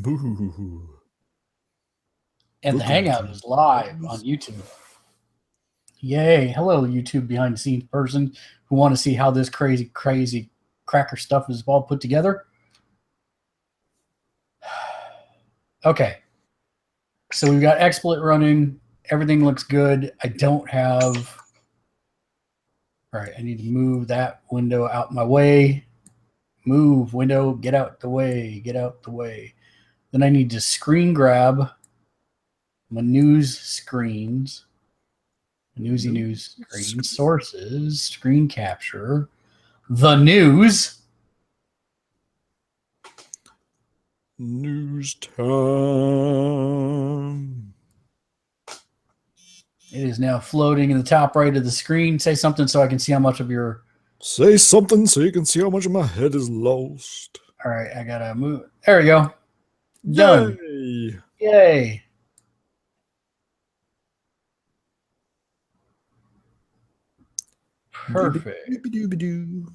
And the Hangout is live on YouTube. Yay. Hello, YouTube behind the scenes person who want to see how this crazy cracker stuff is all put together. Okay. So we've got XSplit running. Everything looks good. I don't have... All right, I need to move that window out my way. Move, window, get out the way, get out the way. Then I need to screen grab my news screens. Newsy news screen, sources, screen capture, the news. News time. It is now floating in the top right of the screen. Say something so I can see how much of your... Say something so you can see how much of my head is lost. All right, I gotta move. There we go. Done. Yay. Yay. Perfect. Doobie-doobie-doo.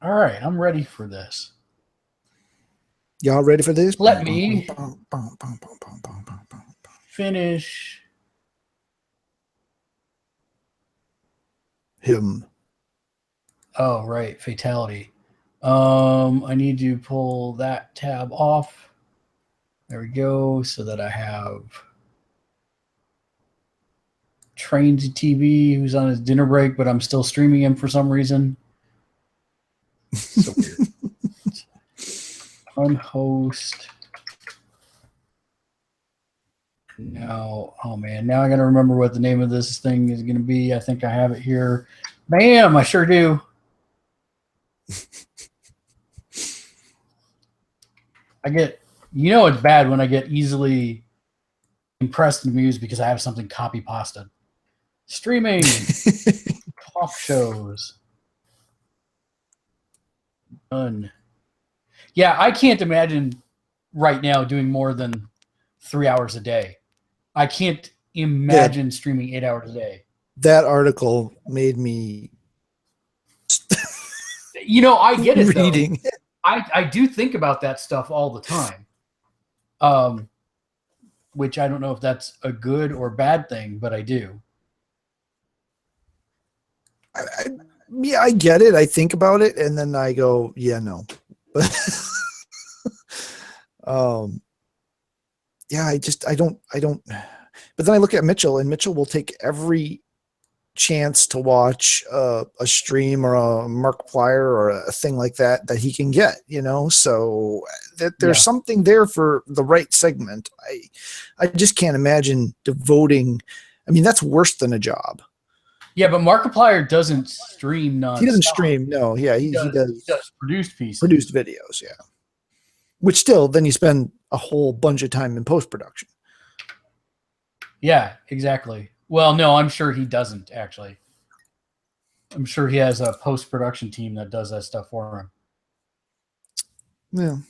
All right, I'm ready for this. Y'all ready for this? Let me finish him. Oh, right, fatality. I need to pull that tab off. There we go, so that I have Trains TV, who's on his dinner break, but I'm still streaming him for some reason. So weird. Unhost. Now, oh man, now I gotta remember what the name of this thing is gonna be. I think I have it here. Bam, I sure do. I get, you know, it's bad when I get easily impressed and amused because I have something copy pasted. Streaming, talk shows. Done. Yeah, I can't imagine right now doing more than 3 hours a day. I can't imagine streaming 8 hours a day. That article made me... You know, I get it, reading. Though. I do think about that stuff all the time. Which I don't know if that's a good or bad thing, but I do. Yeah, I get it. I think about it, and then I go, yeah, no. But yeah, I don't. But then I look at Mitchell, and Mitchell will take every chance to watch a stream or a Markiplier or a thing like that he can get, you know. So there's something there for the right segment. I just can't imagine devoting. I mean, that's worse than a job. Yeah, but Markiplier doesn't stream nonstop. He doesn't stream. No, yeah, he does produced pieces, produced videos. Yeah, which still then you spend a whole bunch of time in post production. Yeah, exactly. Well, no, I'm sure he doesn't, actually. I'm sure he has a post-production team that does that stuff for him.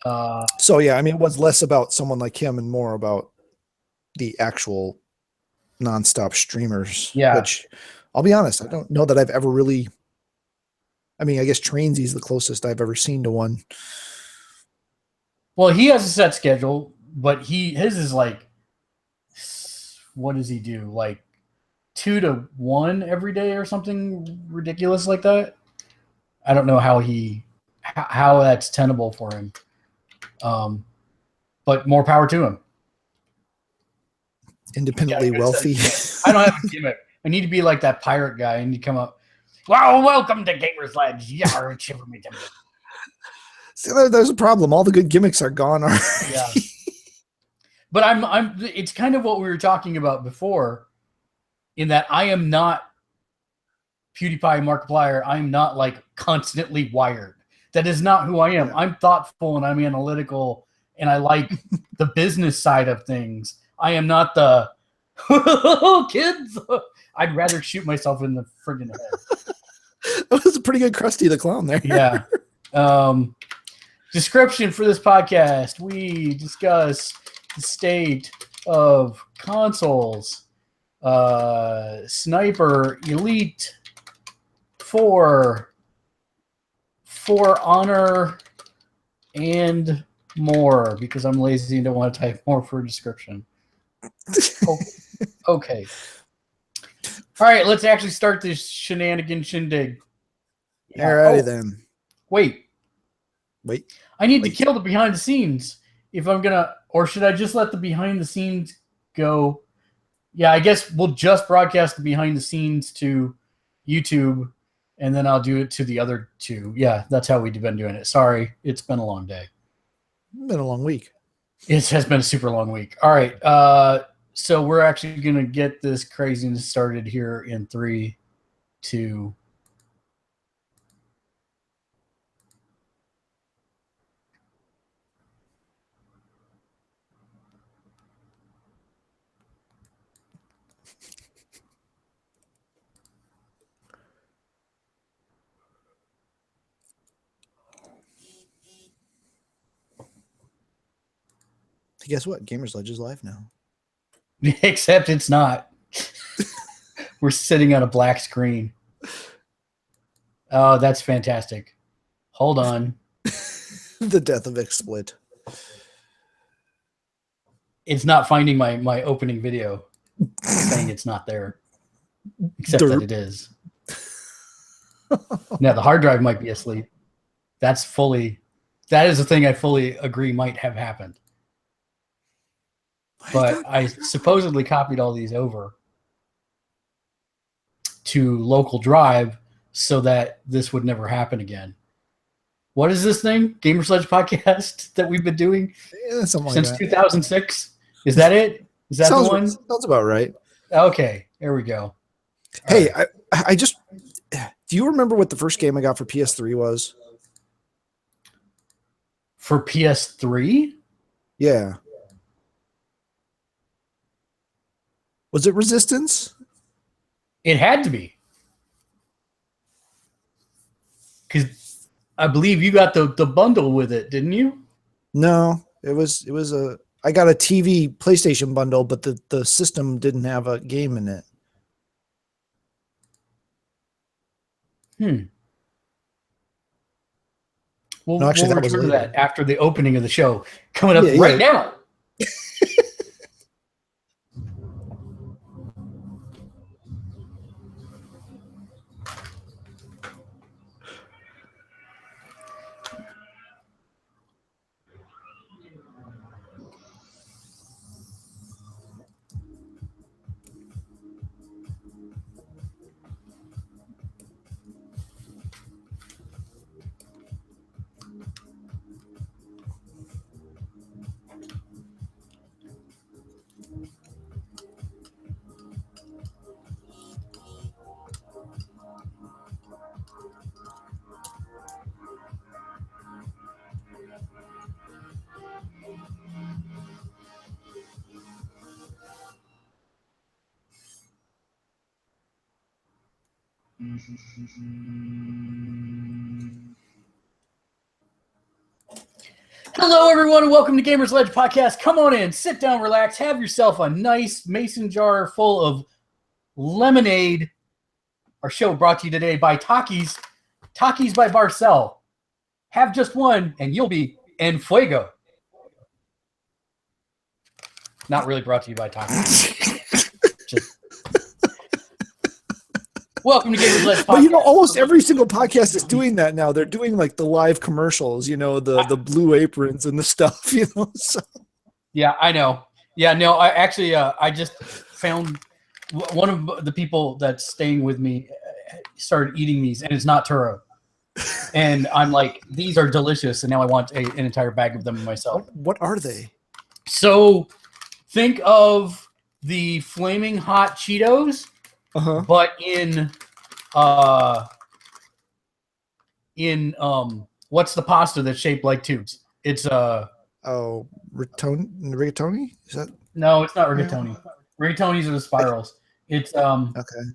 Yeah. So, yeah, I mean, it was less about someone like him and more about the actual nonstop streamers. Yeah. Which, I'll be honest, I don't know that I've ever really... I mean, I guess Trainsy's the closest I've ever seen to one. Well, he has a set schedule, but his is like... What does he do? Like 2 to 1 every day or something ridiculous like that. I don't know how that's tenable for him. But more power to him. Independently wealthy. I don't have a gimmick. I need to be like that pirate guy and you come up. Well, welcome to Gamersledge. Yeah, shiver me. See, there's a problem. All the good gimmicks are gone already. Yeah. But it's kind of what we were talking about before, in that I am not PewDiePie, Markiplier. I'm not like constantly wired. That is not who I am. I'm thoughtful and I'm analytical and I like the business side of things. I am not the kids. I'd rather shoot myself in the friggin' head. That was a pretty good Krusty the Clown there. Yeah. Description for this podcast. We discuss the state of consoles. Sniper Elite 4 For Honor and more, because I'm lazy and don't want to type more for a description. Oh, okay. All right, let's actually start this shenanigan shindig. Yeah. Alrighty then. Wait. I need to Wait. kill the behind the scenes if I'm gonna, or should I just let the behind the scenes go? Yeah, I guess we'll just broadcast the behind the scenes to YouTube, and then I'll do it to the other two. Yeah, that's how we've been doing it. Sorry, it's been a long day. Been a long week. It has been a super long week. All right, so we're actually gonna get this craziness started here in 3, 2. Guess what? Gamersledge is live now. Except it's not. We're sitting on a black screen. Oh, that's fantastic. Hold on. The death of XSplit. It's not finding my opening video. It's saying it's not there. Except that it is. Now, the hard drive might be asleep. That is a thing I fully agree might have happened. But I supposedly copied all these over to local drive so that this would never happen again. What is this thing? Gamersledge podcast that we've been doing since 2006? Is that it? Is that the one? Sounds about right. Okay, there we go. Hey, right. I just, do you remember what the first game I got for PS3 was? For PS3? Yeah. Was it Resistance? It had to be. Because I believe you got the bundle with it, didn't you? No, it was I got a TV PlayStation bundle, but the system didn't have a game in it. Well, no, actually, we'll return to that after the opening of the show. Coming up now. Hello, everyone, and welcome to Gamersledge Podcast. Come on in, sit down, relax, have yourself a nice mason jar full of lemonade. Our show brought to you today by Takis. Takis by Barcel. Have just one, and you'll be en fuego. Not really brought to you by Takis. Welcome to Gamersledge Podcast. But you know, almost every single podcast is doing that now. They're doing like the live commercials, you know, the blue aprons and the stuff, you know. So. Yeah, I know. Yeah, no, I actually I just found one of the people that's staying with me started eating these, and it's not Turo. And I'm like, these are delicious, and now I want an entire bag of them myself. What are they? So think of the flaming hot Cheetos. But in what's the pasta that's shaped like tubes? It's rigatoni? Is that? No, it's not rigatoni. Rigatonis are the spirals. It's okay.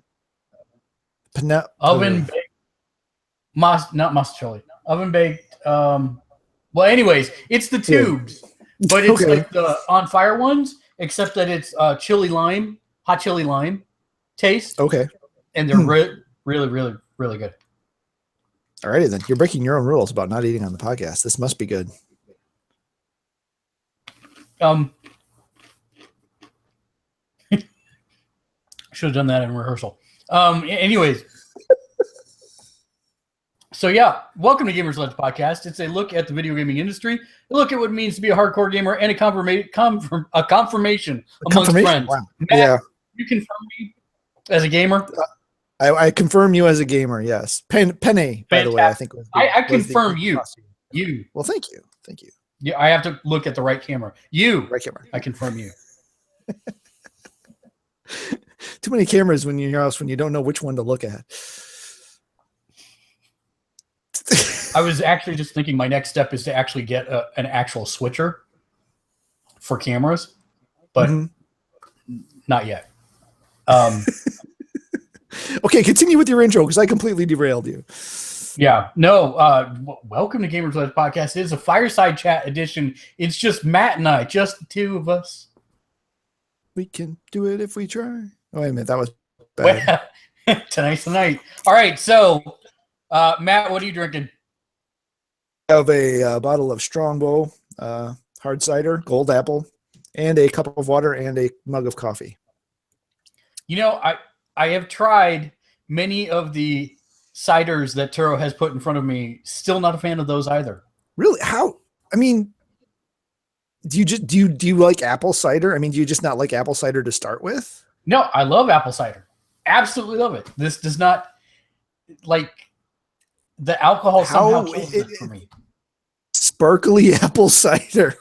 Oven baked, not mostaccioli. Oven baked. Well, anyways, it's the tubes, but it's like the on fire ones, except that it's hot chili lime taste. Okay. And they're really, really, really good. Alrighty then. You're breaking your own rules about not eating on the podcast. This must be good. Should have done that in rehearsal. Anyways. So yeah, welcome to Gamersledge Podcast. It's a look at the video gaming industry, a look at what it means to be a hardcore gamer, and a confirmation amongst friends. Wow. Matt, yeah. You confirm me as a gamer? I confirm you as a gamer. Yes. Penny, by the way, I think. I confirm you. You. Well, thank you. Thank you. Yeah, I have to look at the right camera. You. Right camera. I confirm you. Too many cameras when you're in your house when you don't know which one to look at. I was actually just thinking my next step is to actually get an actual switcher for cameras, but not yet. Okay, continue with your intro because I completely derailed you. Yeah, no. Welcome to Gamersledge Podcast. It is a fireside chat edition. It's just Matt and I, just the two of us. We can do it if we try. Oh, wait a minute, that was bad. Tonight's the night. All right, so Matt, what are you drinking? I have a bottle of Strongbow hard cider, Gold Apple, and a cup of water and a mug of coffee. You know, I have tried many of the ciders that Turo has put in front of me. Still not a fan of those either. Really? How? I mean, do you like apple cider? I mean, do you just not like apple cider to start with? No, I love apple cider. Absolutely love it. This does not like the alcohol somehow kills it for me. Sparkly apple cider.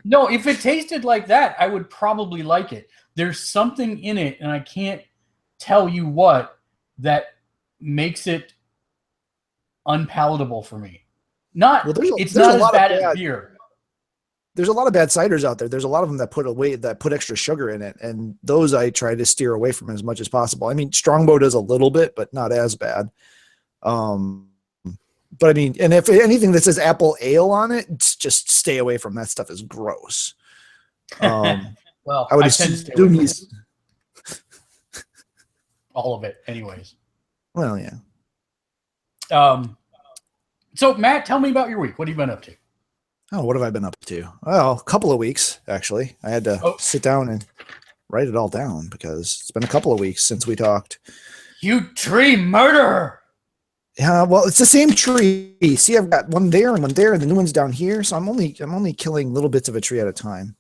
No, if it tasted like that, I would probably like it. There's something in it, and I can't tell you what, that makes it unpalatable for me. It's not as bad as beer. There's a lot of bad ciders out there. There's a lot of them that put extra sugar in it, and those I try to steer away from as much as possible. I mean, Strongbow does a little bit, but not as bad. But I mean, and if anything that says apple ale on it, just stay away from that stuff. Is gross. Well, I would assume he's all of it, anyways. Well, yeah. So Matt, tell me about your week. What have you been up to? Oh, what have I been up to? Well, a couple of weeks actually. I had to sit down and write it all down because it's been a couple of weeks since we talked. You tree murderer! Yeah, well, it's the same tree. See, I've got one there and one there, and the new one's down here. So I'm only killing little bits of a tree at a time.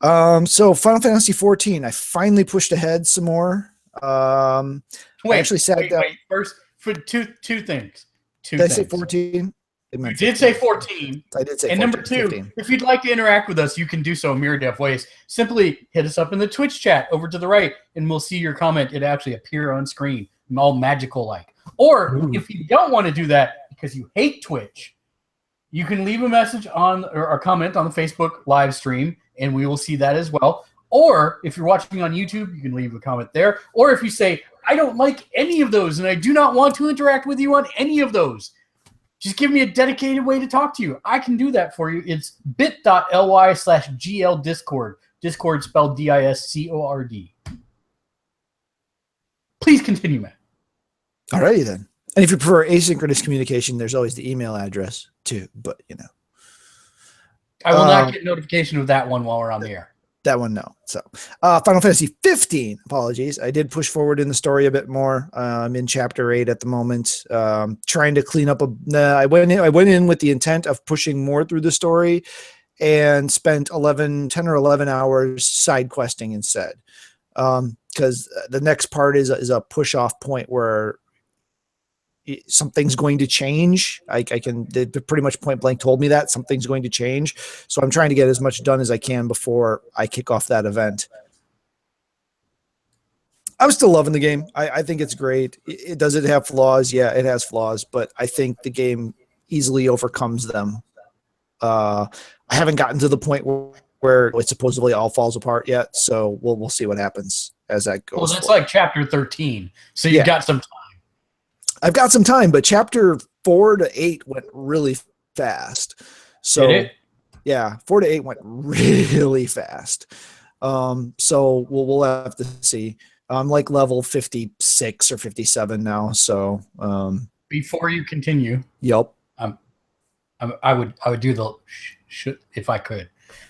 So Final Fantasy 14, I finally pushed ahead some more. I actually sat down. Wait. First, for two things. Did I say 14? You did say 14. I did say 14. And number two, 15. If you'd like to interact with us, you can do so in myriad of ways. Simply hit us up in the Twitch chat over to the right, and we'll see your comment. It actually appear on screen, all magical-like. Or if you don't want to do that because you hate Twitch, you can leave a message on or a comment on the Facebook live stream, and we will see that as well. Or if you're watching on YouTube, you can leave a comment there. Or if you say, I don't like any of those and I do not want to interact with you on any of those, just give me a dedicated way to talk to you. I can do that for you. It's bit.ly/GLDiscord. Discord spelled DISCORD. Please continue, Matt. Alrighty then. And if you prefer asynchronous communication, there's always the email address too. But you know, I will not get notification of that one while we're on the air. That one, no. So, Final Fantasy 15. Apologies, I did push forward in the story a bit more. I'm in chapter 8 at the moment, trying to clean up. I went in with the intent of pushing more through the story, and spent 10 or 11 hours side questing instead. Because the next part is a push off point where something's going to change. They pretty much point blank told me that something's going to change. So I'm trying to get as much done as I can before I kick off that event. I'm still loving the game. I think it's great. Does it have flaws? Yeah, it has flaws, but I think the game easily overcomes them. I haven't gotten to the point where it supposedly all falls apart yet. So we'll see what happens as that goes. Well, that's like chapter 13. So you've got some time. I've got some time, but chapter 4 to 8 went really fast. So Did it? Yeah, 4 to 8 went really fast. So we'll have to see. I'm like level 56 or 57 now. So Before you continue, yep. I would do the should if I could.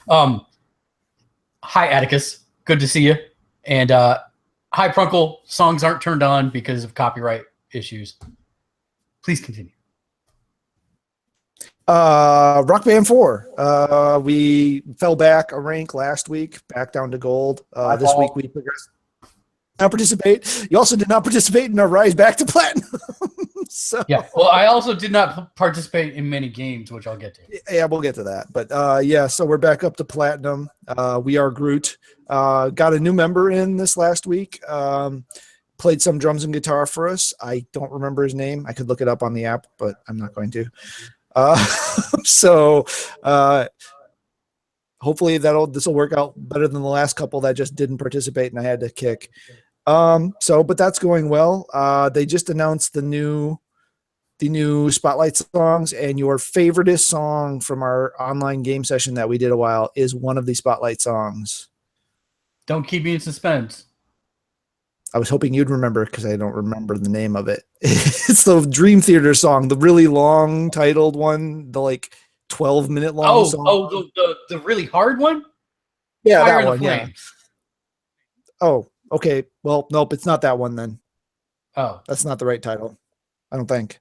Um, Hi Atticus, good to see you. And hi Prunkle, songs aren't turned on because of copyright issues. Please continue. Rock Band 4. We fell back a rank last week, back down to gold. This week we progressed. Not participate. You also did not participate in our rise back to platinum. So yeah, well, I also did not participate in many games, which I'll get to. Yeah, we'll get to that. But yeah, so we're back up to platinum. We are Groot. Got a new member in this last week. Played some drums and guitar for us. I don't remember his name. I could look it up on the app, but I'm not going to. So hopefully this will work out better than the last couple that just didn't participate and I had to kick. But that's going well. They just announced the new Spotlight songs, and your favoriteest song from our online game session that we did a while is one of the Spotlight songs. Don't keep me in suspense. I was hoping you'd remember because I don't remember the name of it. It's the Dream Theater song, the really long titled one, the like 12-minute long song. Oh, the really hard one? Yeah, Fire that in the one. Flames. Yeah. Oh, okay. Well, nope, it's not that one then. Oh, that's not the right title. I don't think.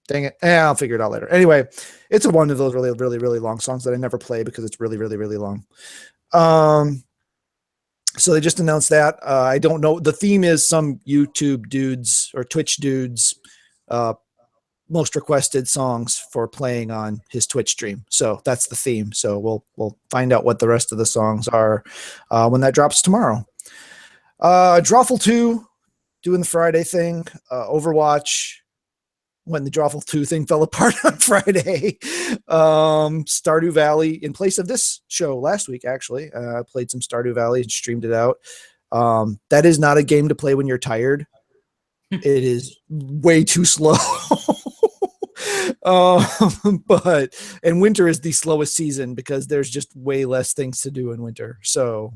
Dang it. I'll figure it out later. Anyway, it's one of those really, really, really long songs that I never play because it's really, really, really long. So they just announced that. I don't know. The theme is some YouTube dudes or Twitch dudes most requested songs for playing on his Twitch stream. So that's the theme. So we'll find out what the rest of the songs are when that drops tomorrow. Drawful 2 doing the Friday thing. Overwatch when the Drawful 2 thing fell apart on Friday. Stardew Valley in place of this show last week, actually. I played some Stardew Valley and streamed it out. That is not a game to play when you're tired. It is way too slow. And winter is the slowest season because there's just way less things to do in winter. So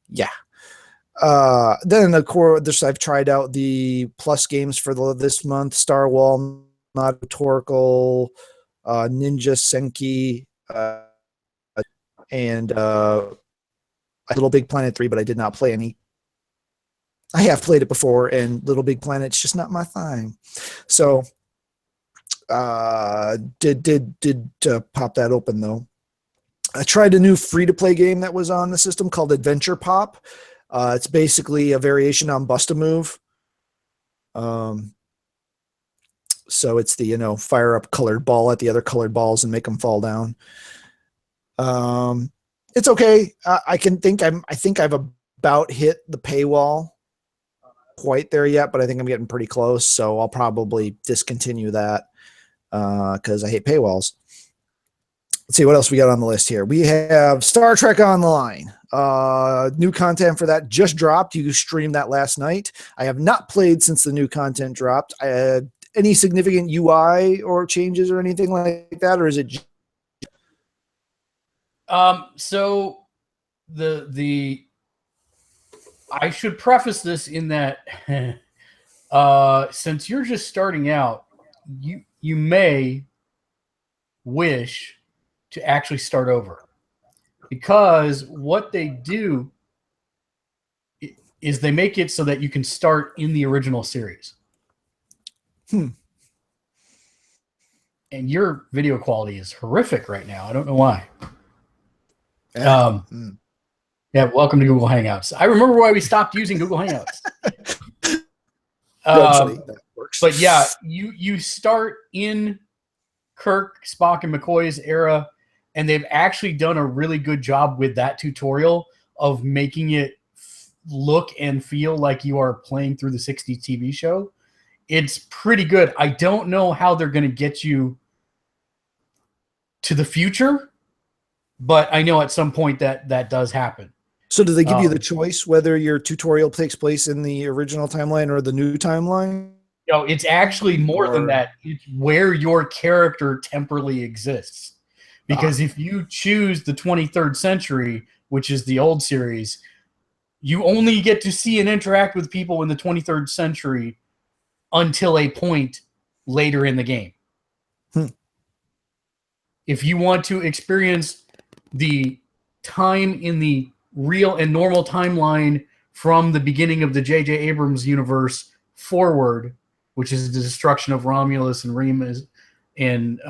yeah. Then the core, I've tried out the plus games for this month: Star Wall, Not Torkoal, Ninja Senki, and Little Big Planet 3, but I did not play any. I have played it before, and Little Big Planet's just not my thing. So did pop that open though. I tried a new free-to-play game that was on the system called Adventure Pop. It's basically a variation on Bust-A-Move. So it's the, fire up colored ball at the other colored balls and make them fall down. It's okay. I think I've about hit the paywall. Quite there yet, but I think I'm getting pretty close. So I'll probably discontinue that because I hate paywalls. Let's see what else we got on the list here. We have Star Trek Online. New content for that just dropped. You streamed that last night. I have not played since the new content dropped. Any significant UI or changes or anything like that, or is it? So I should preface this in that since you're just starting out, you may wish to actually start over, because what they do is they make it so that you can start in the original series. And your video quality is horrific right now. I don't know why. Yeah, welcome to Google Hangouts. I remember why we stopped using Google Hangouts. That works. But yeah, you start in Kirk, Spock, and McCoy's era, and they've actually done a really good job with that tutorial of making it look and feel like you are playing through the 60s TV show. It's pretty good. I don't know how they're going to get you to the future, but I know at some point that does happen. So do they give you the choice whether your tutorial takes place in the original timeline or the new timeline? No, it's actually more than that. It's where your character temporally exists. Because if you choose the 23rd century, which is the old series, you only get to see and interact with people in the 23rd century until a point later in the game. If you want to experience the time in the real and normal timeline from the beginning of the J.J. Abrams universe forward, which is the destruction of Romulus and Remus, and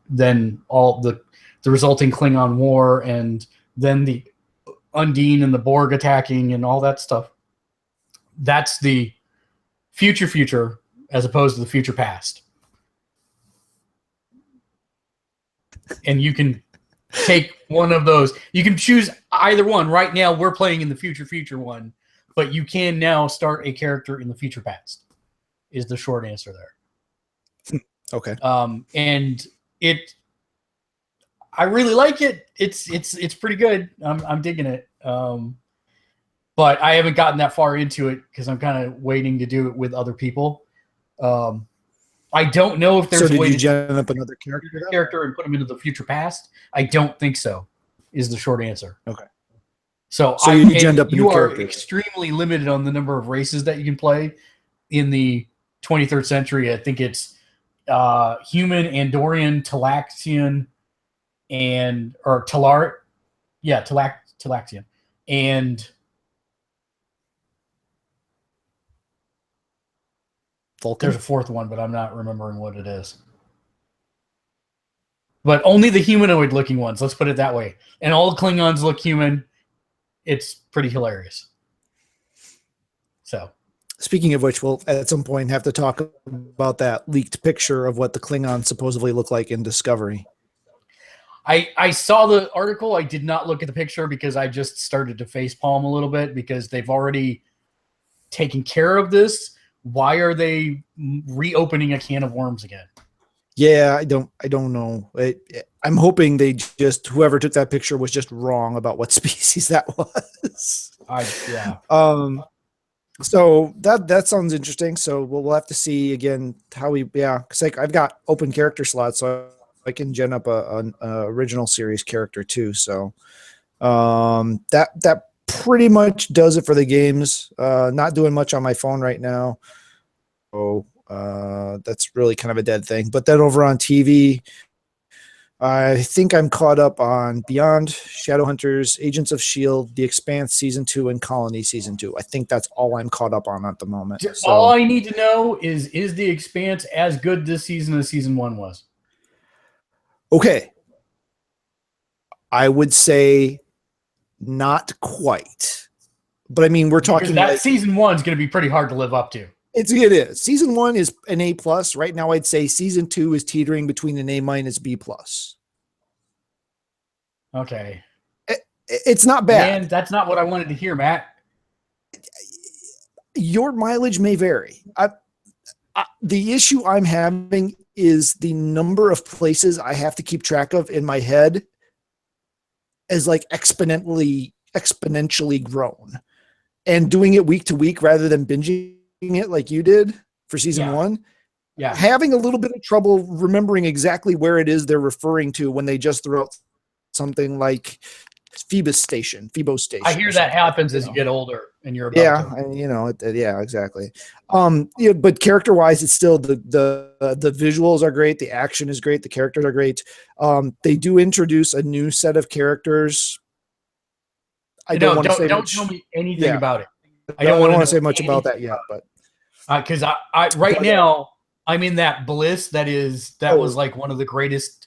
then all the resulting Klingon war, and then the Undine and the Borg attacking and all that stuff. That's the future as opposed to the future past. And you can take one of those. You can choose either one. Right now, we're playing in the future one, but you can now start a character in the future past, is the short answer there. Okay. And I really like it. It's pretty good. I'm digging it. But I haven't gotten that far into it because I'm kind of waiting to do it with other people. I don't know if there's a way to gen up another character and put him into the future past. I don't think so, is the short answer. Okay. So you gen up a new character. You are extremely limited on the number of races that you can play in the 23rd century. I think it's human, Andorian, Talaxian, or Talar. Yeah, Talaxian. And Vulcan? There's a fourth one, but I'm not remembering what it is. But only the humanoid-looking ones. Let's put it that way. And all the Klingons look human. It's pretty hilarious. So, speaking of which, we'll at some point have to talk about that leaked picture of what the Klingons supposedly look like in Discovery. I saw the article. I did not look at the picture because I just started to facepalm a little bit because they've already taken care of this. Why are they reopening a can of worms again? Yeah, I don't know. I'm hoping they just, whoever took that picture was just wrong about what species that was. Yeah. So that sounds interesting. So we'll have to see again how because I've got open character slots, so I can gen up an original series character too. So that pretty much does it for the games. Not doing much on my phone right now. So that's really kind of a dead thing. But then over on TV, I think I'm caught up on Beyond, Shadowhunters, Agents of S.H.I.E.L.D., The Expanse Season 2, and Colony Season 2. I think that's all I'm caught up on at the moment. So, all I need to know is The Expanse as good this season as Season 1 was? Okay. I would say not quite. But I mean, we're talking because that Season 1 is going to be pretty hard to live up to. It is. Season 1 is an A+. Right now, I'd say Season 2 is teetering between an A- B+. Okay. It's not bad. Man, that's not what I wanted to hear, Matt. Your mileage may vary. The issue I'm having is the number of places I have to keep track of in my head is like exponentially grown. And doing it week to week rather than binging it like you did for season 1. Yeah. Having a little bit of trouble remembering exactly where it is they're referring to when they just throw out something like Phoebus Station. I hear that happens as you get older and you're about to. Exactly. But character wise, it's still the visuals are great. The action is great. The characters are great. They do introduce a new set of characters. Don't tell me anything about it. I don't want to say much about that yet, but because I right now I'm in that bliss that was like one of the greatest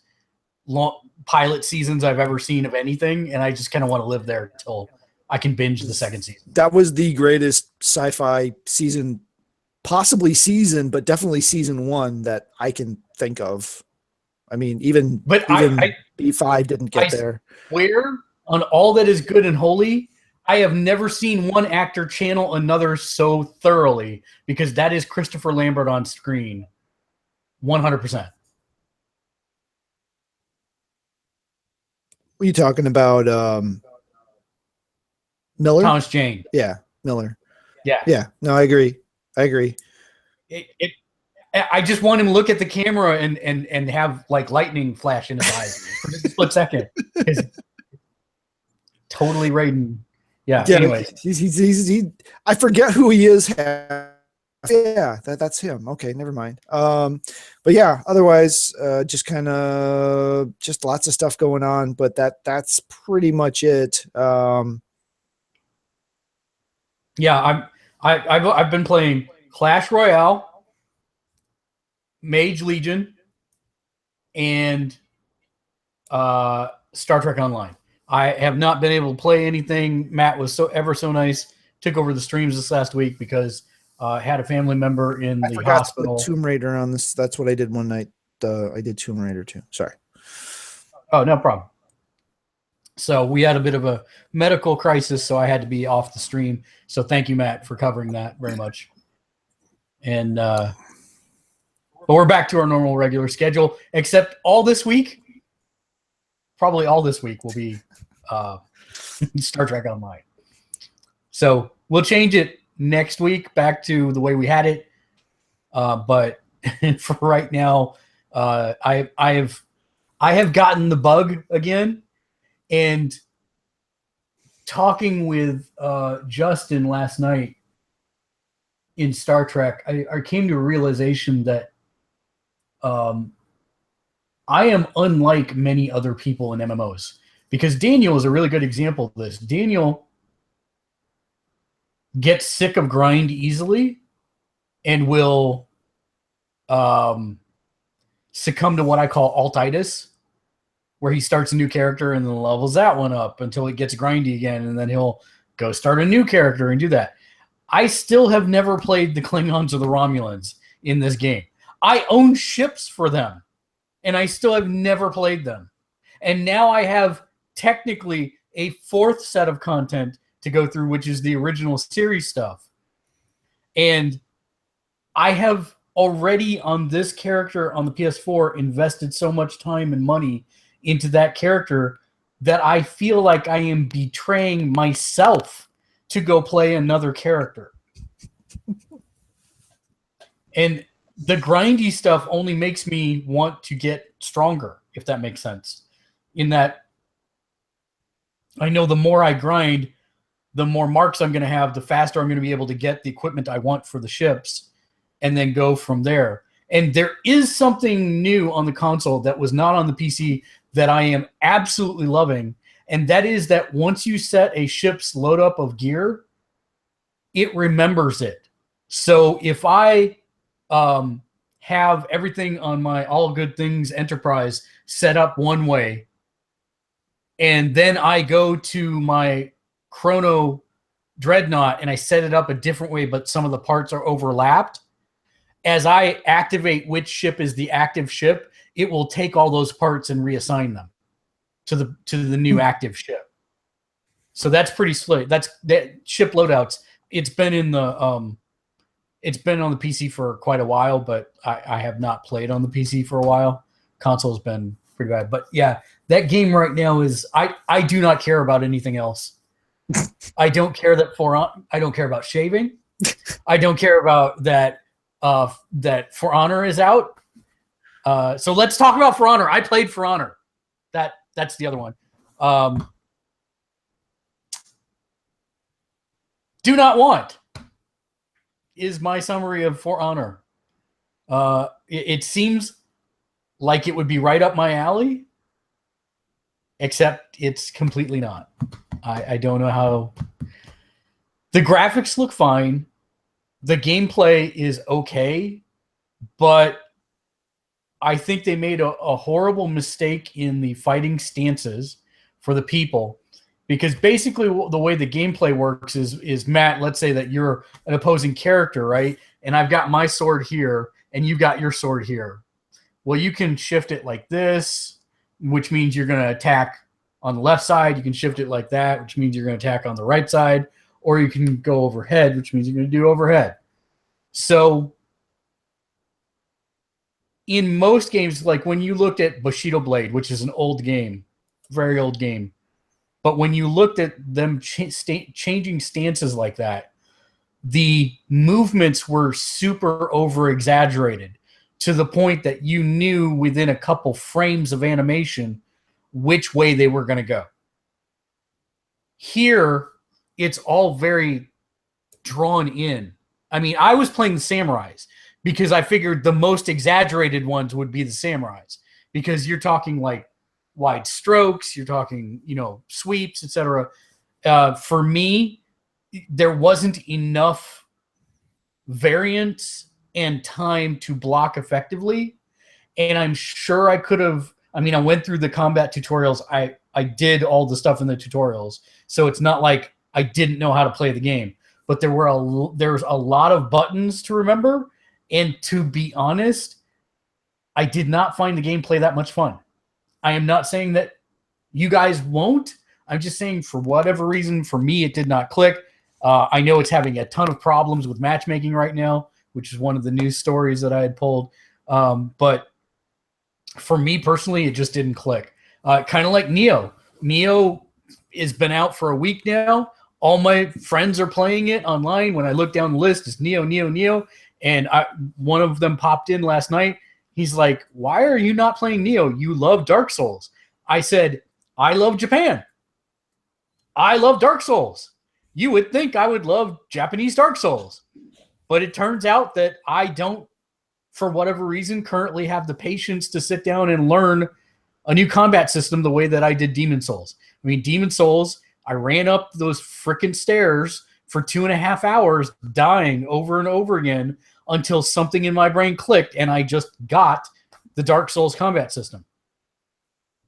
pilot seasons I've ever seen of anything, and I just kind of want to live there until I can binge the second season. That was the greatest sci-fi season, possibly season, but definitely season 1 that I can think of. I mean, even B5 didn't get there. Where on All That Is Good and Holy, I have never seen one actor channel another so thoroughly, because that is Christopher Lambert on screen. 100%. What are you talking about? Miller? Thomas Jane. Yeah, Miller. Yeah. Yeah. No, I agree. I just want him to look at the camera and have like lightning flash in his eyes for just a split second. Totally Raiden. Yeah. Anyway, I forget who he is. Yeah, that's him. Okay, never mind. But yeah, otherwise, just kind of just lots of stuff going on. But that's pretty much it. Yeah, I've been playing Clash Royale, Mage Legion, and Star Trek Online. I have not been able to play anything. Matt was so nice. Took over the streams this last week because had a family member in the hospital. To put Tomb Raider on this. That's what I did one night. I did Tomb Raider too. Sorry. Oh, no problem. So we had a bit of a medical crisis, so I had to be off the stream. So thank you, Matt, for covering that very much. And but we're back to our normal regular schedule, except probably all this week will be Star Trek Online. So we'll change it next week back to the way we had it. But for right now, I have gotten the bug again. And talking with Justin last night in Star Trek, I came to a realization that I am unlike many other people in MMOs. Because Daniel is a really good example of this. Daniel gets sick of grind easily and will succumb to what I call altitis, where he starts a new character and then levels that one up until it gets grindy again, and then he'll go start a new character and do that. I still have never played the Klingons or the Romulans in this game. I own ships for them, and I still have never played them. And now I have technically a fourth set of content to go through, which is the original series stuff. And I have already on this character on the PS4 invested so much time and money into that character that I feel like I am betraying myself to go play another character. And the grindy stuff only makes me want to get stronger, if that makes sense. In that I know the more I grind, the more marks I'm going to have, the faster I'm going to be able to get the equipment I want for the ships and then go from there. And there is something new on the console that was not on the PC that I am absolutely loving, and that is that once you set a ship's load up of gear, it remembers it. So if I have everything on my All Good Things Enterprise set up one way, and then I go to my Chrono Dreadnought and I set it up a different way, but some of the parts are overlapped, as I activate which ship is the active ship, it will take all those parts and reassign them to the new active ship. So that's pretty slick. That ship loadouts. It's been in the it's been on the PC for quite a while, but I have not played on the PC for a while. Console's been pretty bad. But yeah, that game right now is I do not care about anything else. I don't care I don't care about shaving. I don't care about that that For Honor is out. So let's talk about For Honor. I played For Honor. That's the other one. Do not want is my summary of For Honor. It seems like it would be right up my alley, except it's completely not. I don't know how. The graphics look fine. The gameplay is okay, but I think they made a horrible mistake in the fighting stances for the people, because basically the way the gameplay works is Matt, let's say that you're an opposing character, right? And I've got my sword here and you've got your sword here. Well, you can shift it like this, which means you're going to attack on the left side. You can shift it like that, which means you're going to attack on the right side, or you can go overhead, which means you're going to do overhead. So in most games, like when you looked at Bushido Blade, which is an old game, very old game, but when you looked at them changing stances like that, the movements were super over exaggerated. to the point that you knew within a couple frames of animation which way they were going to go. Here, it's all very drawn in. I mean, I was playing the samurais because I figured the most exaggerated ones would be the samurais, because you're talking like wide strokes, you're talking, sweeps, etc. For me, there wasn't enough variance and time to block effectively. And I'm sure I could have, I went through the combat tutorials. I did all the stuff in the tutorials. So it's not like I didn't know how to play the game, but there's a lot of buttons to remember. And to be honest, I did not find the gameplay that much fun. I am not saying that you guys won't. I'm just saying, for whatever reason, for me, it did not click. I know it's having a ton of problems with matchmaking right now, which is one of the news stories that I had pulled. But for me personally, it just didn't click. Kind of like Nioh. Nioh has been out for a week now. All my friends are playing it online. When I look down the list, it's Nioh, Nioh, Nioh. And one of them popped in last night. He's like, "Why are you not playing Nioh? You love Dark Souls." I said, "I love Japan. I love Dark Souls. You would think I would love Japanese Dark Souls. But it turns out that I don't, for whatever reason, currently have the patience to sit down and learn a new combat system the way that I did Demon Souls. Demon Souls, I ran up those freaking stairs for 2.5 hours, dying over and over again until something in my brain clicked and I just got the Dark Souls combat system.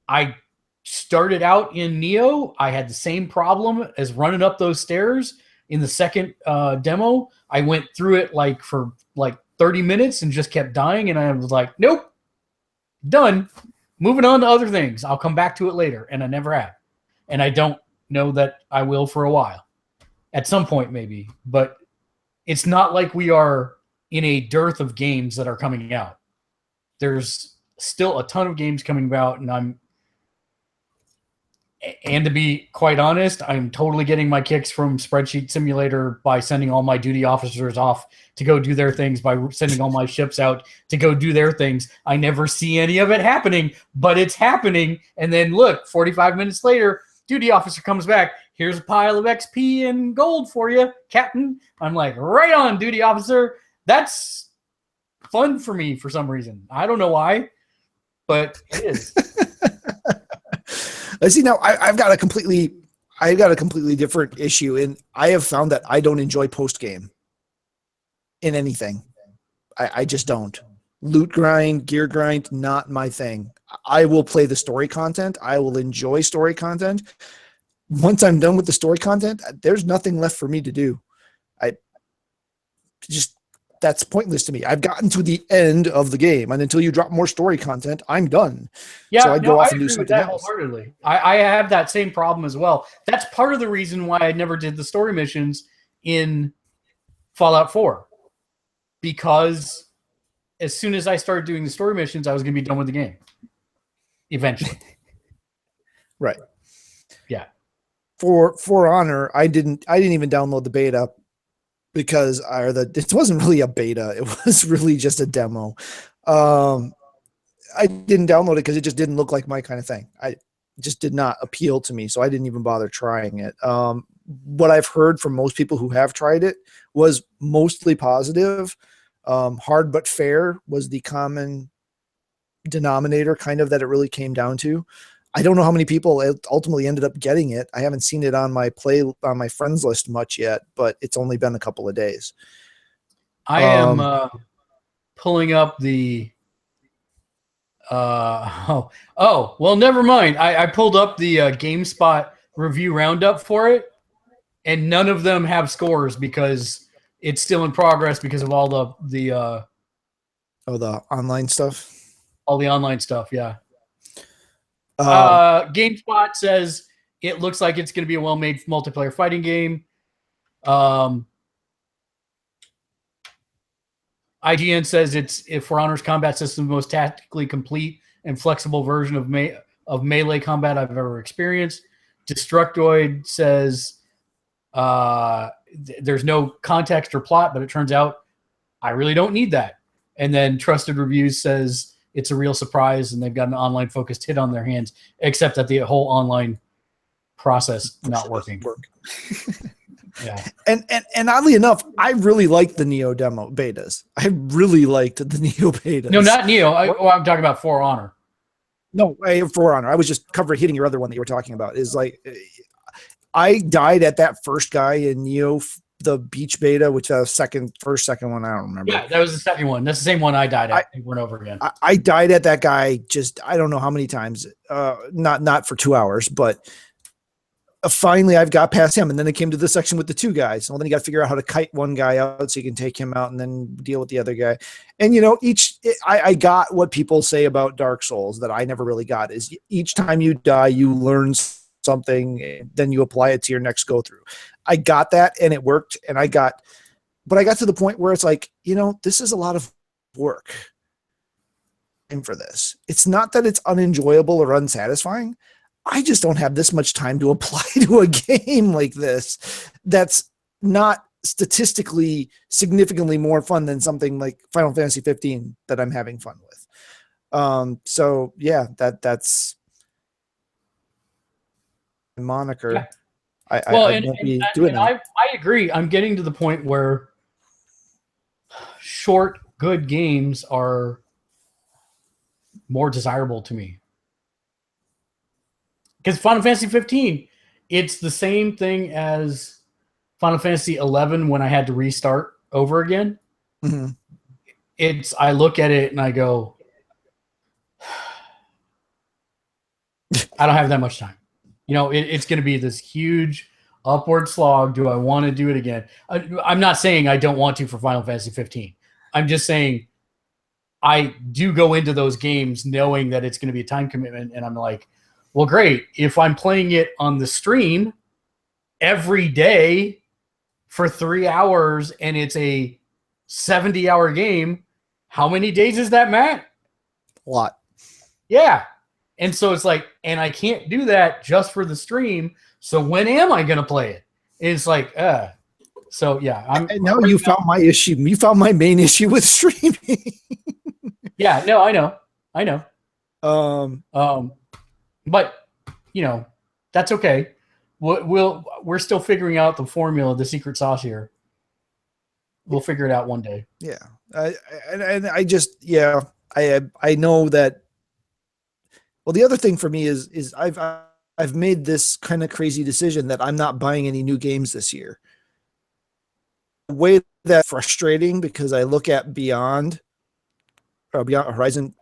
I started out in Nioh. I had the same problem as running up those stairs in the second demo. I went through it for 30 minutes and just kept dying. And I was like, nope, done. Moving on to other things. I'll come back to it later. And I never have. And I don't know that I will for a while. At some point, maybe. But it's not like we are in a dearth of games that are coming out. There's still a ton of games coming out, and to be quite honest, I'm totally getting my kicks from Spreadsheet Simulator by sending all my duty officers off to go do their things, by sending all my ships out to go do their things. I never see any of it happening, but it's happening. And then look, 45 minutes later, duty officer comes back. Here's a pile of XP and gold for you, Captain. I'm like, right on, duty officer. That's fun for me for some reason. I don't know why, but it is. See, now I've got a completely different issue, and I have found that I don't enjoy post game in anything. I just don't. Loot grind, gear grind, not my thing. I will play the story content. I will enjoy story content. Once I'm done with the story content, there's nothing left for me to do. That's pointless to me. I've gotten to the end of the game, and until you drop more story content, I'm done. Yeah, so I'd go off and do something else. Wholeheartedly. I have that same problem as well. That's part of the reason why I never did the story missions in Fallout 4, because as soon as I started doing the story missions, I was going to be done with the game eventually. Right. Yeah. For Honor, I didn't even download the beta. Because it wasn't really a beta. It was really just a demo. I didn't download it because it just didn't look like my kind of thing. It just did not appeal to me, so I didn't even bother trying it. What I've heard from most people who have tried it was mostly positive. Hard but fair was the common denominator, kind of, that it really came down to. I don't know how many people ultimately ended up getting it. I haven't seen it on my friends list much yet, but it's only been a couple of days. I am pulling up the. Well, never mind. I pulled up the GameSpot review roundup for it, and none of them have scores because it's still in progress because of all the online stuff. All the online stuff, yeah. GameSpot says it looks like it's going to be a well-made multiplayer fighting game. IGN says it's For Honor's combat system, the most tactically complete and flexible version of melee combat I've ever experienced. Destructoid says there's no context or plot, but it turns out I really don't need that. And then Trusted Reviews says it's a real surprise and they've got an online focused hit on their hands, except that the whole online process not working. Yeah. And oddly enough, I really liked the Neo demo betas. I really liked the Neo betas. No, not Neo. I'm talking about For Honor. No, For Honor. I was just hitting your other one that you were talking about. Is like, I died at that first guy in Neo, the beach beta, which was second one. I don't remember. Yeah, that was the second one. That's the same one I died at over and over again. I died at that guy just, I don't know how many times. Not for 2 hours, but finally I've got past him. And then it came to this section with the two guys. Well, then you got to figure out how to kite one guy out so you can take him out and then deal with the other guy. And, I got what people say about Dark Souls that I never really got is each time you die, you learn something, then you apply it to your next go through. I got that and it worked. And but I got to the point where it's like, this is a lot of work for this. It's not that it's unenjoyable or unsatisfying. I just don't have this much time to apply to a game like this. That's not statistically significantly more fun than something like Final Fantasy 15 that I'm having fun with. So yeah, that's moniker. Yeah. I won't be doing that. I agree. I'm getting to the point where short, good games are more desirable to me. Because Final Fantasy 15, it's the same thing as Final Fantasy 11 when I had to restart over again. Mm-hmm. I look at it and I go, I don't have that much time. It's going to be this huge upward slog. Do I want to do it again? I'm not saying I don't want to for Final Fantasy 15. I'm just saying I do go into those games knowing that it's going to be a time commitment. And I'm like, well, great. If I'm playing it on the stream every day for 3 hours and it's a 70-hour game, how many days is that, Matt? A lot. Yeah. And so it's like, and I can't do that just for the stream. So when am I going to play it? It's like, so yeah. I know you found my issue. You found my main issue with streaming. Yeah, no, I know. But that's okay. We're still figuring out the formula, the secret sauce here. We'll figure it out one day. Yeah. I know that. Well, the other thing for me is I've made this kind of crazy decision that I'm not buying any new games this year. The way that's frustrating because I look at Beyond Horizon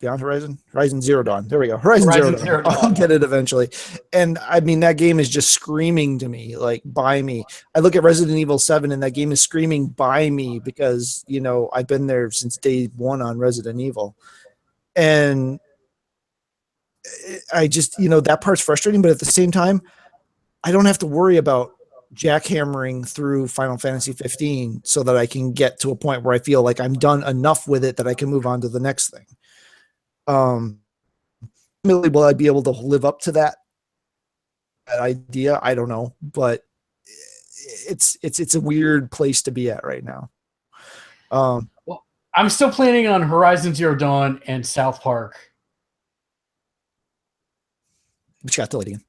Zero Dawn. There we go. Horizon Zero Dawn. I'll get it eventually. And I mean, that game is just screaming to me, like, buy me. I look at Resident Evil 7 and that game is screaming, buy me, because, I've been there since day one on Resident Evil. And I just, that part's frustrating, but at the same time, I don't have to worry about jackhammering through Final Fantasy 15 so that I can get to a point where I feel like I'm done enough with it that I can move on to the next thing. Will I be able to live up to that idea? I don't know, but it's a weird place to be at right now. Well, I'm still planning on Horizon Zero Dawn and South Park. Which got delayed again.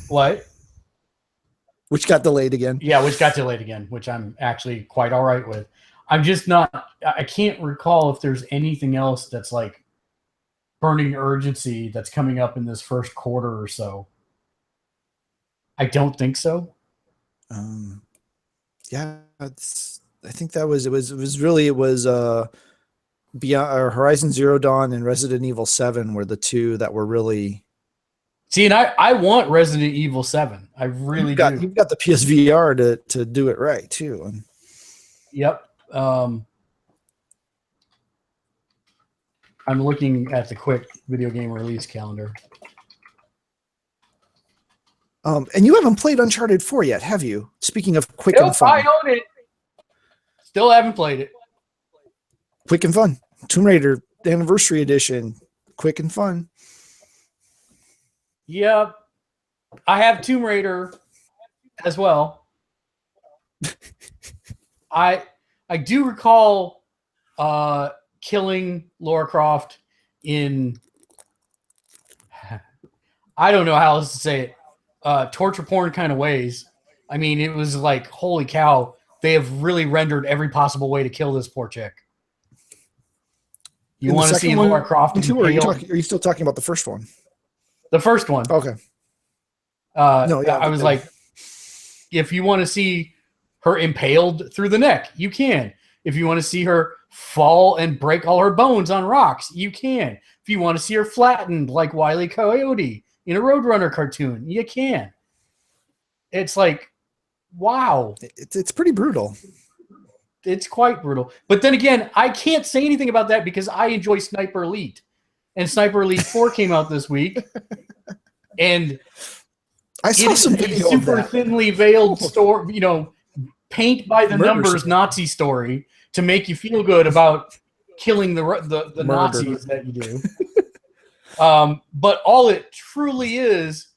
What? Which got delayed again. Yeah, which got delayed again, which I'm actually quite all right with. I'm just not, I can't recall if there's anything else that's like burning urgency that's coming up in this first quarter or so. I don't think so. Yeah, I think that was, it was Beyond Horizon Zero Dawn and Resident Evil 7 were the two that were really. See, and I want Resident Evil 7. I really do. You've got the PSVR to do it right, too. Yep. I'm looking at the quick video game release calendar. And you haven't played Uncharted 4 yet, have you? Speaking of quick and fun. I own it. Still haven't played it. Quick and fun. Tomb Raider Anniversary Edition. Quick and fun. Yep. I have Tomb Raider as well. I do recall killing Lara Croft in, I don't know how else to say it, torture porn kind of ways. I mean, it was like, holy cow, they have really rendered every possible way to kill this poor chick. You want to see Lara Croft too, or impaled? are you still talking about the first one? The first one. Okay. No, yeah, I was like, if you want to see her impaled through the neck, you can. If you want to see her fall and break all her bones on rocks, you can. If you want to see her flattened like Wile E. Coyote in a Roadrunner cartoon, you can. It's like, wow. It's pretty brutal. It's quite brutal. But then again, I can't say anything about that because I enjoy Sniper Elite. And Sniper Elite 4 came out this week. And I saw some video of super that. thinly veiled story, paint by the numbers Nazi story to make you feel good about killing the Nazis that you do. But all it truly is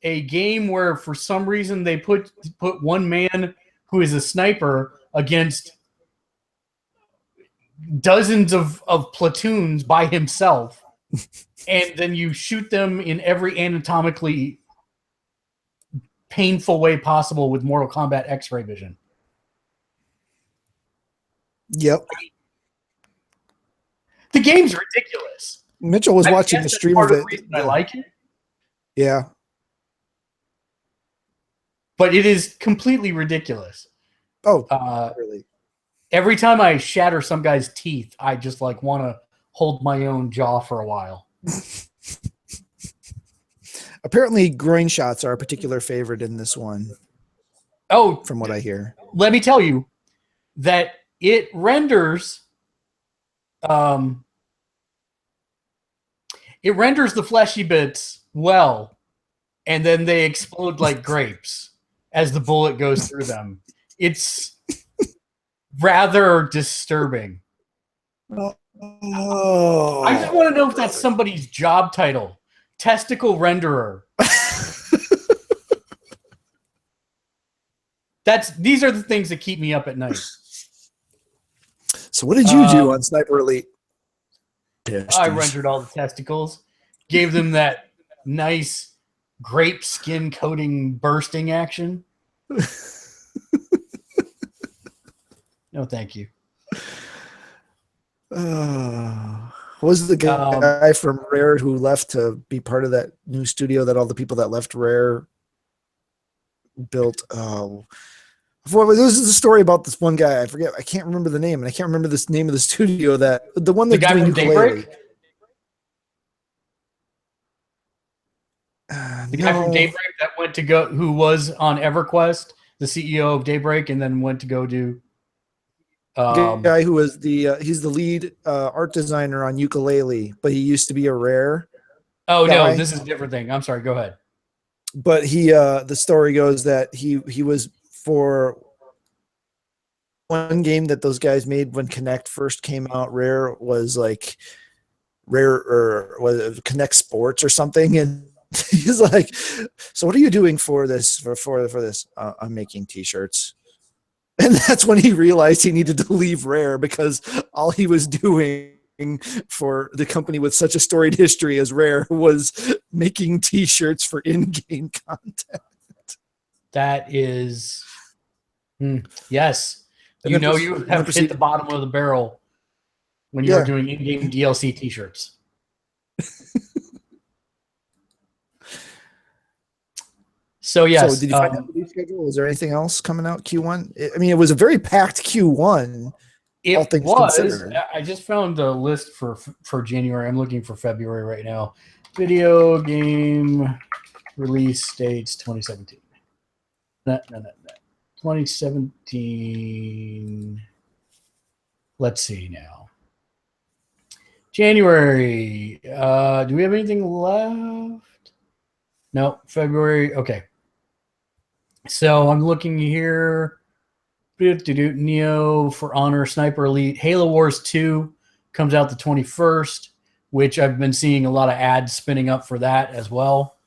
a game where for some reason they put one man who is a sniper against dozens of platoons by himself, and then you shoot them in every anatomically painful way possible with Mortal Kombat X-ray vision. Yep. The game's ridiculous. Mitchell was watching the stream of it. I like it. Yeah. But it is completely ridiculous. Oh, really? Every time I shatter some guy's teeth, I just like want to hold my own jaw for a while. Apparently, groin shots are a particular favorite in this one. Oh, from what I hear. Let me tell you that it renders the fleshy bits well, and then they explode like grapes as the bullet goes through them. It's rather disturbing. Oh. I just want to know if that's somebody's job title. Testicle renderer. These are the things that keep me up at night. So what did you do on Sniper Elite? I rendered all the testicles, gave them that nice grape skin coating bursting action. No, thank you. Was the guy from Rare who left to be part of that new studio that all the people that left Rare built? This is a story about this one guy. I forget. I can't remember the name, and I can't remember this name of the studio the one that's doing Ukulele. The guy from Daybreak that went to go, who was on EverQuest, the CEO of Daybreak, and then went to go do. The guy who was he's the lead art designer on Ukulele, but he used to be a Rare. Oh guy. No, this is a different thing. I'm sorry. Go ahead. But he, the story goes that he was for one game that those guys made when Connect first came out. Rare was like Rare, or was it Connect Sports or something, and he's like, "So what are you doing for this? For this? I'm making T-shirts." And that's when he realized he needed to leave Rare, because all he was doing for the company with such a storied history as Rare was making T-shirts for in-game content. That is, yes. You know you have hit the bottom of the barrel when you're doing in-game DLC T-shirts. So yes. So did you find out the release schedule? Was there anything else coming out Q1? I mean, it was a very packed Q1. It all things was. Considered. I just found the list for January. I'm looking for February right now. Video game release dates 2017. No. 2017. Let's see now. January. Do we have anything left? No. February. Okay. So I'm looking here. Neo, For Honor, Sniper Elite, Halo Wars 2 comes out the 21st, which I've been seeing a lot of ads spinning up for that as well.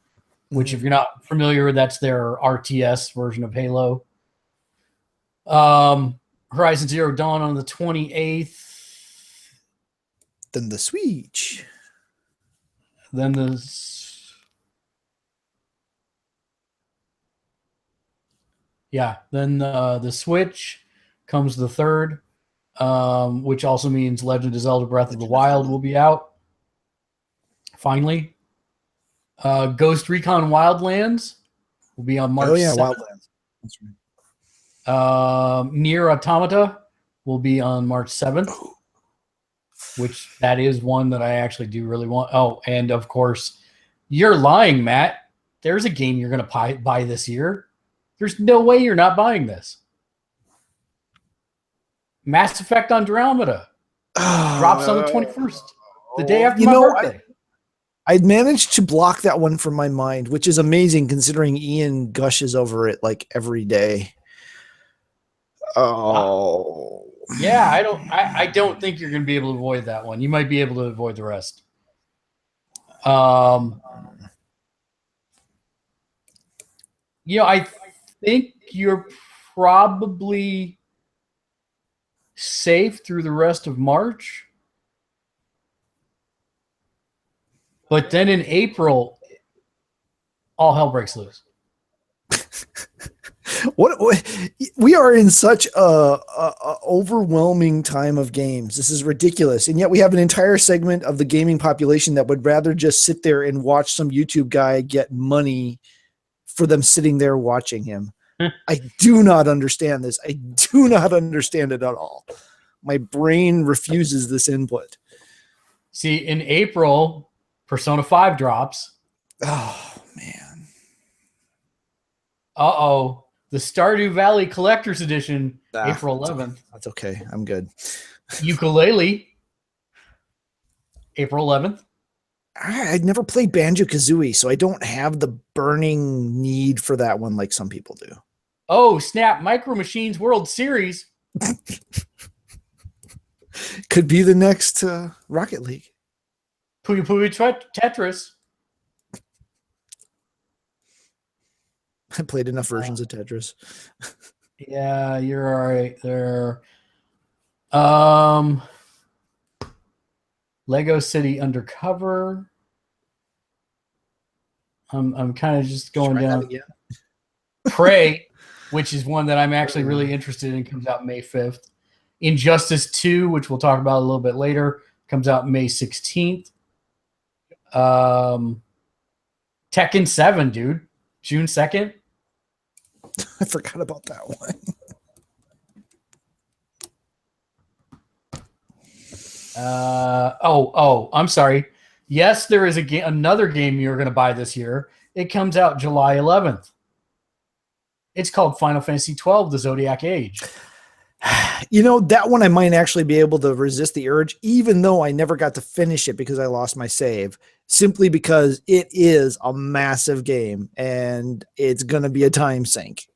Which, if you're not familiar, that's their RTS version of Halo. Horizon Zero Dawn on the 28th. Then the Switch. Then the Switch comes the third, which also means Legend of Zelda Breath of the Wild will be out. Finally. Ghost Recon Wildlands will be on March 7th. Wildlands. That's right. Nier Automata will be on March 7th, which that is one that I actually do really want. Oh, and of course, you're lying, Matt. There's a game you're going to buy this year. There's no way you're not buying this. Mass Effect Andromeda drops on the 21st, the day after my birthday. I'd managed to block that one from my mind, which is amazing considering Ian gushes over it like every day. Oh. Yeah, I don't think you're going to be able to avoid that one. You might be able to avoid the rest. I think you're probably safe through the rest of March. But then in April, all hell breaks loose. What we are in such a overwhelming time of games. This is ridiculous, and yet we have an entire segment of the gaming population that would rather just sit there and watch some YouTube guy get money for them sitting there watching him. I do not understand this. I do not understand it at all. My brain refuses this input. See, in April, Persona 5 drops. Oh, man. Uh-oh. The Stardew Valley Collector's Edition, April 11th. That's okay. I'm good. Ukulele, April 11th. I'd never played Banjo-Kazooie, so I don't have the burning need for that one like some people do. Oh, snap. Micro Machines World Series. Could be the next Rocket League. Puyo Puyo Tetris. I played enough versions of Tetris. Yeah, you're all right there. Lego City Undercover. I'm kind of just going down. Prey, which is one that I'm actually really interested in, comes out May 5th. Injustice 2, which we'll talk about a little bit later, comes out May 16th. Tekken 7, dude. June 2nd. I forgot about that one. I'm sorry. Yes, there is another game you're going to buy this year. It comes out July 11th. It's called Final Fantasy XII, The Zodiac Age. You know, that one I might actually be able to resist the urge, even though I never got to finish it because I lost my save, simply because it is a massive game and it's going to be a time sink.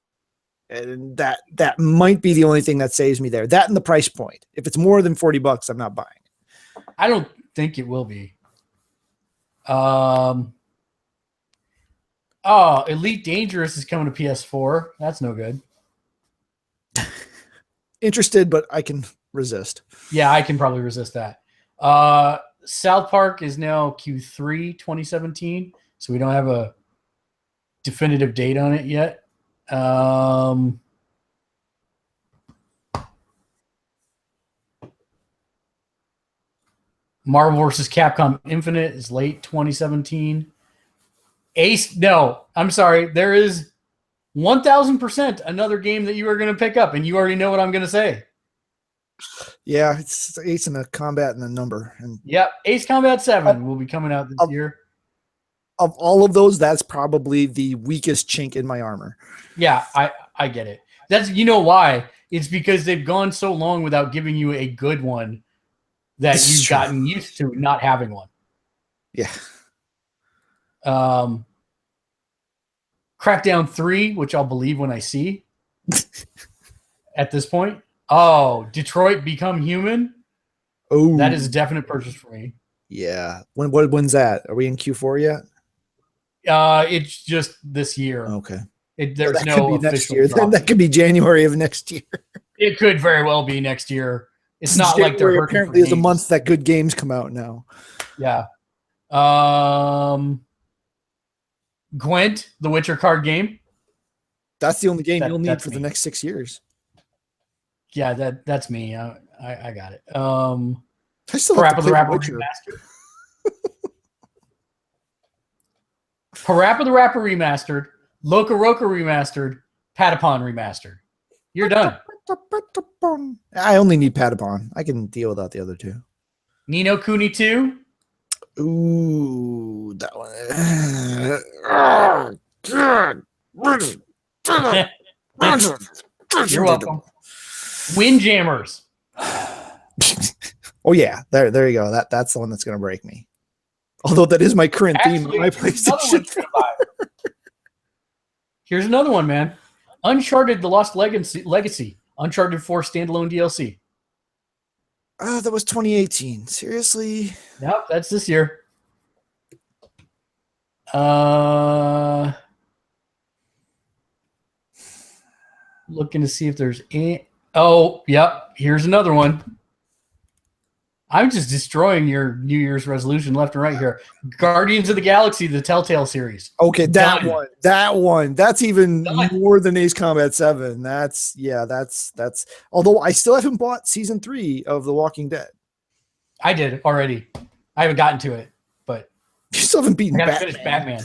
And that might be the only thing that saves me there. That and the price point. If it's more than $40, I'm not buying it. I don't think it will be. Elite Dangerous is coming to PS4. That's no good. Interested, but I can resist. Yeah, I can probably resist that. South Park is now Q3 2017, so we don't have a definitive date on it yet. Marvel vs. Capcom Infinite is late 2017. I'm sorry. There is 1,000% another game that you are going to pick up, and you already know what I'm going to say. Yeah, it's Ace in a Combat and a number. And yep, Ace Combat 7 will be coming out this year. Of all of those, that's probably the weakest chink in my armor. Yeah, I get it. That's, you know why? It's because they've gone so long without giving you a good one that you've gotten used to not having one. Yeah. Crackdown 3, which I'll believe when I see at this point. Oh, Detroit Become Human. Oh, that is a definite purchase for me. Yeah. When's that? Are we in Q4 yet? It's just this year. Okay. There's no official next year. Then that could be January of next year. It could very well be next year. It's not like they're January hurting apparently for is a games. month that good games come out now. Yeah. Gwent, the Witcher card game. That's the only game you'll need That's for the me. next 6 years. Yeah, that's me. I got it. I still have to Parappa the play The Rapper Witcher. Remastered. Parappa the Rapper Remastered. Loca Roca Remastered. Patapon Remastered. You're done. I only need Patapon. I can deal without the other two. Ni no Kuni 2. Ooh, that one. You're welcome. Windjammers. Oh yeah, there you go. That's the one that's gonna break me. Although that is my current theme on my PlayStation. Here's another one, man. Uncharted: The Lost Legacy. Uncharted 4 standalone DLC. Oh, that was 2018. Seriously? Nope, that's this year. Looking to see if there's any. Oh, yep. Here's another one. I'm just destroying your New Year's resolution left and right here. Guardians of the Galaxy, the Telltale series. Okay, Done. that one. That's even Done. more than Ace Combat 7. That's although I still haven't bought season 3 of The Walking Dead. I did already. I haven't gotten to it, but You still haven't beaten I gotta Batman. finish Batman.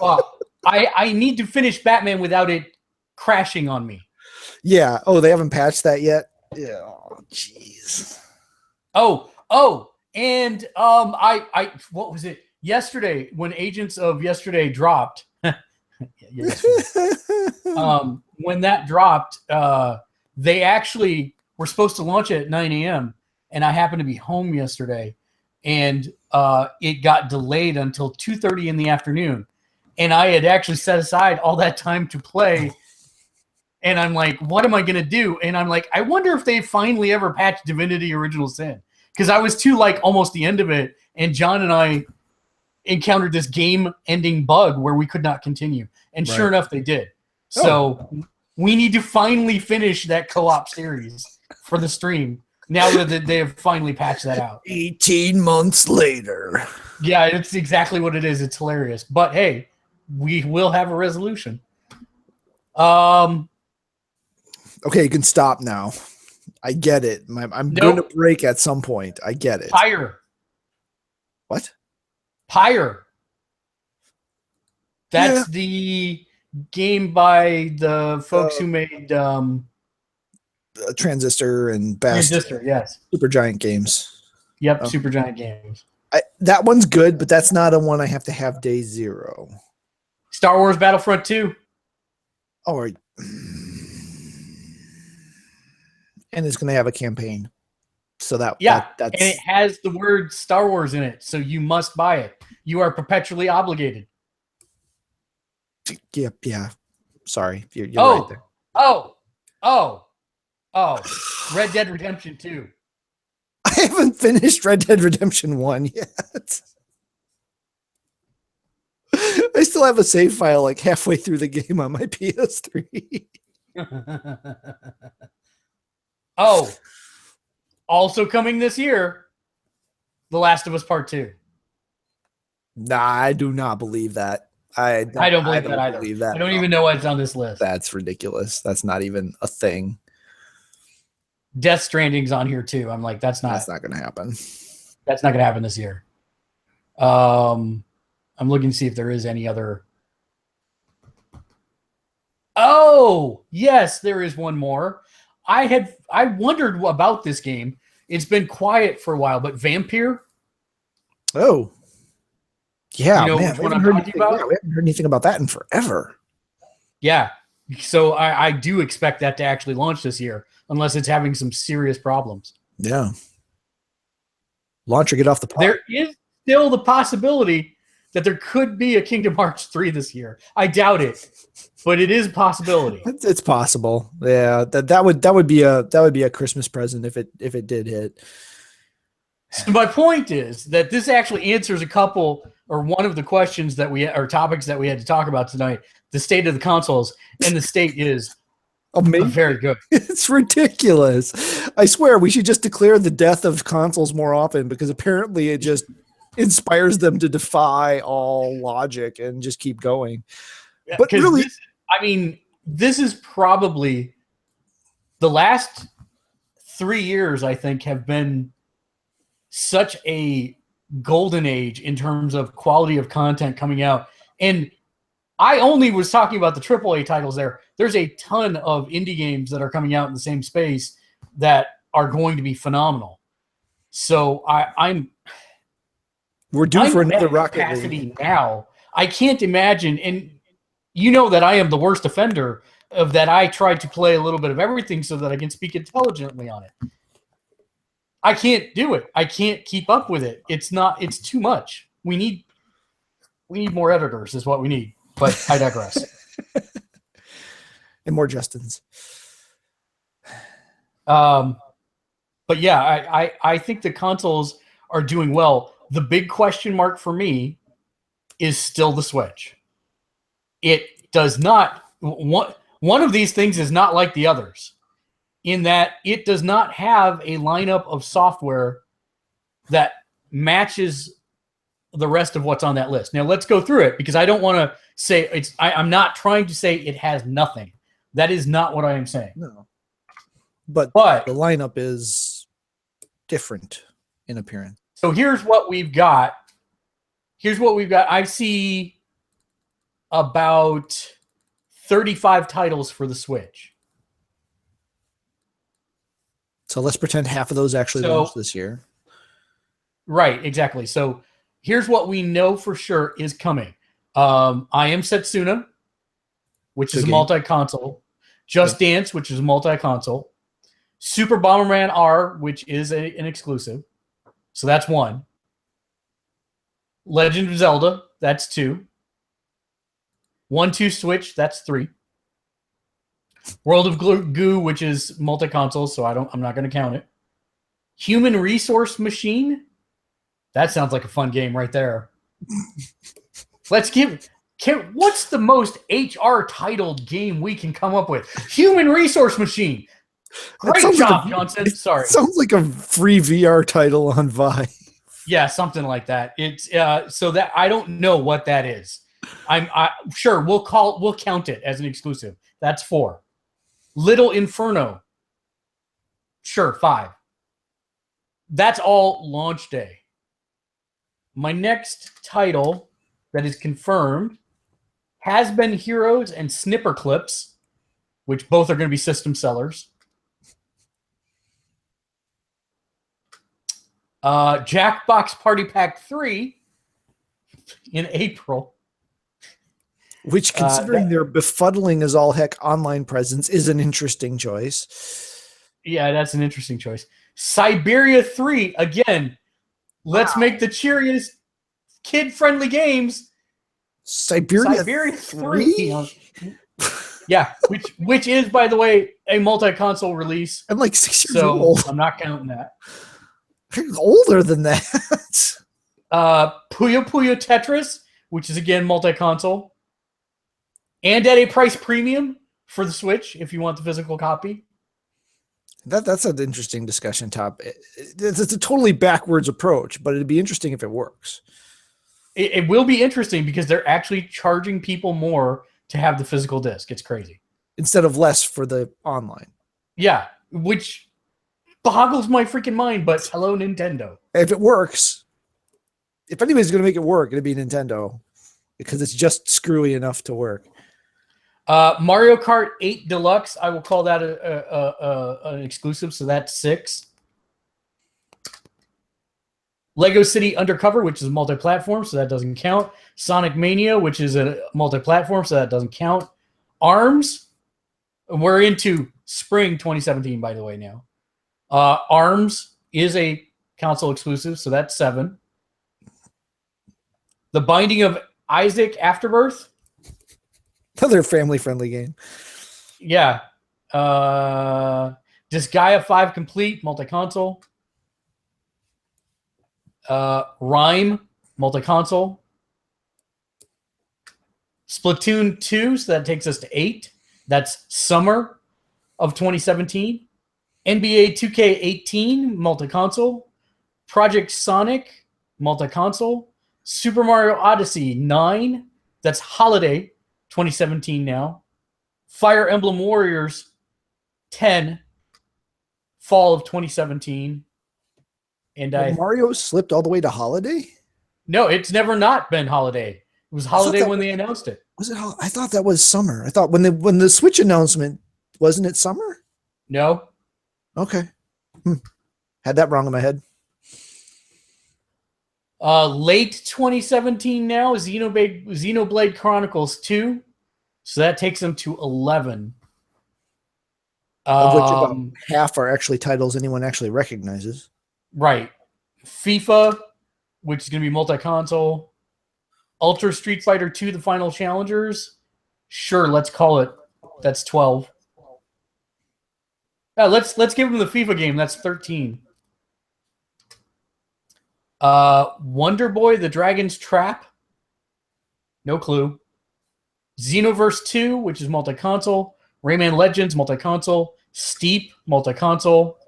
Well, I need to finish Batman without it crashing on me. Yeah. Oh, they haven't patched that yet? Yeah. Oh, jeez. And I what was it? Yesterday, when Agents of Yesterday dropped, when that dropped, they actually were supposed to launch it at 9 a.m. and I happened to be home yesterday, and it got delayed until 2:30 in the afternoon, and I had actually set aside all that time to play. And I'm like, what am I going to do? And I'm like, I wonder if they finally ever patched Divinity Original Sin. Because I was to like almost the end of it. And John and I encountered this game-ending bug where we could not continue. And sure enough, they did. So we need to finally finish that co-op series for the stream. Now that they have finally patched that out. 18 months later. Yeah, it's exactly what it is. It's hilarious. But hey, we will have a resolution. Okay, you can stop now. I get it. I'm going to break at some point. I get it. Pyre. What? Pyre. That's the game by the folks who made Transistor and Best. Transistor, yes. Supergiant Games. Yep, Supergiant Games. That one's good, but that's not a one I have to have day 0. Star Wars Battlefront 2. All right. And it's going to have a campaign. So that's and it has the word Star Wars in it, so you must buy it. You are perpetually obligated. Yeah. Sorry, you're right there. Red Dead Redemption 2. I haven't finished Red Dead Redemption 1 yet. I still have a save file like halfway through the game on my PS3. Also coming this year, The Last of Us Part 2. Nah, I do not believe that. I don't believe that either. I don't even know why it's on this list. That's ridiculous. That's not even a thing. Death Stranding's on here too. I'm like, that's not going to happen. That's not going to happen this year. I'm looking to see if there is any other. Oh, yes, there is one more. I wondered about this game. It's been quiet for a while, but Vampire. Oh, yeah, man. We haven't heard anything about that in forever. Yeah, so I do expect that to actually launch this year, unless it's having some serious problems. Yeah. Launch or get off the pot. There is still the possibility that there could be a Kingdom Hearts 3 this year. I doubt it, but it is a possibility. It's possible. Yeah, that would be a Christmas present if it did hit. So my point is that this actually answers a couple or one of the questions that topics that we had to talk about tonight, the state of the consoles. And the state is, Amazing. Very good. It's ridiculous. I swear we should just declare the death of consoles more often, because apparently it just inspires them to defy all logic and just keep going. But really, this is probably the last 3 years, I think, have been such a golden age in terms of quality of content coming out. And I only was talking about the AAA titles there. There's a ton of indie games that are coming out in the same space that are going to be phenomenal. So we're due for another Rocket League now. I can't imagine, and you know that I am the worst offender of that. I tried to play a little bit of everything so that I can speak intelligently on it. I can't do it. I can't keep up with it. It's too much. We need more editors is what we need. But I digress. And more Justins. But yeah, I think the consoles are doing well. The big question mark for me is still the Switch. It does not one of these things is not like the others in that it does not have a lineup of software that matches the rest of what's on that list. Now let's go through it, because I don't want to say I'm not trying to say it has nothing. That is not what I am saying. No. But the lineup is different in appearance. So here's what we've got. I see about 35 titles for the Switch. So let's pretend half of those actually launched this year. Right, exactly. So here's what we know for sure is coming. I Am Setsuna, which is a multi-console. Just Dance, which is a multi-console. Super Bomberman R, which is an exclusive. So that's 1. Legend of Zelda, that's 2. 1-2 Switch, that's 3. World of Goo, which is multi-console, so I'm not going to count it. Human Resource Machine, that sounds like a fun game right there. What's the most HR titled game we can come up with? Human Resource Machine. Great job, Johnson. Sorry. Sounds like a free VR title on Vive. Yeah, something like that. It's so that I don't know what that is. I'm sure we'll count it as an exclusive. That's 4. Little Inferno. Sure, 5. That's all launch day. My next title that is confirmed Has Been Heroes and Snipper Clips, which both are going to be system sellers. Jackbox Party Pack 3 in April. Which, considering their befuddling as all heck online presence, is an interesting choice. Yeah, that's an interesting choice. Siberia 3, again, let's make the cheeriest kid-friendly games. Siberia 3? Yeah, which is, by the way, a multi-console release. I'm like 6 years old. I'm not counting that. I'm older than that. Puyo Puyo Tetris, which is, again, multi-console. And at a price premium for the Switch, if you want the physical copy. That's an interesting discussion topic. It's a totally backwards approach, but it'd be interesting if it works. It will be interesting because they're actually charging people more to have the physical disc. It's crazy. Instead of less for the online. Yeah, which boggles my freaking mind, but hello, Nintendo. If it works, if anybody's going to make it work, it'd be Nintendo, because it's just screwy enough to work. Mario Kart 8 Deluxe, I will call that an exclusive, so that's 6. Lego City Undercover, which is multi-platform, so that doesn't count. Sonic Mania, which is a multi-platform, so that doesn't count. ARMS, we're into spring 2017, by the way, now. ARMS is a console exclusive, so that's 7. The Binding of Isaac Afterbirth. Another family-friendly game. Yeah. Disgaea 5 Complete, multi-console. Rhyme, multi-console. Splatoon 2, so that takes us to 8. That's Summer. of 2017, NBA 2K18 multi-console, Project Sonic multi-console, Super Mario Odyssey 9, that's holiday 2017 now, Fire Emblem Warriors 10, fall of 2017, and Mario slipped all the way to holiday? No, it's never not been holiday. It was holiday when they announced it. Was it? I thought that was summer. I thought when the Switch announcement, wasn't it summer? No. Okay. Had that wrong in my head. Late 2017 now, Xenoblade Chronicles 2. So that takes them to 11. Of which about half are actually titles anyone actually recognizes. Right. FIFA, which is going to be multi-console. Ultra Street Fighter 2, the Final Challengers. Sure, let's call it. That's 12. Let's give them the FIFA game. That's 13. Wonder Boy, The Dragon's Trap. No clue. Xenoverse 2, which is multi-console. Rayman Legends, multi-console. Steep, multi-console.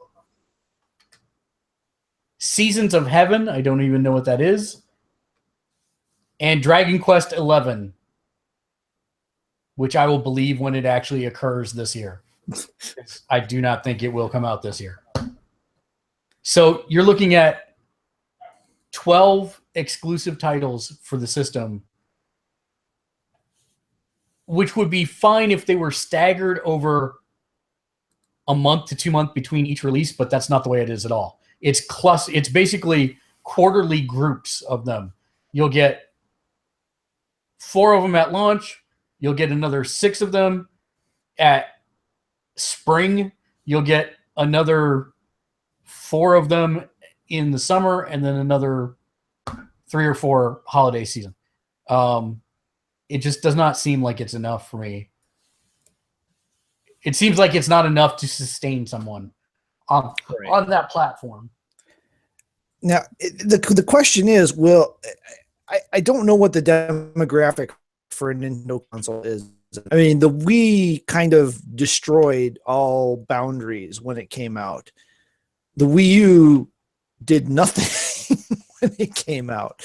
Seasons of Heaven, I don't even know what that is. And Dragon Quest 11, which I will believe when it actually occurs this year. I do not think it will come out this year. So you're looking at 12 exclusive titles for the system, which would be fine if they were staggered over a month to 2 months between each release, but that's not the way it is at all. It's basically quarterly groups of them. You'll get 4 of them at launch. You'll get another 6 of them at spring. You'll get another 4 of them in the summer, and then another 3 or 4 holiday season. It just does not seem like it's enough for me. It seems like it's not enough to sustain someone on that platform. Now, the question is, I don't know what the demographic for a Nintendo console is. I mean, the Wii kind of destroyed all boundaries when it came out. The Wii U did nothing when it came out.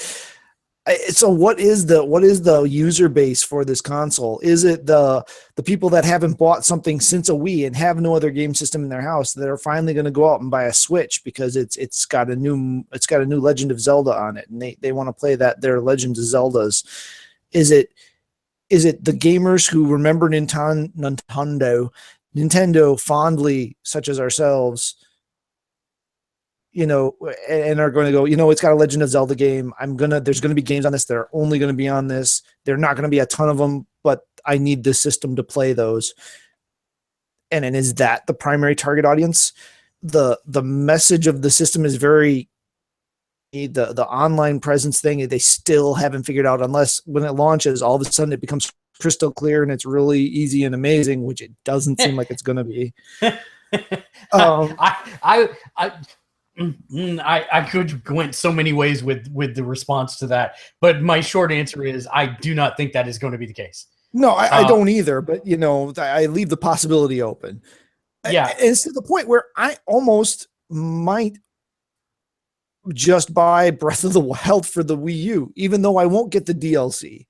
So what is the user base for this console? Is it the people that haven't bought something since a Wii and have no other game system in their house that are finally going to go out and buy a Switch because it's got a new Legend of Zelda on it and they want to play their Legend of Zeldas? Is it the gamers who remember Nintendo fondly, such as ourselves, and are going to go, it's got a Legend of Zelda game. There's going to be games on this that are only going to be on this. They're not going to be a ton of them, but I need this system to play those. And is that the primary target audience? The message of the system is very, the online presence thing, they still haven't figured out, unless when it launches, all of a sudden it becomes crystal clear and it's really easy and amazing, which it doesn't seem like it's going to be. I could went so many ways with the response to that, but my short answer is I do not think that is going to be the case. No, I don't either, but I leave the possibility open. Yeah. And it's to the point where I almost might just buy Breath of the Wild for the Wii U, even though I won't get the DLC.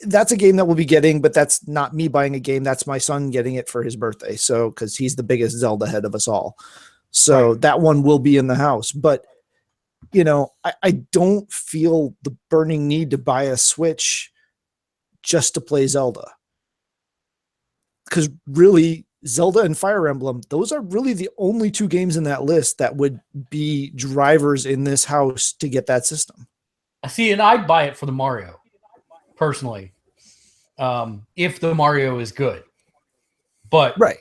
That's a game that we'll be getting, but that's not me buying a game. That's my son getting it for his birthday. So, because he's the biggest Zelda head of us all. So right. That one will be in the house. But, I don't feel the burning need to buy a Switch just to play Zelda. Because really, Zelda and Fire Emblem, those are really the only 2 games in that list that would be drivers in this house to get that system. See, and I'd buy it for the Mario, personally, if the Mario is good. But right.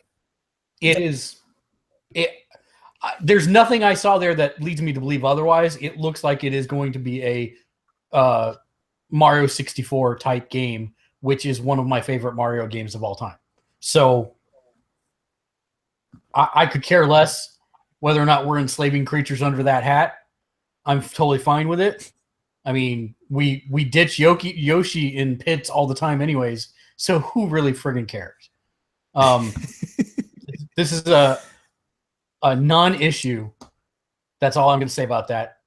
There's nothing I saw there that leads me to believe otherwise. It looks like it is going to be a Mario 64 type game, which is one of my favorite Mario games of all time. So I could care less whether or not we're enslaving creatures under that hat. I'm totally fine with it. I mean, we ditch Yoshi in pits all the time anyways, so who really friggin' cares? This is a non-issue. That's all I'm going to say about that.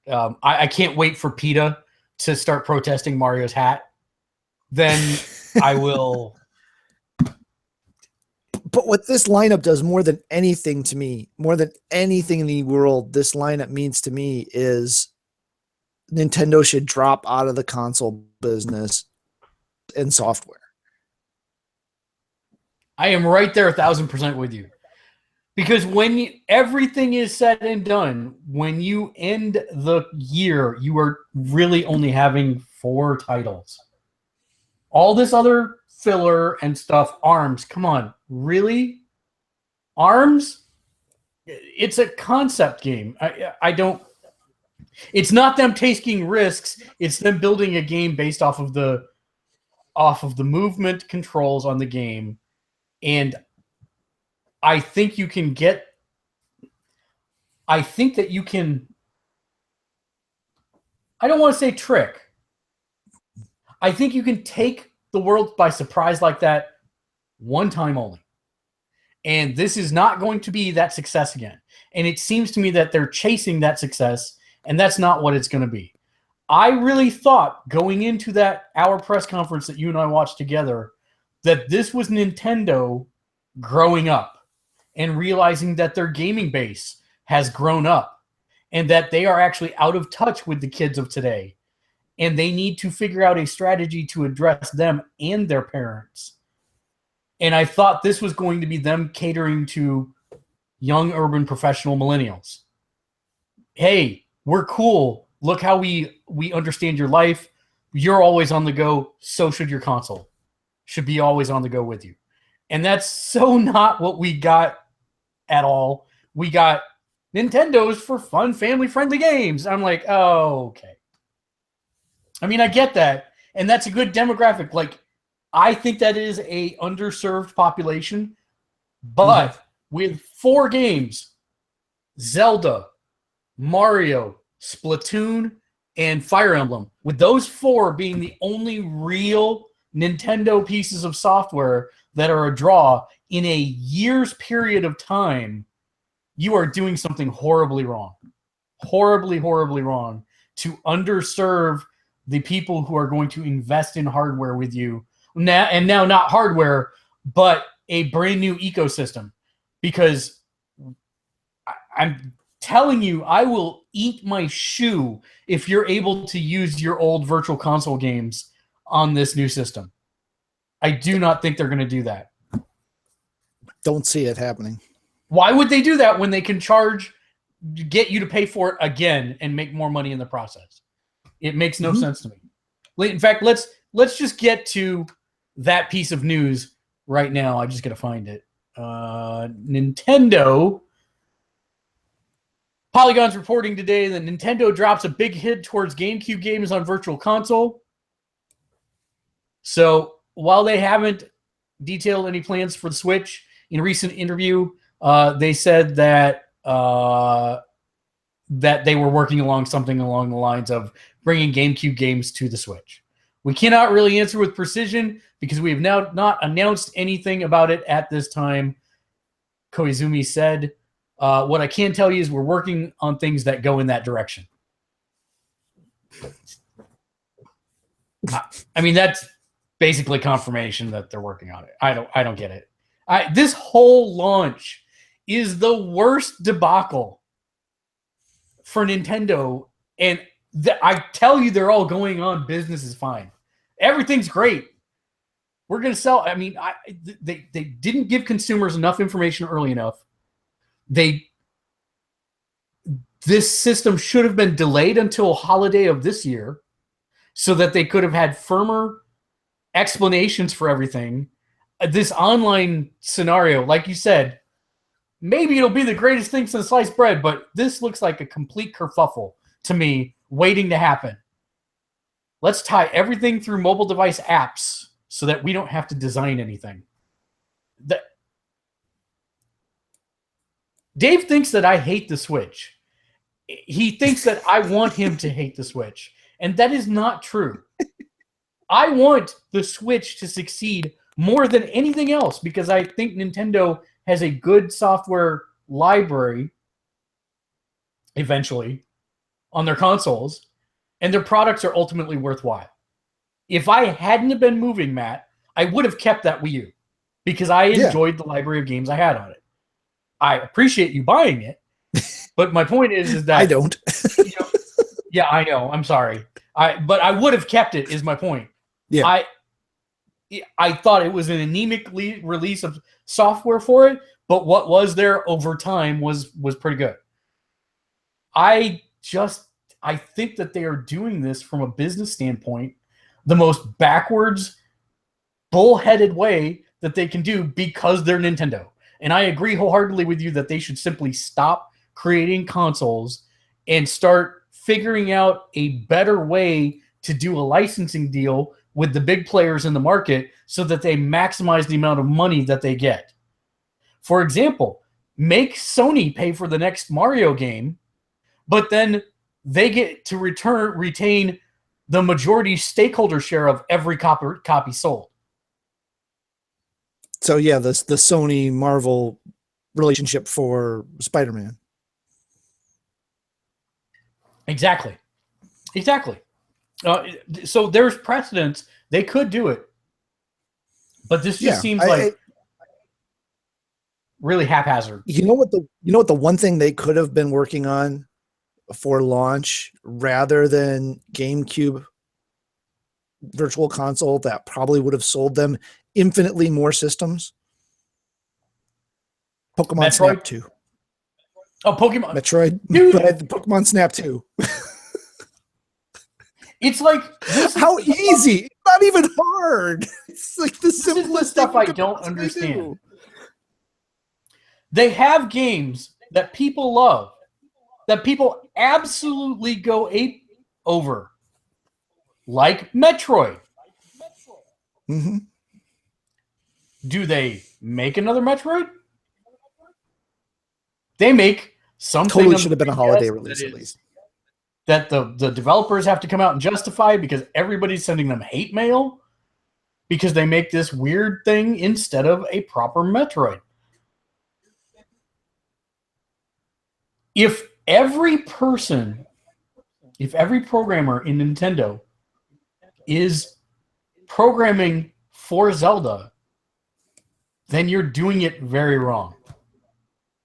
I can't wait for PETA to start protesting Mario's hat. Then I will. But what this lineup does more than anything to me, more than anything in the world, this lineup means to me is Nintendo should drop out of the console business and software. I am right there 1,000% with you. Because when everything is said and done, when you end the year, you are really only having 4 titles. All this other filler and stuff, ARMS, come on, really? ARMS? It's a concept game. I don't. It's not them taking risks. It's them building a game based off of the movement controls on the game, and I think you can get. I think that you can. I don't want to say trick. I think you can take the world by surprise like that one time only. And this is not going to be that success again. And it seems to me that they're chasing that success, and that's not what it's going to be. I really thought going into that hour press conference that you and I watched together that this was Nintendo growing up and realizing that their gaming base has grown up and that they are actually out of touch with the kids of today. And they need to figure out a strategy to address them and their parents. And I thought this was going to be them catering to young urban professional millennials. Hey, we're cool. Look how we understand your life. You're always on the go. So should your console. Should be always on the go with you. And that's so not what we got at all. We got Nintendo's for fun, family-friendly games. I'm like, oh, okay. I mean, I get that. And that's a good demographic. Like, I think that is a underserved population. But with 4 games, Zelda, Mario, Splatoon, and Fire Emblem, with those 4 being the only real Nintendo pieces of software that are a draw in a year's period of time, you are doing something horribly wrong. Horribly, horribly wrong to underserve the people who are going to invest in hardware with you. Now not hardware, but a brand new ecosystem. Because I'm telling you, I will eat my shoe if you're able to use your old virtual console games on this new system. I do not think they're going to do that. Don't see it happening. Why would they do that when they can get you to pay for it again and make more money in the process? It makes no sense to me. In fact, let's just get to that piece of news right now. I just got to find it. Nintendo. Polygon's reporting today that Nintendo drops a big hit towards GameCube games on Virtual Console. So while they haven't detailed any plans for the Switch, in a recent interview, they said that that they were working along something along the lines of bringing GameCube games to the Switch. We cannot really answer with precision because we have now not announced anything about it at this time, Koizumi said. What I can tell you is we're working on things that go in that direction. I mean, that's basically confirmation that they're working on it. I don't get it. This whole launch is the worst debacle for Nintendo, and I tell you, they're all going on. Business is fine. Everything's great. We're going to sell. I mean, they didn't give consumers enough information early enough. This system should have been delayed until holiday of this year so that they could have had firmer explanations for everything. This online scenario, like you said, maybe it'll be the greatest thing since sliced bread, but this looks like a complete kerfuffle to me waiting to happen. Let's tie everything through mobile device apps so that we don't have to design anything. Dave thinks that I hate the Switch. He thinks that I want him to hate the Switch. And that is not true. I want the Switch to succeed more than anything else, because I think Nintendo has a good software library eventually on their consoles, and their products are ultimately worthwhile. If I hadn't have been moving, Matt, I would have kept that Wii U because I enjoyed the library of games I had on it. I appreciate you buying it, but my point is that I don't. Yeah, I know. I'm sorry. But I would have kept it. Is my point. Yeah. I thought it was an anemic release of software for it, but what was there over time was pretty good. I think that they are doing this from a business standpoint the most backwards, bullheaded way that they can do because they're Nintendo. And I agree wholeheartedly with you that they should simply stop creating consoles and start figuring out a better way to do a licensing deal with the big players in the market so that they maximize the amount of money that they get. For example, make Sony pay for the next Mario game, but then they get to retain the majority stakeholder share of every copy sold. So yeah, the Sony Marvel relationship for Spider-Man. Exactly. So there's precedence. They could do it, but this just seems like really haphazard. You know what the one thing they could have been working on for launch rather than GameCube Virtual Console that probably would have sold them infinitely more systems? Pokemon Snap 2. Oh, Pokemon. Metroid. But Pokemon Snap 2. It's like how easy. It's not even hard. It's like the simplest stuff I don't understand. They have games that people love, that people absolutely go ape over, like Metroid. Mm-hmm. Do they make another Metroid? They make something. Totally should have been a holiday release at least. That the developers have to come out and justify because everybody's sending them hate mail because they make this weird thing instead of a proper Metroid. If every programmer in Nintendo is programming for Zelda, then you're doing it very wrong.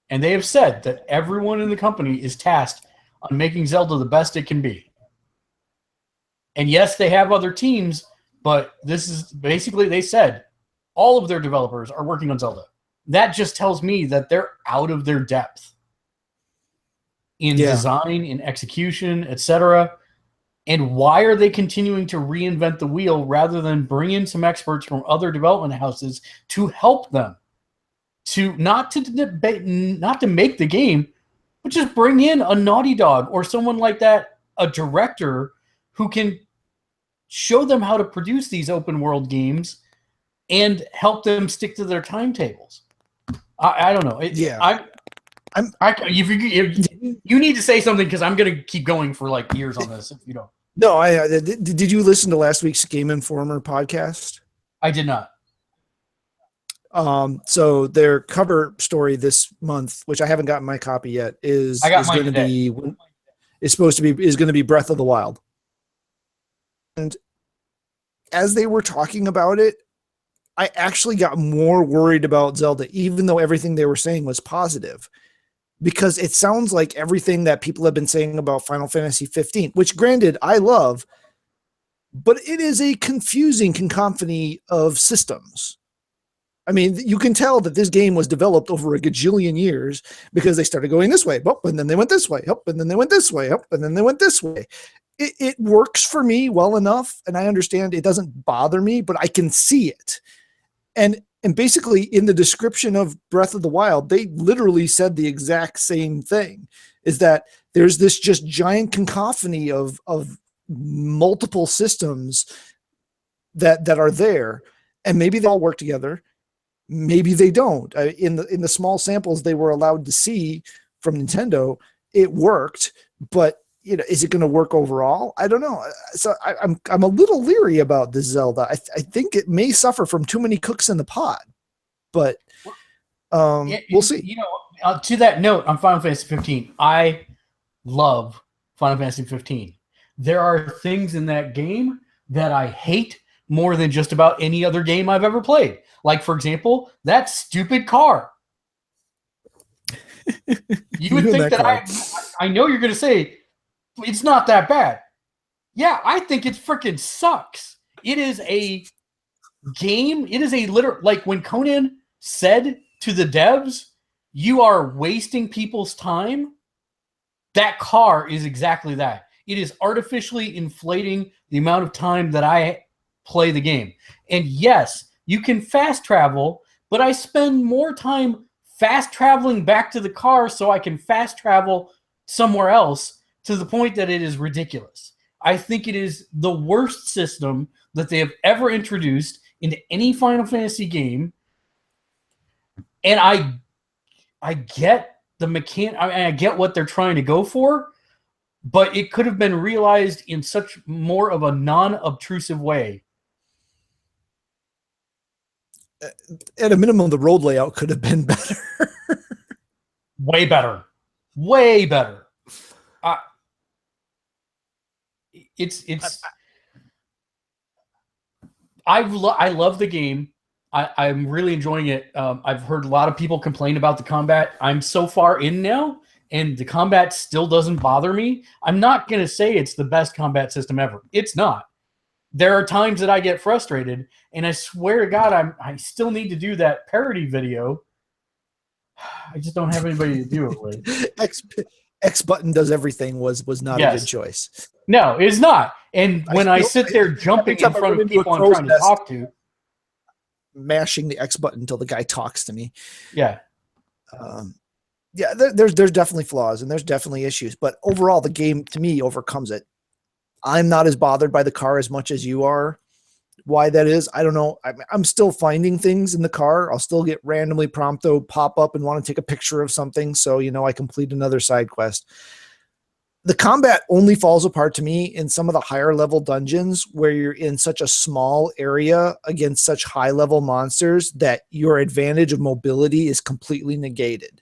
And they have said that everyone in the company is tasked on making Zelda the best it can be. And yes, they have other teams, but this is basically, they said all of their developers are working on Zelda. That just tells me that they're out of their depth in design, in execution, etc. And why are they continuing to reinvent the wheel rather than bring in some experts from other development houses to help them? To not to make the game, but just bring in a Naughty Dog or someone like that, a director who can show them how to produce these open world games and help them stick to their timetables. I don't know. You need to say something because I'm going to keep going for like years on this. If you don't. No, did you listen to last week's Game Informer podcast? I did not. So their cover story this month, which I haven't gotten my copy yet, is going to be Breath of the Wild. And as they were talking about it, I actually got more worried about Zelda, even though everything they were saying was positive, because it sounds like everything that people have been saying about Final Fantasy 15, which granted I love, but it is a confusing cacophony of systems. I mean, you can tell that this game was developed over a gajillion years because they started going this way, and then they went this way, and then they went this way, and then they went this way. It works for me well enough, and I understand it doesn't bother me, but I can see it. And basically, in the description of Breath of the Wild, they literally said the exact same thing, is that there's this just giant cacophony of multiple systems that are there, and maybe they all work together. Maybe they don't. In the small samples they were allowed to see from Nintendo, it worked, but is it going to work overall? I don't know. So I'm a little leery about this Zelda. I think it may suffer from too many cooks in the pot, but we'll see. To that note, on Final Fantasy 15, I love Final Fantasy 15. There are things in that game that I hate more than just about any other game I've ever played. Like, for example, that stupid car. You would think that I know you're going to say, it's not that bad. Yeah, I think it freaking sucks. It is a game. It is a like when Conan said to the devs, you are wasting people's time. That car is exactly that. It is artificially inflating the amount of time that I play the game. And yes, you can fast travel, but I spend more time fast traveling back to the car so I can fast travel somewhere else, to the point that it is ridiculous. I think it is the worst system that they have ever introduced into any Final Fantasy game. And I get the mechanic. I get what they're trying to go for, but it could have been realized in such more of a non-obtrusive way. At a minimum, the road layout could have been better. Way better. Way better. I love the game. I'm really enjoying it. I've heard a lot of people complain about the combat. I'm so far in now, and the combat still doesn't bother me. I'm not going to say it's the best combat system ever. It's not. There are times that I get frustrated, and I swear to God, I still need to do that parody video. I just don't have anybody to do it with. X button does everything was not a good choice. No, it's not. And when I sit there jumping in front of people I'm trying to talk to, mashing the X button until the guy talks to me. Yeah. There's definitely flaws and there's definitely issues, but overall the game to me overcomes it. I'm not as bothered by the car as much as you are. Why that is, I don't know. I'm still finding things in the car. I'll still get randomly prompto pop up and want to take a picture of something. So, I complete another side quest. The combat only falls apart to me in some of the higher level dungeons where you're in such a small area against such high level monsters that your advantage of mobility is completely negated.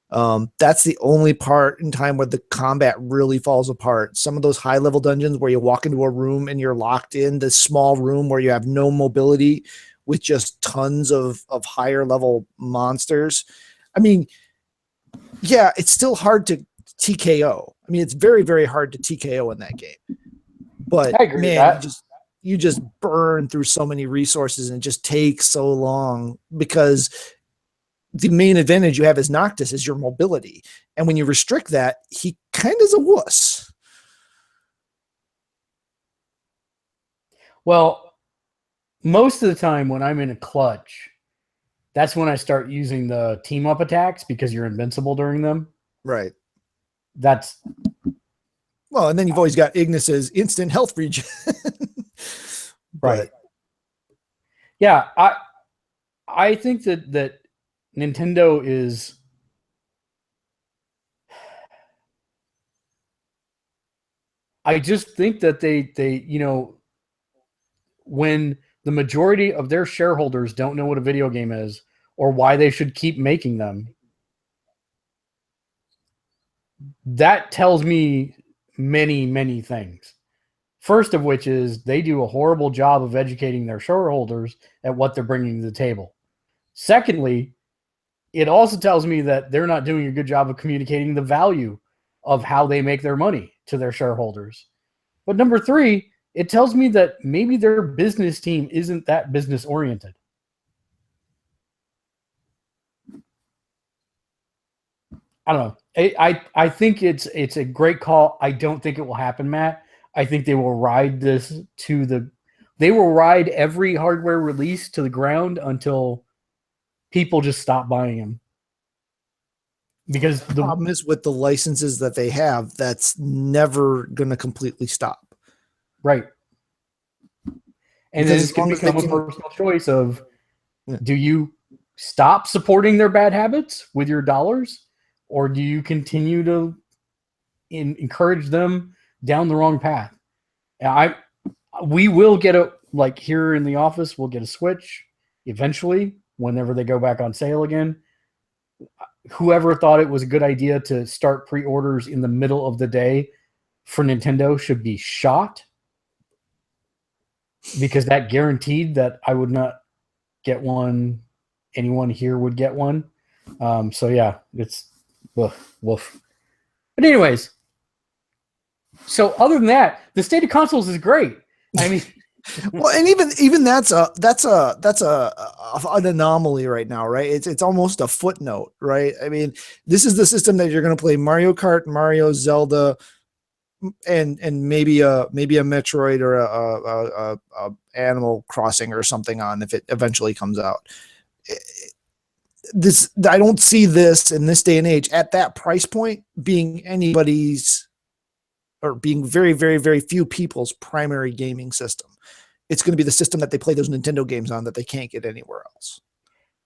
That's the only part in time where the combat really falls apart. Some of those high level dungeons where you walk into a room and you're locked in this small room where you have no mobility with just tons of higher level monsters. I mean, yeah, it's still hard to TKO. I mean, it's very, very hard to TKO in that game, but man, you just burn through so many resources and it just takes so long because the main advantage you have as Noctis is your mobility. And when you restrict that, he kind of is a wuss. Well, most of the time when I'm in a clutch, that's when I start using the team up attacks because you're invincible during them. Right. Well, and then you've always got Ignis's instant health regen. Right. Yeah. I think that Nintendo is I just think that they when the majority of their shareholders don't know what a video game is or why they should keep making them, that tells me many, many things. First of which is they do a horrible job of educating their shareholders at what they're bringing to the table. Secondly, it also tells me that they're not doing a good job of communicating the value of how they make their money to their shareholders. But number three, it tells me that maybe their business team isn't that business oriented. I don't know. I think it's a great call. I don't think it will happen, Matt. I think they will ride they will ride every hardware release to the ground until people just stop buying them. Because the problem is with the licenses that they have, that's never going to completely stop. Right. And then it's going to become a personal choice of, do you stop supporting their bad habits with your dollars, or do you continue to encourage them down the wrong path. We will get like here in the office, we'll get a Switch eventually whenever they go back on sale again. Whoever thought it was a good idea to start pre-orders in the middle of the day for Nintendo should be shot, because that guaranteed that I would not get one. Anyone here would get one. So yeah, it's woof. But anyways, so other than that, the state of consoles is great. I mean, well, and even that's an anomaly right now, right? It's almost a footnote, right? I mean, this is the system that you're going to play Mario Kart, Mario, Zelda, and maybe a Metroid or a Animal Crossing or something on, if it eventually comes out. I don't see this in this day and age at that price point being anybody's, or being very, very, very few people's primary gaming system. It's going to be the system that they play those Nintendo games on that they can't get anywhere else.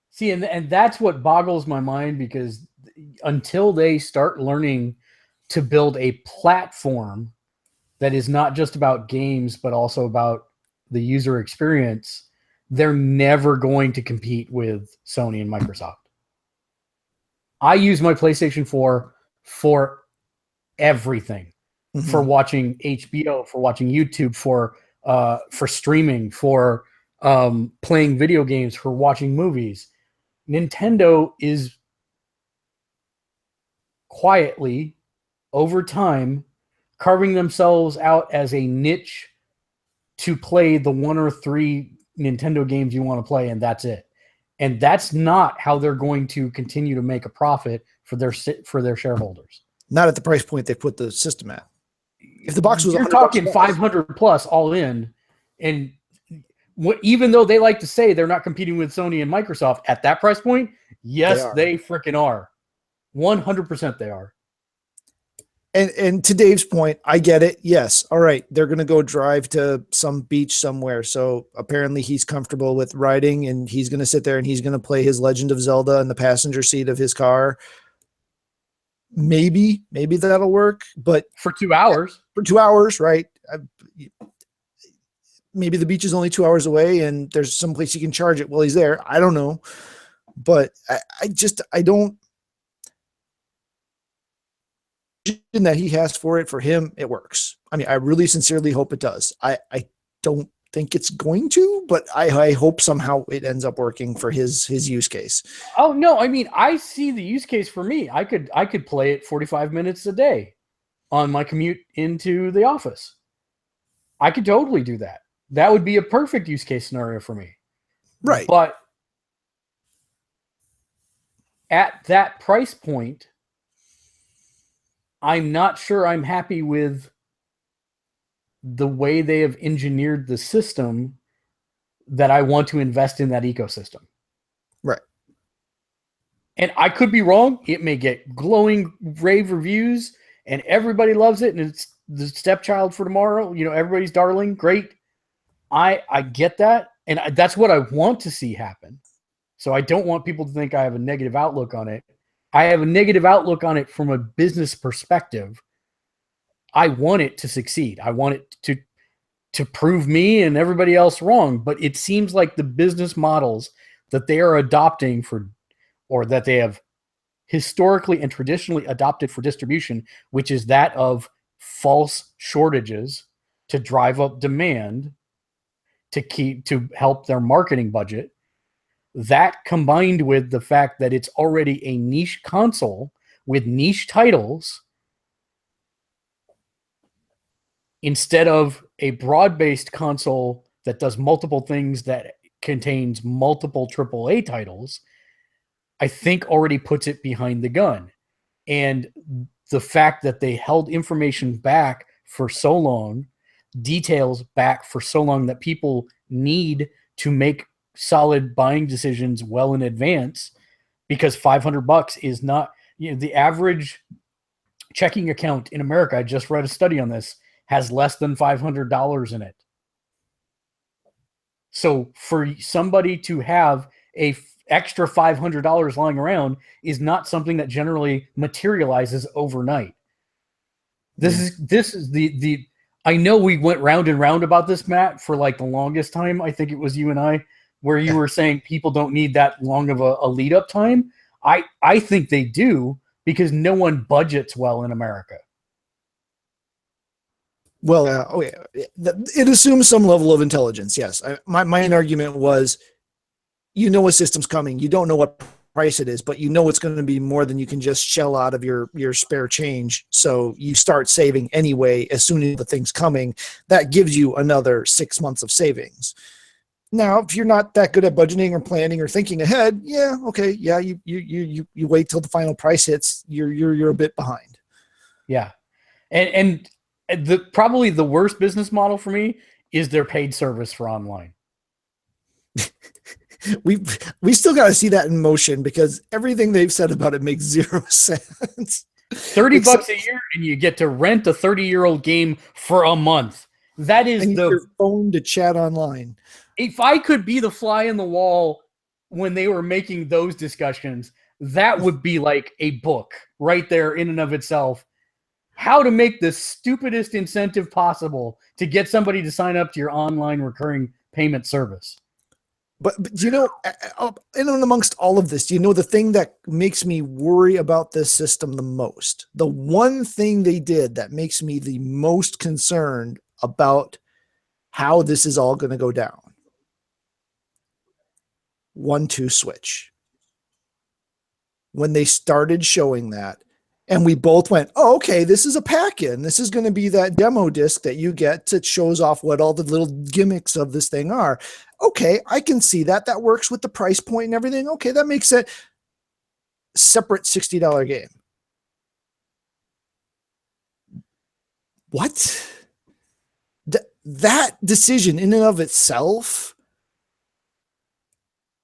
See, and that's what boggles my mind, because until they start learning to build a platform that is not just about games, but also about the user experience, they're never going to compete with Sony and Microsoft. I use my PlayStation 4 for everything, for watching HBO, for watching YouTube, for streaming, for playing video games, for watching movies. Nintendo is quietly, over time, carving themselves out as a niche to play the 1 or 3 Nintendo games you want to play, and that's it. And that's not how they're going to continue to make a profit for their shareholders. Not at the price point they put the system at. If the box was, you're talking $500 plus all in, and even though they like to say they're not competing with Sony and Microsoft at that price point, yes, they freaking are. 100% they are. And to Dave's point, I get it. Yes. All right. They're going to go drive to some beach somewhere. So apparently he's comfortable with riding, and he's going to sit there and he's going to play his Legend of Zelda in the passenger seat of his car. Maybe that'll work, but for 2 hours, right? Maybe the beach is only 2 hours away and there's some place he can charge it while he's there. I don't know, but I don't, that he has for it, for him, it works. I mean, I really sincerely hope it does. I don't think it's going to, but I hope somehow it ends up working for his use case. Oh no, I mean, I see the use case for me. I could play it 45 minutes a day on my commute into the office. I could totally do that. That would be a perfect use case scenario for me. Right. But at that price point, I'm not sure I'm happy with the way they have engineered the system that I want to invest in that ecosystem. Right. And I could be wrong. It may get glowing rave reviews and everybody loves it and it's the stepchild for tomorrow. You know, everybody's darling. Great. I get that. And that's what I want to see happen. So I don't want people to think I have a negative outlook on it. I have a negative outlook on it from a business perspective. I want it to succeed. I want it to prove me and everybody else wrong. But it seems like the business models that they are adopting or that they have historically and traditionally adopted for distribution, which is that of false shortages to drive up demand, to help their marketing budget. That combined with the fact that it's already a niche console with niche titles, instead of a broad-based console that does multiple things that contains multiple AAA titles, I think already puts it behind the gun. And the fact that they held information back for so long, details back for so long, that people need to make solid buying decisions well in advance, because $500 is not, the average checking account in America, I just read a study on this, has less than $500 in it. So for somebody to have a extra $500 lying around is not something that generally materializes overnight. This is the I know we went round and round about this, Matt, for like the longest time. I think it was you and I, where you were saying people don't need that long of a lead up time. I think they do, because no one budgets well in America. Well, it assumes some level of intelligence. Yes. My main argument was, a system's coming. You don't know what price it is, but you know it's going to be more than you can just shell out of your spare change. So you start saving anyway as soon as the thing's coming. That gives you another 6 months of savings. Now, if you're not that good at budgeting or planning or thinking ahead, you wait till the final price hits. You're a bit behind. Yeah, and probably the worst business model for me is their paid service for online. We still got to see that in motion, because everything they've said about it makes 0 sense. $30 a year, and you get to rent a 30-year-old game for a month. That is your phone to chat online. If I could be the fly in the wall when they were making those discussions, that would be like a book right there in and of itself. How to make the stupidest incentive possible to get somebody to sign up to your online recurring payment service. But in and amongst all of this, the thing that makes me worry about this system the most, the one thing they did that makes me the most concerned about how this is all going to go down. 1-2 switch. When they started showing that, and we both went, oh, okay, this is a pack-in. This is going to be that demo disc that you get that shows off what all the little gimmicks of this thing are. Okay, I can see that. That works with the price point and everything. Okay, that makes it a separate $60 game. What? That decision in and of itself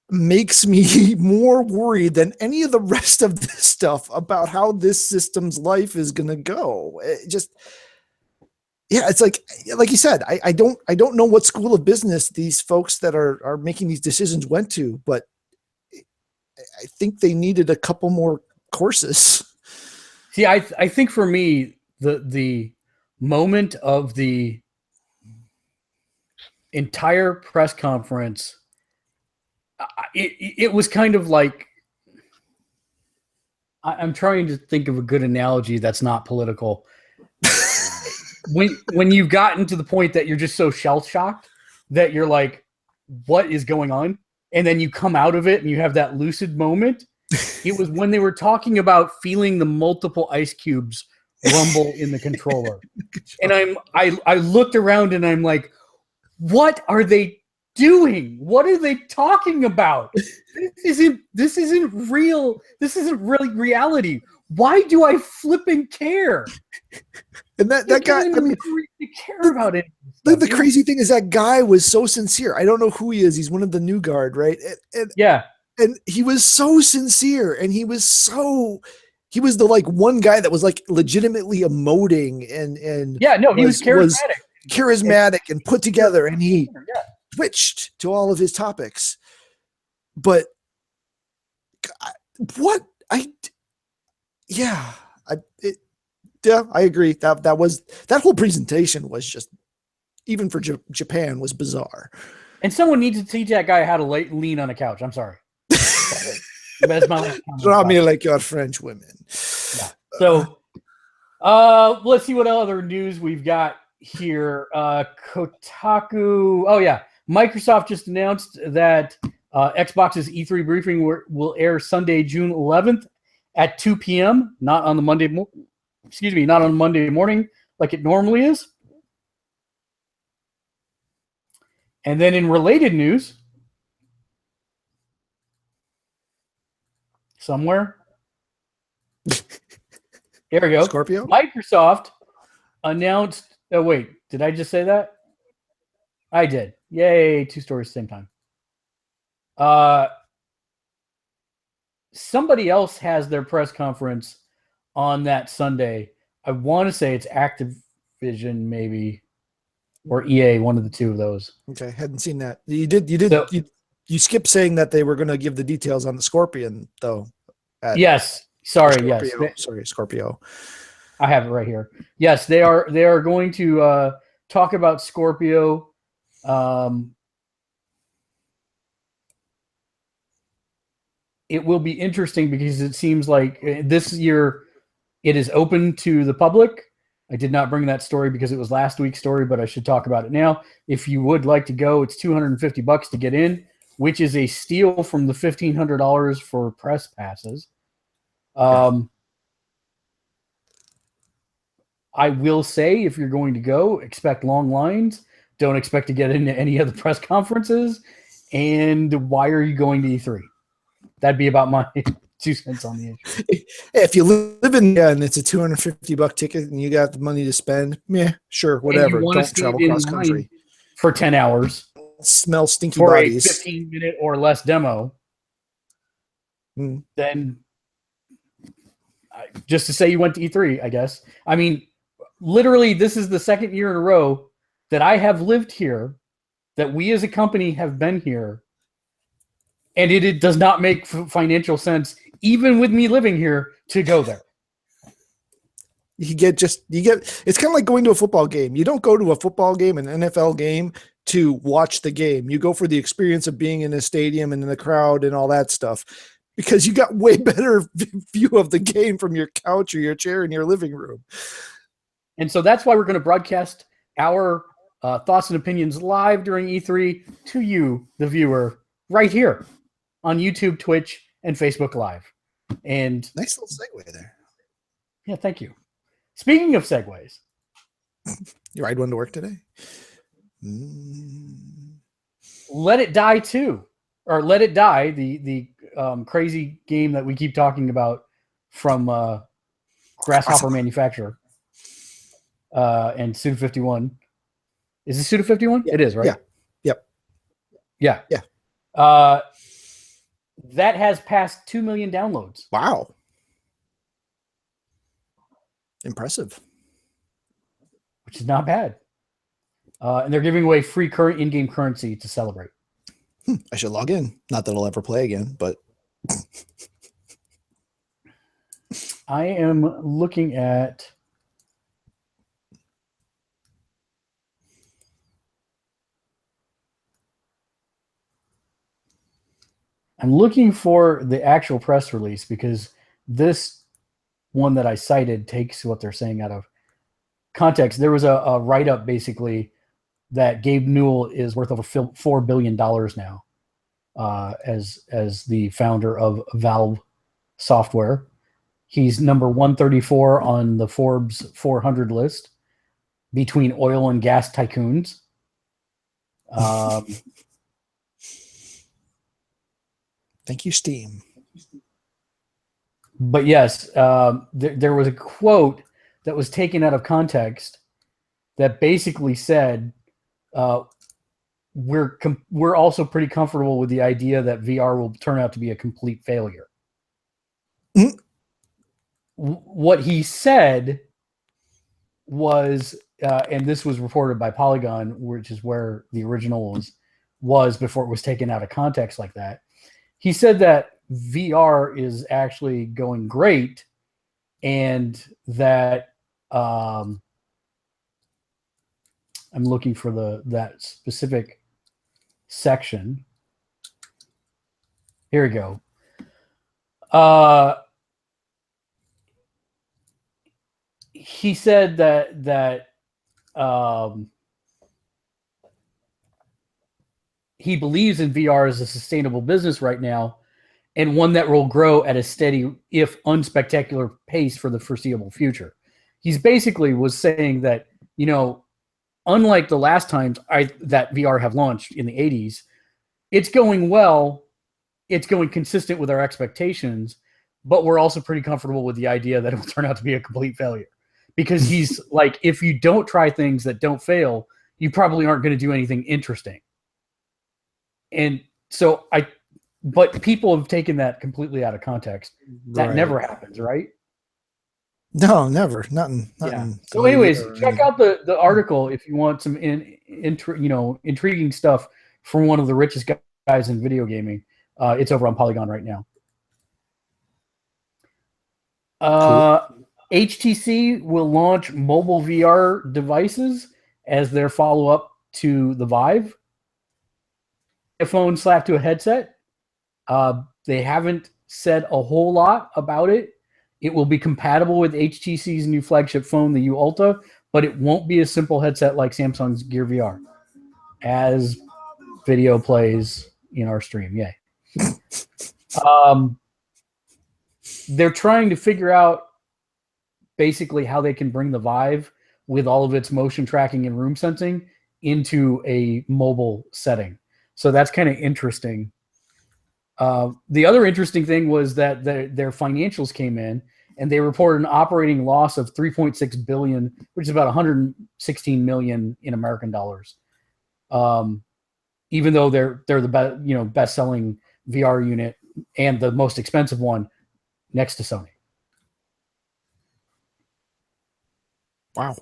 makes me more worried than any of the rest of this stuff about how this system's life is going to go. It's like you said, I don't know what school of business these folks that are making these decisions went to, but I think they needed a couple more courses. See, I think for me, the moment of the entire press conference, it was kind of like, I'm trying to think of a good analogy that's not political. when you've gotten to the point that you're just so shell-shocked that you're like, what is going on? And then you come out of it and you have that lucid moment. It was when they were talking about feeling the multiple ice cubes rumble in the controller. And I looked around and I'm like, what are they doing? What are they talking about? This isn't real. This isn't really reality. Why do I flipping care? And that guy, I mean, care about it. The crazy thing is that guy was so sincere. I don't know who he is. He's one of the new guard, right? And he was so sincere, and he was the like one guy that was like legitimately emoting and he was charismatic and put together, and he switched to all of his topics. But I agree. That whole presentation was just, even for Japan, was bizarre. And someone needs to teach that guy how to lean on a couch. I'm sorry. That's my last comment. Draw me like your French women. Yeah. So, let's see what other news we've got here. Kotaku. Oh yeah, Microsoft just announced that Xbox's E3 briefing will air Sunday, June 11th at 2 p.m. Not on Monday morning like it normally is. And then in related news, somewhere, here we go. Scorpio? Microsoft announced. Oh, wait. Did I just say that? I did. Yay. 2 stories same time. Somebody else has their press conference on that Sunday. I want to say it's Activision, maybe, or EA, one of the two of those. Okay, hadn't seen that. You skipped saying that they were going to give the details on the Scorpion, though. Yes. Sorry. Scorpio. Yes. Sorry, Scorpio. I have it right here. Yes, they are going to talk about Scorpio. It will be interesting because it seems like this year it is open to the public. I did not bring that story because it was last week's story, but I should talk about it now. If you would like to go, it's $250 to get in, which is a steal from the $1,500 for press passes. I will say, if you're going to go, expect long lines. Don't expect to get into any of the press conferences. And why are you going to E3? That'd be about my 2 cents on the issue. If you live in there and it's a $250 ticket and you got the money to spend, sure, whatever. Don't travel cross country for 10 hours. Smell stinky for bodies. A 15-minute or less demo. Then just to say you went to E3, I guess. I mean, literally, this is the second year in a row that I have lived here, that we as a company have been here, and it does not make financial sense, even with me living here, to go there. You get it's kind of like going to a football game. You don't go to a football game, an NFL game, to watch the game. You go for the experience of being in a stadium and in the crowd and all that stuff, because you got way better view of the game from your couch or your chair in your living room. And so that's why we're going to broadcast our thoughts and opinions live during E3 to you, the viewer, right here on YouTube, Twitch, and Facebook Live. And nice little segue there. Yeah, thank you. Speaking of segues. You ride one to work today? Let It Die 2. Or Let It Die, the crazy game that we keep talking about from Grasshopper Manufacturer and Suda51. Is it Suda51? Yeah. It is, right? Yeah. Yep. Yeah. Yeah. That has passed 2 million downloads. Wow. Impressive. Which is not bad. And they're giving away free current in-game currency to celebrate. I should log in. Not that I'll ever play again, but I am looking at for the actual press release, because this one that I cited takes what they're saying out of context. There was a write-up basically that Gabe Newell is worth over $4 billion now as the founder of Valve Software. He's number 134 on the Forbes 400 list between oil and gas tycoons. Thank you, Steam. But yes, there was a quote that was taken out of context that basically said, we're also pretty comfortable with the idea that VR will turn out to be a complete failure. Mm-hmm. What he said was, and this was reported by Polygon, which is where the original was before it was taken out of context like that. He said that VR is actually going great, and that I'm looking for that specific section. Here we go. He said that he believes in VR as a sustainable business right now, and one that will grow at a steady, if unspectacular, pace for the foreseeable future. He's basically was saying that, unlike the last times that VR have launched in the 80s, it's going well, it's going consistent with our expectations, but we're also pretty comfortable with the idea that it will turn out to be a complete failure. Because he's like, if you don't try things that don't fail, you probably aren't going to do anything interesting. And so but people have taken that completely out of context. That never happens, right? No, never. Nothing. Yeah. So anyways, check out the article if you want some intriguing stuff from one of the richest guys in video gaming. It's over on Polygon right now. Cool. HTC will launch mobile VR devices as their follow-up to the Vive. A phone slapped to a headset. They haven't said a whole lot about it. It will be compatible with HTC's new flagship phone, the U Ultra, but it won't be a simple headset like Samsung's Gear VR. As video plays in our stream, yay. They're trying to figure out basically how they can bring the Vive with all of its motion tracking and room sensing into a mobile setting. So that's kind of interesting. The other interesting thing was that their financials came in and they reported an operating loss of $3.6 billion, which is about $116 million in American dollars. Even though they're the best-selling VR unit and the most expensive one next to Sony. Wow.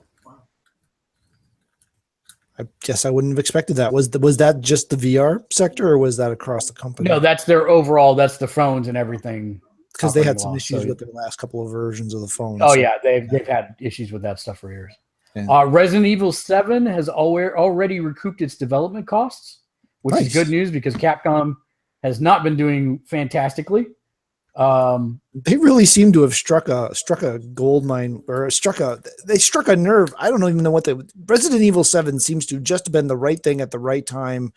I guess I wouldn't have expected that. Was that just the VR sector, or was that across the company? No, that's their overall. That's the phones and everything. Because they had some issues with the last couple of versions of the phone. Oh, so. Yeah. They've had issues with that stuff for years. Yeah. Resident Evil 7 has already recouped its development costs, which is good news because Capcom has not been doing fantastically. They really seem to have struck a gold mine, or struck a nerve. I don't even know what Resident Evil 7 seems to just have been the right thing at the right time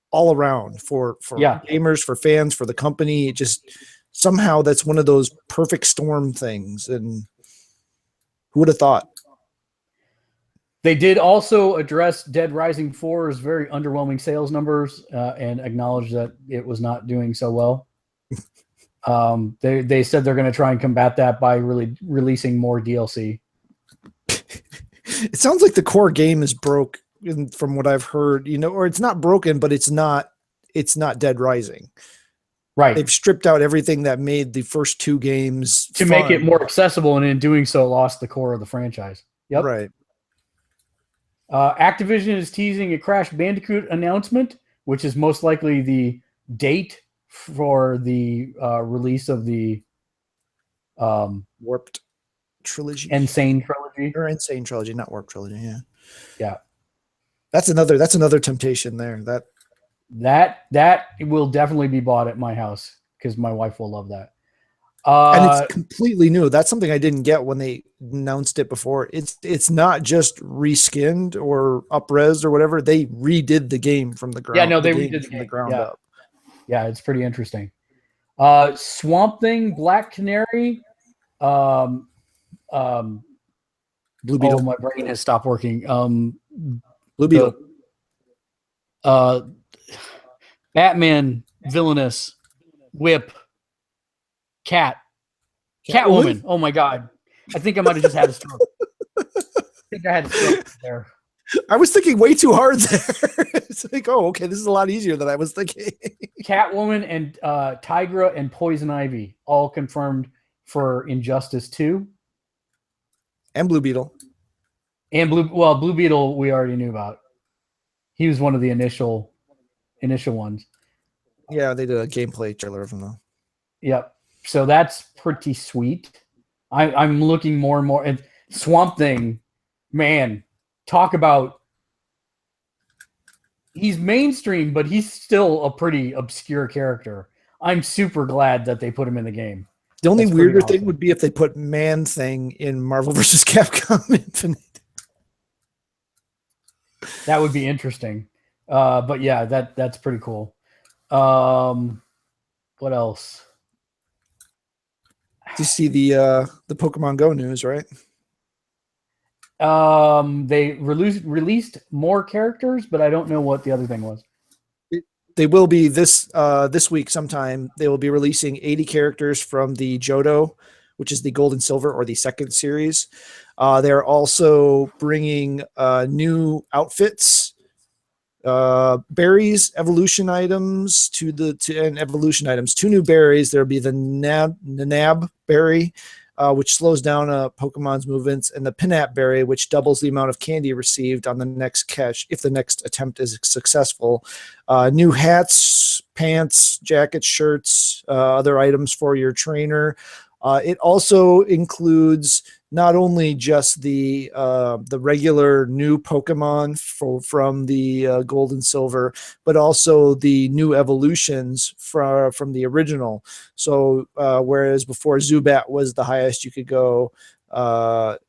all around for gamers, for fans, for the company. Just somehow that's one of those perfect storm things. And who would have thought? They did also address Dead Rising 4's very underwhelming sales numbers and acknowledge that it was not doing so well. They said they're going to try and combat that by really releasing more DLC. It sounds like the core game is broke from what I've heard, or it's not broken, but it's not Dead Rising. Right. They've stripped out everything that made the first two games to make it more accessible, and in doing so lost the core of the franchise. Yep. Right. Activision is teasing a Crash Bandicoot announcement, which is most likely the date for the release of the Warped trilogy, Insane trilogy, or Insane trilogy, not Warped trilogy. Yeah. That's another temptation there. That will definitely be bought at my house because my wife will love that. And it's completely new. That's something I didn't get when they announced it before. It's not just reskinned or up-resed or whatever. They redid the game from the ground. Yeah, no, they redid from the ground up. Yeah, it's pretty interesting. Swamp Thing, Black Canary, Blue Beetle. Oh, my brain has stopped working. Blue Beetle. Batman, Villainous, Whip, Catwoman. Oh my God. I think I might have just had a stroke. I think I had a stroke there. I was thinking way too hard there. It's like, oh, okay, this is a lot easier than I was thinking. Catwoman and Tigra and Poison Ivy all confirmed for Injustice 2. And Blue Beetle. And Blue Beetle we already knew about. He was one of the initial ones. Yeah, they did a gameplay trailer of him though. Yep. So that's pretty sweet. I'm looking more and more. And Swamp Thing, man, talk about. He's mainstream, but he's still a pretty obscure character. I'm super glad that they put him in the game. The only weirder thing would be if they put Man-Thing in Marvel vs. Capcom Infinite. That would be interesting. But yeah, that's pretty cool. What else? Do you see the Pokemon Go news, right? They released more characters, but I don't know what the other thing was. They will be this week sometime. They will be releasing 80 characters from the Johto, which is the Gold and Silver or the second series. They're also bringing new outfits, berries, evolution items and evolution items. 2 new berries. There'll be the Nanab berry, which slows down Pokemon's movements, and the Pinap berry, which doubles the amount of candy received on the next catch if the next attempt is successful. New hats, pants, jackets, shirts, other items for your trainer. It also includes not only just the regular new Pokemon from the Gold and Silver, but also the new evolutions from the original. So whereas before Zubat was the highest you could go, or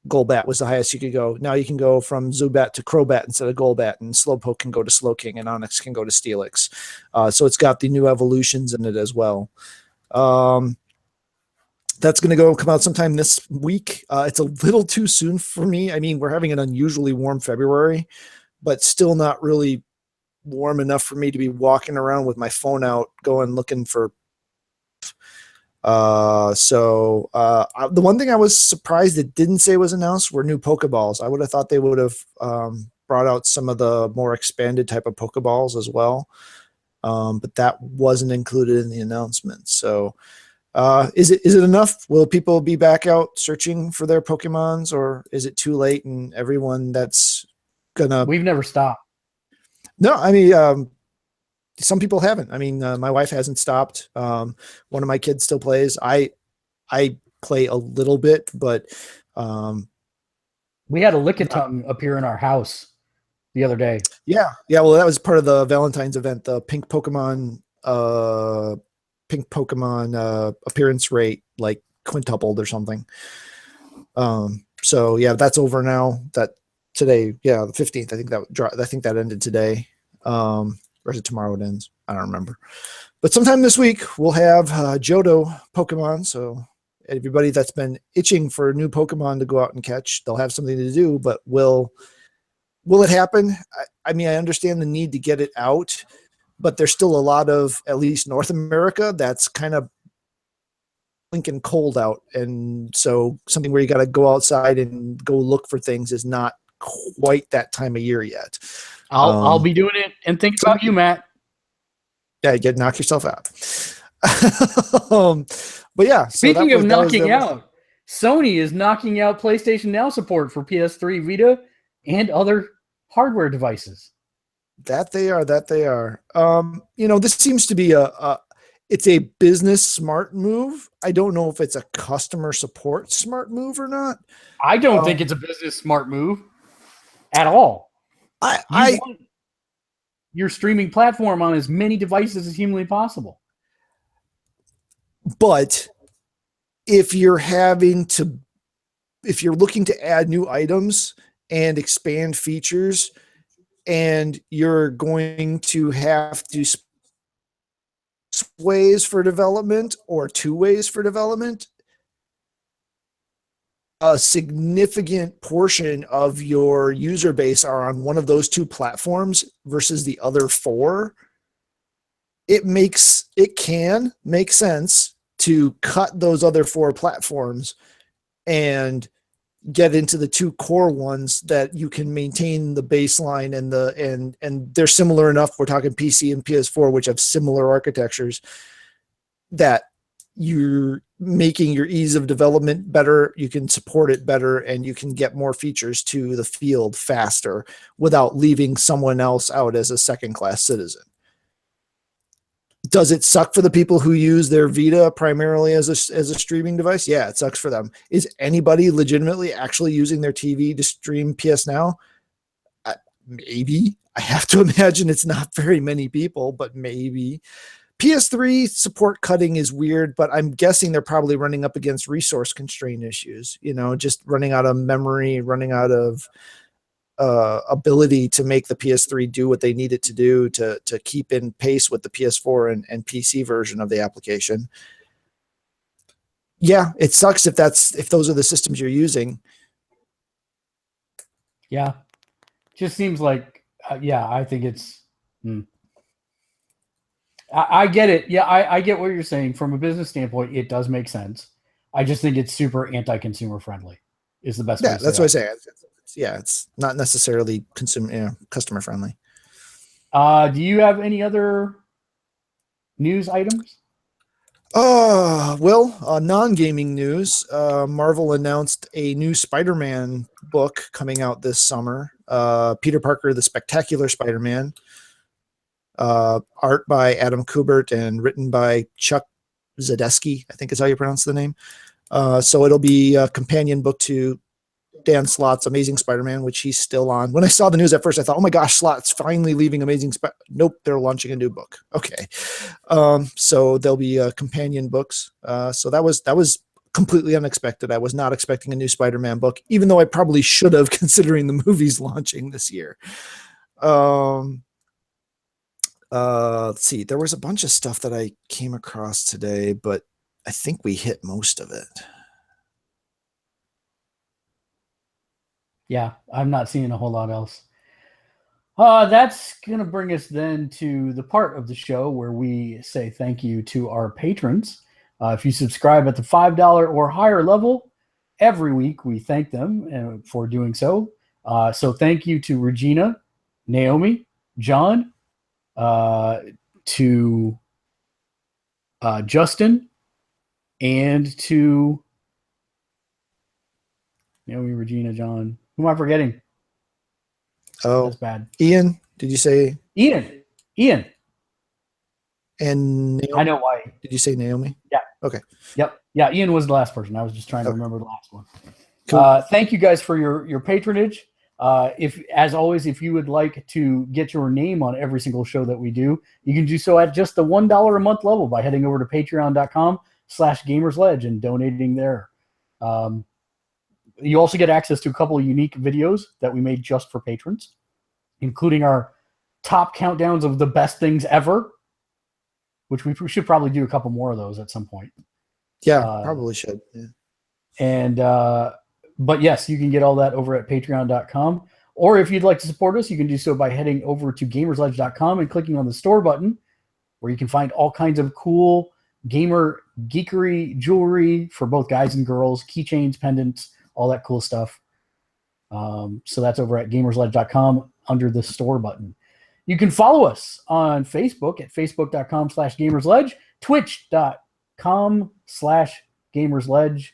Golbat was the highest you could go. Now you can go from Zubat to Crobat instead of Golbat, and Slowpoke can go to Slowking, and Onix can go to Steelix. So it's got the new evolutions in it as well. That's going to come out sometime this week. It's a little too soon for me. I mean, we're having an unusually warm February, but still not really warm enough for me to be walking around with my phone out going looking for. The one thing I was surprised it didn't say was announced were new Pokeballs. I would have thought they would have brought out some of the more expanded type of Pokeballs as well. But that wasn't included in the announcement. So is it enough? Will people be back out searching for their Pokemons, or is it too late and everyone that's gonna... We've never stopped. No, I mean, some people haven't. I mean, my wife hasn't stopped. One of my kids still plays. I play a little bit, but we had a Lickitung appear in our house the other day. Yeah. Well, that was part of the Valentine's event. The pink Pokemon appearance rate like quintupled or something. So yeah, that's over now. That today, yeah, the 15th. I think that ended today. Or is it tomorrow it ends? I don't remember. But sometime this week we'll have Johto Pokemon. So everybody that's been itching for new Pokemon to go out and catch, they'll have something to do. But will it happen? I mean, I understand the need to get it out, but there's still a lot of, at least North America, that's kind of blinking cold out. And so something where you got to go outside and go look for things is not quite that time of year yet. I'll be doing it and think about you, Matt. Yeah, knock yourself out. But yeah. Speaking of knocking out, Sony is knocking out PlayStation Now support for PS3, Vita, and other hardware devices. That they are. This seems to be it's a business smart move. I don't know if it's a customer support smart move or not. I don't think it's a business smart move at all. I want your streaming platform on as many devices as humanly possible. But if you're looking to add new items and expand features, and you're going to have to ways for development or 2 ways for development, a significant portion of your user base are on one of those 2 platforms versus the other 4, it can make sense to cut those other 4 platforms and get into the 2 core ones that you can maintain the baseline and they're similar enough. We're talking PC and PS4, which have similar architectures, that you're making your ease of development better, you can support it better, and you can get more features to the field faster without leaving someone else out as a second-class citizen. Does it suck for the people who use their Vita primarily as a streaming device? Yeah, it sucks for them. Is anybody legitimately actually using their TV to stream PS Now? Maybe. I have to imagine it's not very many people, but maybe. PS3 support cutting is weird, but I'm guessing they're probably running up against resource constraint issues, just running out of memory, running out of ability to make the PS3 do what they need it to do to keep in pace with the PS4 and PC version of the application. Yeah, it sucks if those are the systems you're using. Yeah. Just seems like, I think it's... I get it. Yeah, I get what you're saying. From a business standpoint, it does make sense. I just think it's super anti-consumer friendly is the best way to say that's what I say. It's not necessarily customer friendly. Do you have any other news items? Non-gaming news. Marvel announced a new Spider-Man book coming out this summer. Peter Parker, the Spectacular Spider-Man. Art by Adam Kubert and written by Chuck Zadeski, I think is how you pronounce the name. So it'll be a companion book to Dan Slott's Amazing Spider-Man, which he's still on. When I saw the news at first, I thought, oh my gosh, Slott's finally leaving Amazing Spider. Nope, they're launching a new book. Okay. So there'll be companion books. So that was completely unexpected. I was not expecting a new Spider-Man book, even though I probably should have, considering the movies launching this year. Let's see. There was a bunch of stuff that I came across today, but I think we hit most of it. Yeah, I'm not seeing a whole lot else. That's going to bring us then to the part of the show where we say thank you to our patrons. If you subscribe at the $5 or higher level, every week we thank them for doing so. So thank you to Regina, Naomi, John, to Justin, and to Naomi, Regina, John. Who am I forgetting? Oh, that's bad. Ian, did you say Ian? And Naomi? I know why. Did you say Naomi? Yeah. Okay. Yep. Yeah. Ian was the last person. I was just trying to remember the last one. Cool. Thank you guys for your patronage. If, as always, if you would like to get your name on every single show that we do, you can do so at just the $1 a month level by heading over to patreon.com/gamersledge and donating there. You also get access to a couple of unique videos that we made just for patrons, including our top countdowns of the best things ever, which we should probably do a couple more of those at some point. Yeah, probably should. Yeah. And but yes, you can get all that over at patreon.com. Or if you'd like to support us, you can do so by heading over to gamersledge.com and clicking on the store button, where you can find all kinds of cool gamer geekery jewelry for both guys and girls, keychains, pendants, all that cool stuff. So that's over at gamersledge.com under the store button. You can follow us on Facebook at facebook.com/gamersledge, twitch.com/gamersledge.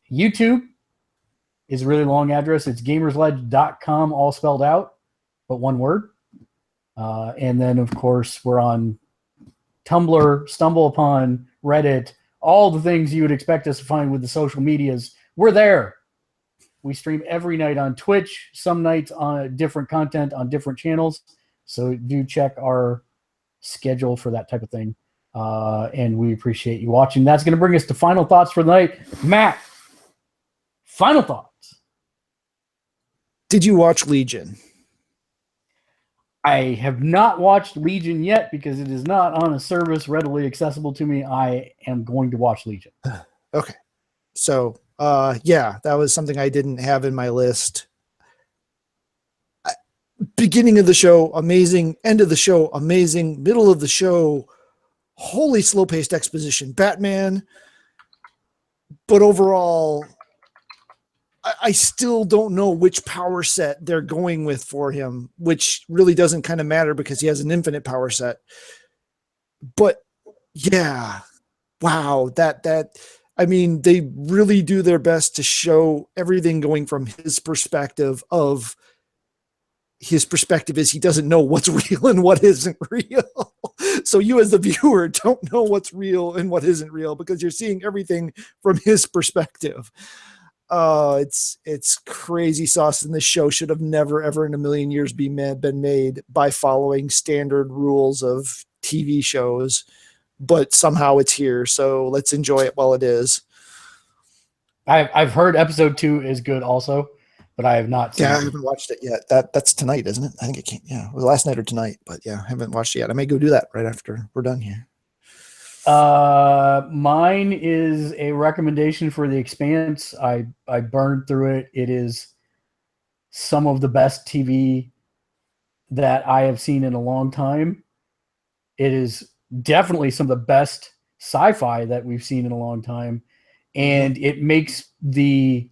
YouTube is a really long address. It's gamersledge.com, all spelled out, but one word. And then, of course, we're on Tumblr, StumbleUpon, Reddit, all the things you would expect us to find with the social medias. We're there. We stream every night on Twitch, some nights on different content on different channels. So do check our schedule for that type of thing. And we appreciate you watching. That's going to bring us to final thoughts for the night. Matt, final thoughts. Did you watch Legion? I have not watched Legion yet because it is not on a service readily accessible to me. I am going to watch Legion. Okay. So, yeah, that was something I didn't have in my list. Beginning of the show, amazing. End of the show, amazing. Middle of the show, wholly slow-paced exposition. Batman. But overall, I still don't know which power set they're going with for him, which really doesn't kind of matter because he has an infinite power set. But yeah, wow, I mean, they really do their best to show everything going from his perspective of his perspective is he doesn't know what's real and what isn't real. So you as the viewer don't know what's real and what isn't real because you're seeing everything from his perspective. It's crazy sauce, and this show should have never, ever in a million years been made by following standard rules of TV shows, but somehow it's here. So let's enjoy it while it is. I've heard episode 2 is good also, but I have not seen it. I haven't watched it yet. That's tonight, isn't it? I think it came. Yeah, it was last night or tonight, but yeah, I haven't watched it yet. I may go do that right after we're done here. Mine is a recommendation for The Expanse. I burned through it. It is some of the best TV that I have seen in a long time. It is definitely some of the best sci-fi that we've seen in a long time. And it makes the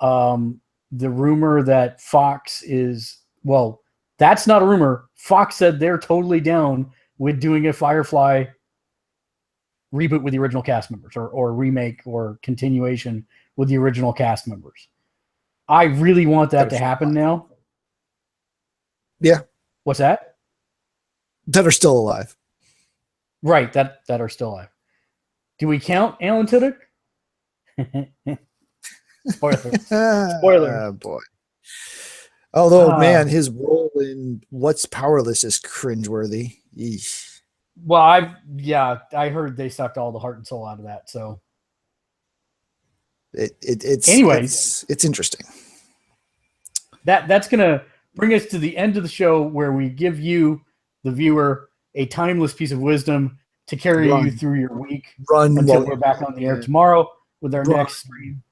rumor that Fox is, well, that's not a rumor. Fox said they're totally down with doing a Firefly reboot with the original cast members or remake or continuation with the original cast members. I really want that to happen now. Yeah. What's that? That are still alive. Right, that are still alive. Do we count Alan Tudyk? Spoiler. Boy. Although, man, his role in What's Powerless is cringeworthy. Yeesh. Well, I heard they sucked all the heart and soul out of that. So, it's interesting. That's gonna bring us to the end of the show, where we give you, the viewer, a timeless piece of wisdom to carry you through your week until we're back on the air tomorrow with our next stream.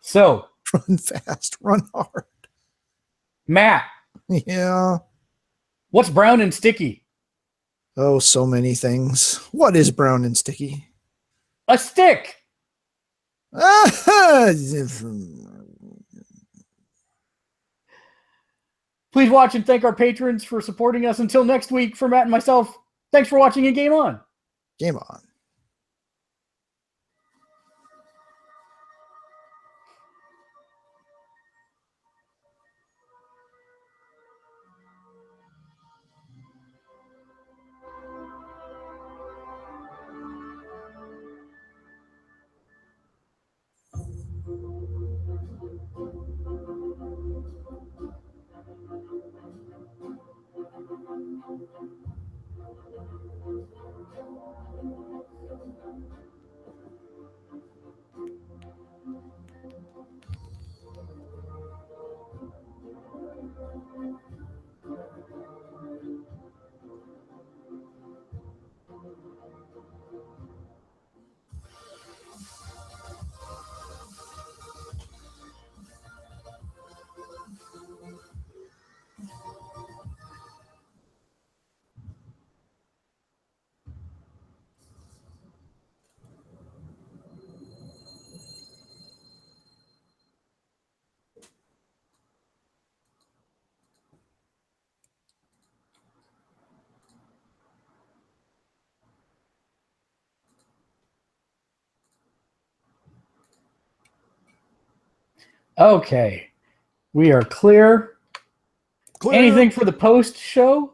So, run fast, run hard. Matt. Yeah. What's brown and sticky? Oh, so many things. What is brown and sticky? A stick. Please watch and thank our patrons for supporting us. Until next week, for Matt and myself, thanks for watching and game on. Game on. Okay. We are clear. Anything for the post show?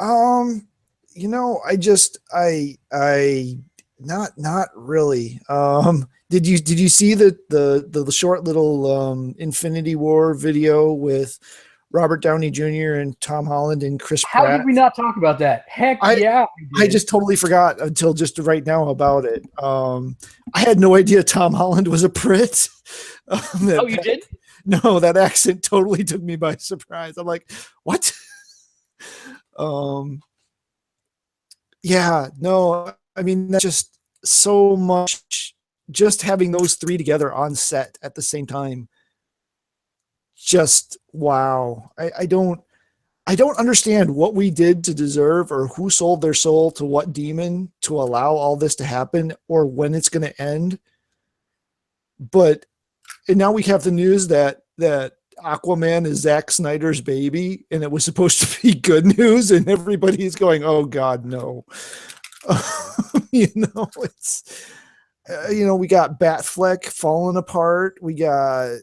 Not really. Did you see the short little Infinity War video with Robert Downey Jr. and Tom Holland and Chris Pratt? How did we not talk about that? Heck yeah. I just totally forgot until just right now about it. I had no idea Tom Holland was a Brit. Oh, you did? No, that accent totally took me by surprise. I'm like, what? Yeah, no, I mean, that's just so much, just having those three together on set at the same time. Just wow. I don't understand what we did to deserve, or who sold their soul to what demon to allow all this to happen, or when it's going to end. But and now we have the news that Aquaman is Zack Snyder's baby, and it was supposed to be good news, and everybody's going, "Oh God, no!" It's we got Batfleck falling apart. We got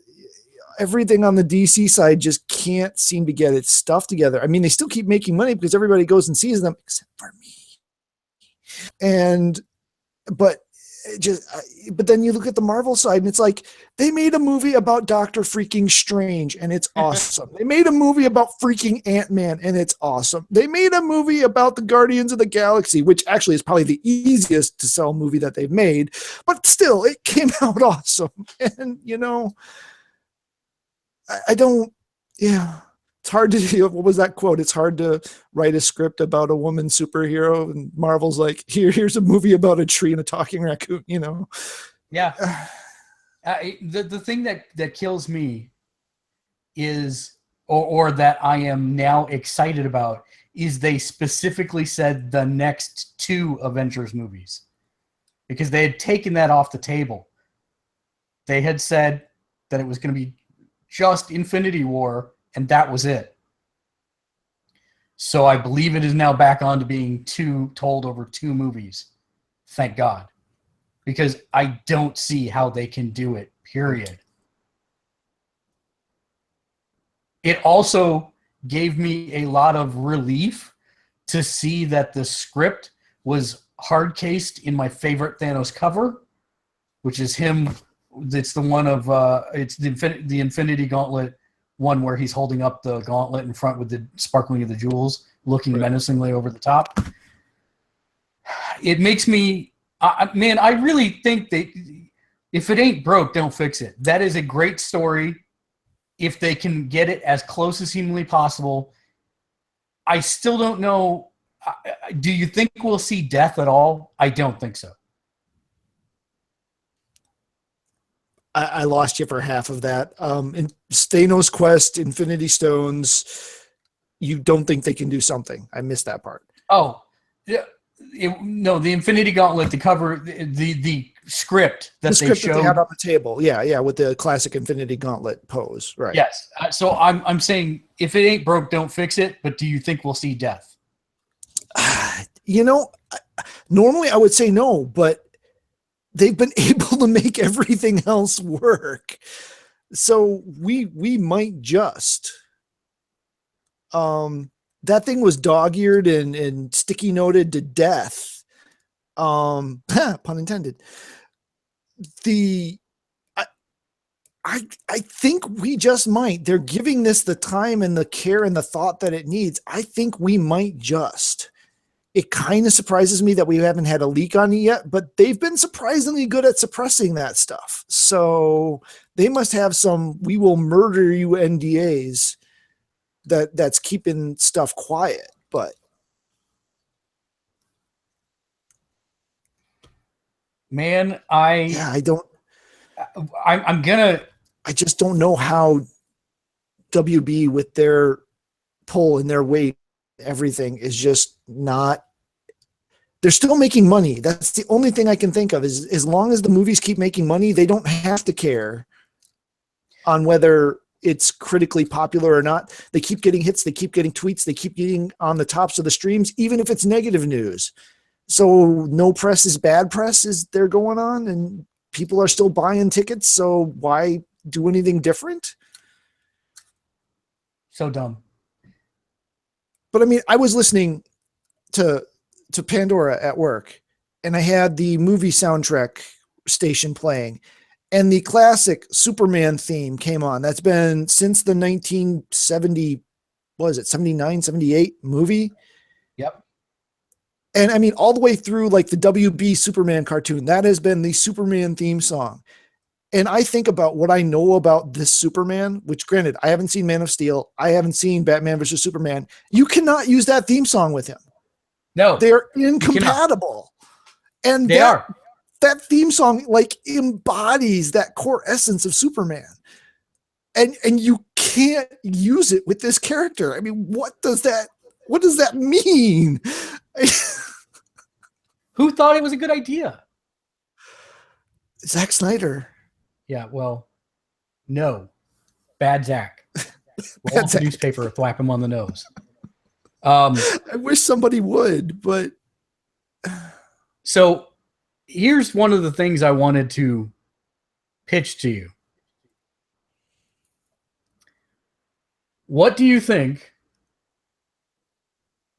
everything on the DC side just can't seem to get its stuff together. I mean, they still keep making money because everybody goes and sees them, except for me. But then you look at the Marvel side, and it's like, they made a movie about Doctor freaking Strange, and it's awesome. They made a movie about freaking Ant-Man, and it's awesome. They made a movie about the Guardians of the Galaxy, which actually is probably the easiest to sell movie that they've made, but still, it came out awesome. And I don't, yeah. It's hard to, what was that quote? It's hard to write a script about a woman superhero, and Marvel's like, here's a movie about a tree and a talking raccoon, Yeah. The thing that kills me is, or that I am now excited about, is they specifically said the next 2 Avengers movies, because they had taken that off the table. They had said that it was going to be just Infinity War, and that was it. So I believe it is now back on to being told over 2 movies. Thank God. Because I don't see how they can do it, period. It also gave me a lot of relief to see that the script was hard cased in my favorite Thanos cover, which is him. It's the one of it's the Infinity Gauntlet one where he's holding up the gauntlet in front with the sparkling of the jewels, looking menacingly over the top. It makes me, man, I really think that if it ain't broke, don't fix it. That is a great story. If they can get it as close as humanly possible, I still don't know. Do you think we'll see death at all? I don't think so. I lost you for half of that. In Thanos Quest, Infinity Stones, you don't think they can do something? I missed that part. Oh, yeah. No, the Infinity Gauntlet, the cover, the script that they showed that they had on the table. Yeah, with the classic Infinity Gauntlet pose, right? Yes. So I'm saying if it ain't broke, don't fix it. But do you think we'll see death? Normally I would say no, but they've been able to make everything else work. So we might just. That thing was dog-eared and sticky noted to death. Pun intended. I think we just might. They're giving this the time and the care and the thought that it needs. I think we might just. It kind of surprises me that we haven't had a leak on it yet, but they've been surprisingly good at suppressing that stuff. So they must have some "we will murder you" NDAs that's keeping stuff quiet. But man, I just don't know how WB with their pull and their weight, everything is just not. They're still making money. That's the only thing I can think of is as long as the movies keep making money, they don't have to care on whether it's critically popular or not. They keep getting hits. They keep getting tweets. They keep getting on the tops of the streams, even if it's negative news. So no press is bad press is they're going on and people are still buying tickets. So why do anything different? So dumb. But I mean, I was listening to Pandora at work and I had the movie soundtrack station playing and the classic Superman theme came on. That's been since the 1970, what is it, 79, 78 movie? Yep. And I mean, all the way through like the WB Superman cartoon, that has been the Superman theme song. And I think about what I know about this Superman, which granted, I haven't seen Man of Steel. I haven't seen Batman versus Superman. You cannot use that theme song with him. No, they're incompatible. And that theme song like embodies that core essence of Superman. And you can't use it with this character. I mean, what does that mean? Who thought it was a good idea? Zack Snyder. Yeah, well, no. Bad Zack. Roll up the newspaper, thwap him on the nose. I wish somebody would, but so here's one of the things I wanted to pitch to you. What do you think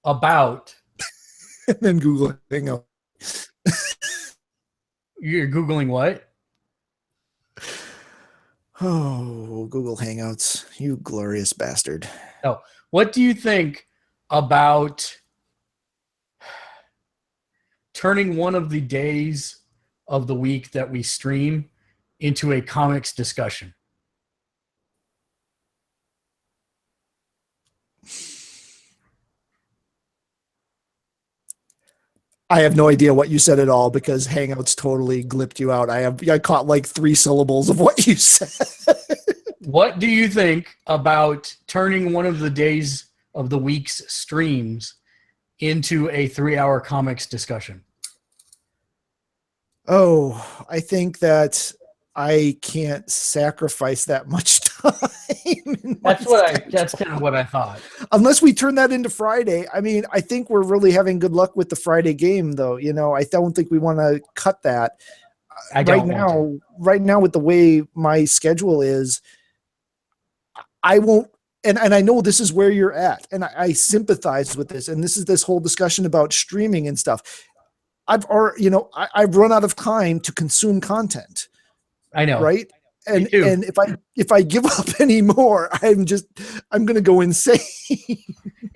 about and then Google Hangout? You're Googling what? Oh, Google Hangouts, you glorious bastard. Oh, what do you think about turning one of the days of the week that we stream into a comics discussion? I have no idea what you said at all because Hangouts totally glipped you out. I caught like 3 syllables of what you said. What do you think about turning one of the days of the week's streams into a 3-hour comics discussion? Oh, I think that I can't sacrifice that much time. That's kind of what I thought. Unless we turn that into Friday. I mean, I think we're really having good luck with the Friday game though. You know, I don't think we want to cut that. Right now with the way my schedule is, I won't, and I know this is where you're at, and I sympathize with this, and this is this whole discussion about streaming and stuff. I've run out of time to consume content. I know. Right. And Me too. and if I give up any more, I'm going to go insane.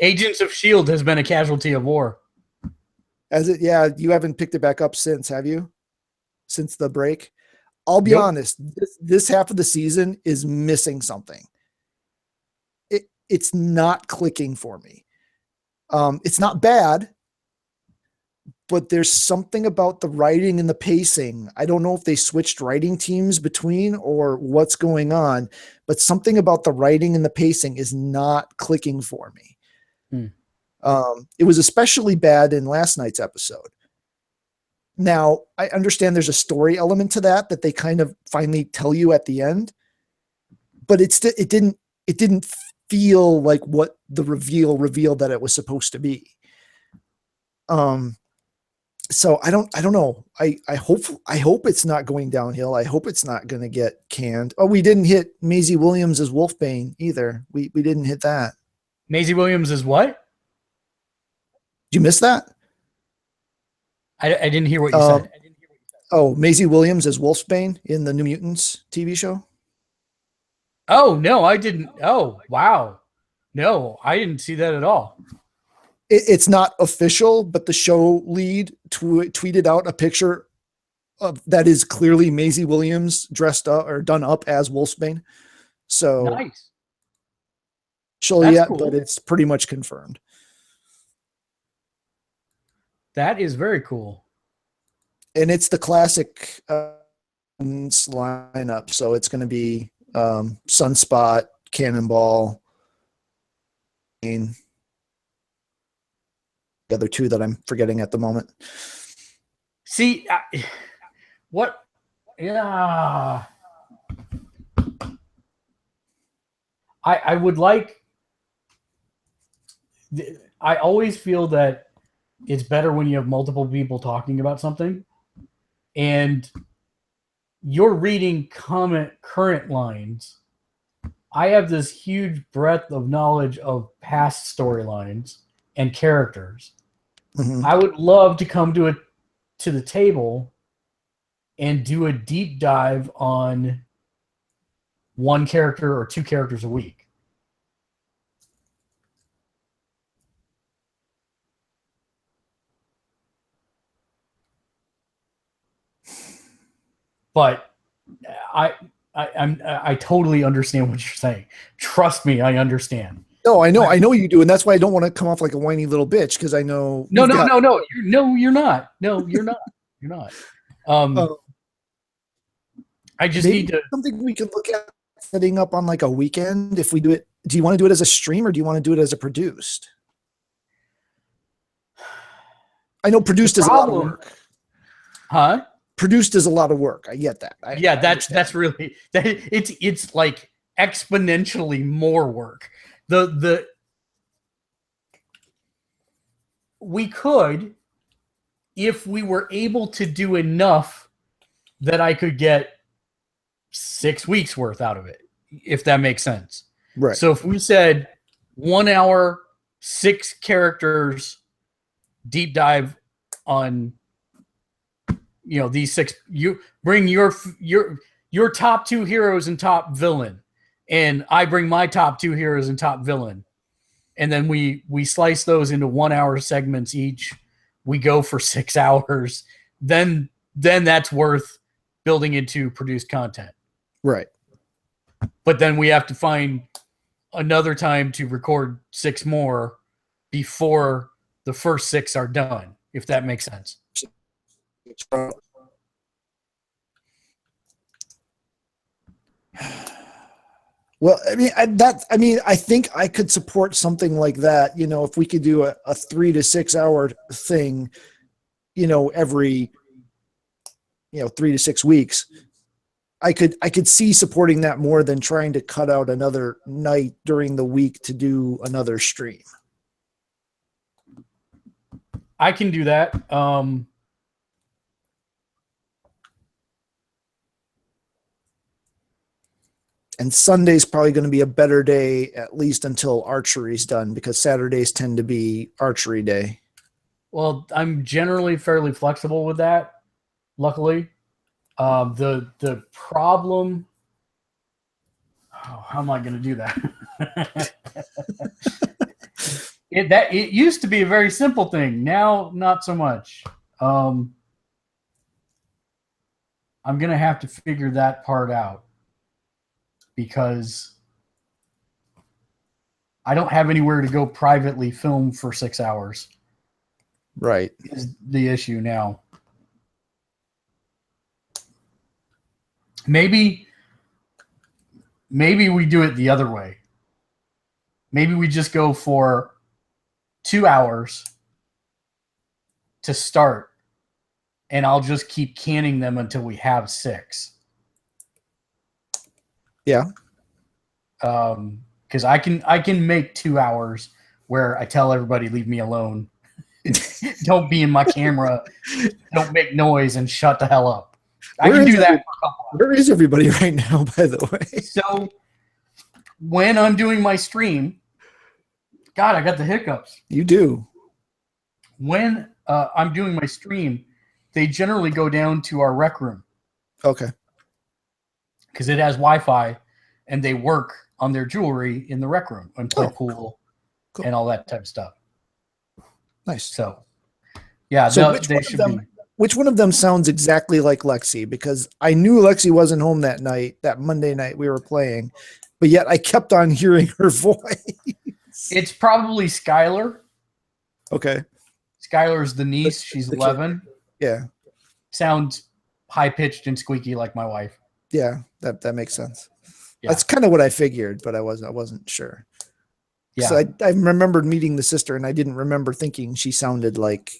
Agents of S.H.I.E.L.D. has been a casualty of war. Yeah, you haven't picked it back up since, have you? Since the break? I'll be honest, this half of the season is missing something. It's not clicking for me. It's not bad, but there's something about the writing and the pacing. I don't know if they switched writing teams between or what's going on, but something about the writing and the pacing is not clicking for me. It was especially bad in last night's episode. Now, I understand there's a story element to that they kind of finally tell you at the end, but it didn't feel like what the revealed that it was supposed to be. So I don't know. I hope it's not going downhill. I hope it's not going to get canned. Oh, we didn't hit Maisie Williams as Wolfbane either. We didn't hit that. Maisie Williams is what? Did you miss that? I didn't hear what you said. Oh, Maisie Williams as Wolfsbane in the New Mutants TV show. Oh, no, I didn't. Oh, wow. No, I didn't see that at all. It's not official, but the show lead tweeted out a picture of that is clearly Maisie Williams dressed up or done up as Wolfsbane. So nice. Yet, cool. But it's pretty much confirmed. That is very cool. And it's the classic lineup. So it's going to be Sunspot, Cannonball, and the other two that I'm forgetting at the moment. See, what? Yeah. I would like, I always feel that it's better when you have multiple people talking about something and you're reading current lines. I have this huge breadth of knowledge of past storylines and characters. Mm-hmm. I would love to come to the table and do a deep dive on one character or two characters a week. But I totally understand what you're saying. Trust me, I understand. No, I know you do, and that's why I don't want to come off like a whiny little bitch because I know. No, you're not. No, you're not. You're not. I just need to something we could look at setting up on like a weekend. If we do it, do you want to do it as a stream or do you want to do it as a produced? I know produced is a lot of work. Huh? Produced is a lot of work. I get that. That's really it's like exponentially more work. We could, if we were able to do enough that I could get 6 weeks worth out of it, if that makes sense. Right. So if we said 1 hour, 6 characters, deep dive on, these 6, you bring your top 2 heroes and top villain, and I bring my top 2 heroes and top villain. And then we slice those into 1 hour segments each. We go for 6 hours. Then that's worth building into produced content. Right. But then we have to find another time to record 6 more before the first 6 are done, if that makes sense. Well, I think I could support something like that. If we could do a 3 to 6 hour thing, every, 3 to 6 weeks, I could see supporting that more than trying to cut out another night during the week to do another stream. I can do that. And Sunday's probably going to be a better day, at least until archery's done, because Saturdays tend to be archery day. Well, I'm generally fairly flexible with that. Luckily, the problem. Oh, how am I going to do that? It used to be a very simple thing. Now, not so much. I'm going to have to figure that part out because I don't have anywhere to go privately film for 6 hours. Right. Is the issue now. Maybe we do it the other way. Maybe we just go for 2 hours to start, and I'll just keep canning them until we have 6. Yeah. Because I can make 2 hours where I tell everybody, leave me alone. Don't be in my camera. Don't make noise and shut the hell up. I can do that. Where is everybody right now, by the way? So when I'm doing my stream, God, I got the hiccups. You do. When I'm doing my stream, they generally go down to our rec room. Okay. Because it has Wi-Fi, and they work on their jewelry in the rec room and play pool and all that type of stuff. Nice. So, yeah, so which one of them sounds exactly like Lexi? Because I knew Lexi wasn't home that night, that Monday night we were playing, but yet I kept on hearing her voice. It's probably Skylar. Okay. Skylar's the niece. She's 11. Yeah. Sounds high-pitched and squeaky like my wife. Yeah, that makes sense. Yeah. That's kind of what I figured, but I wasn't sure. Yeah. So I remembered meeting the sister, and I didn't remember thinking she sounded like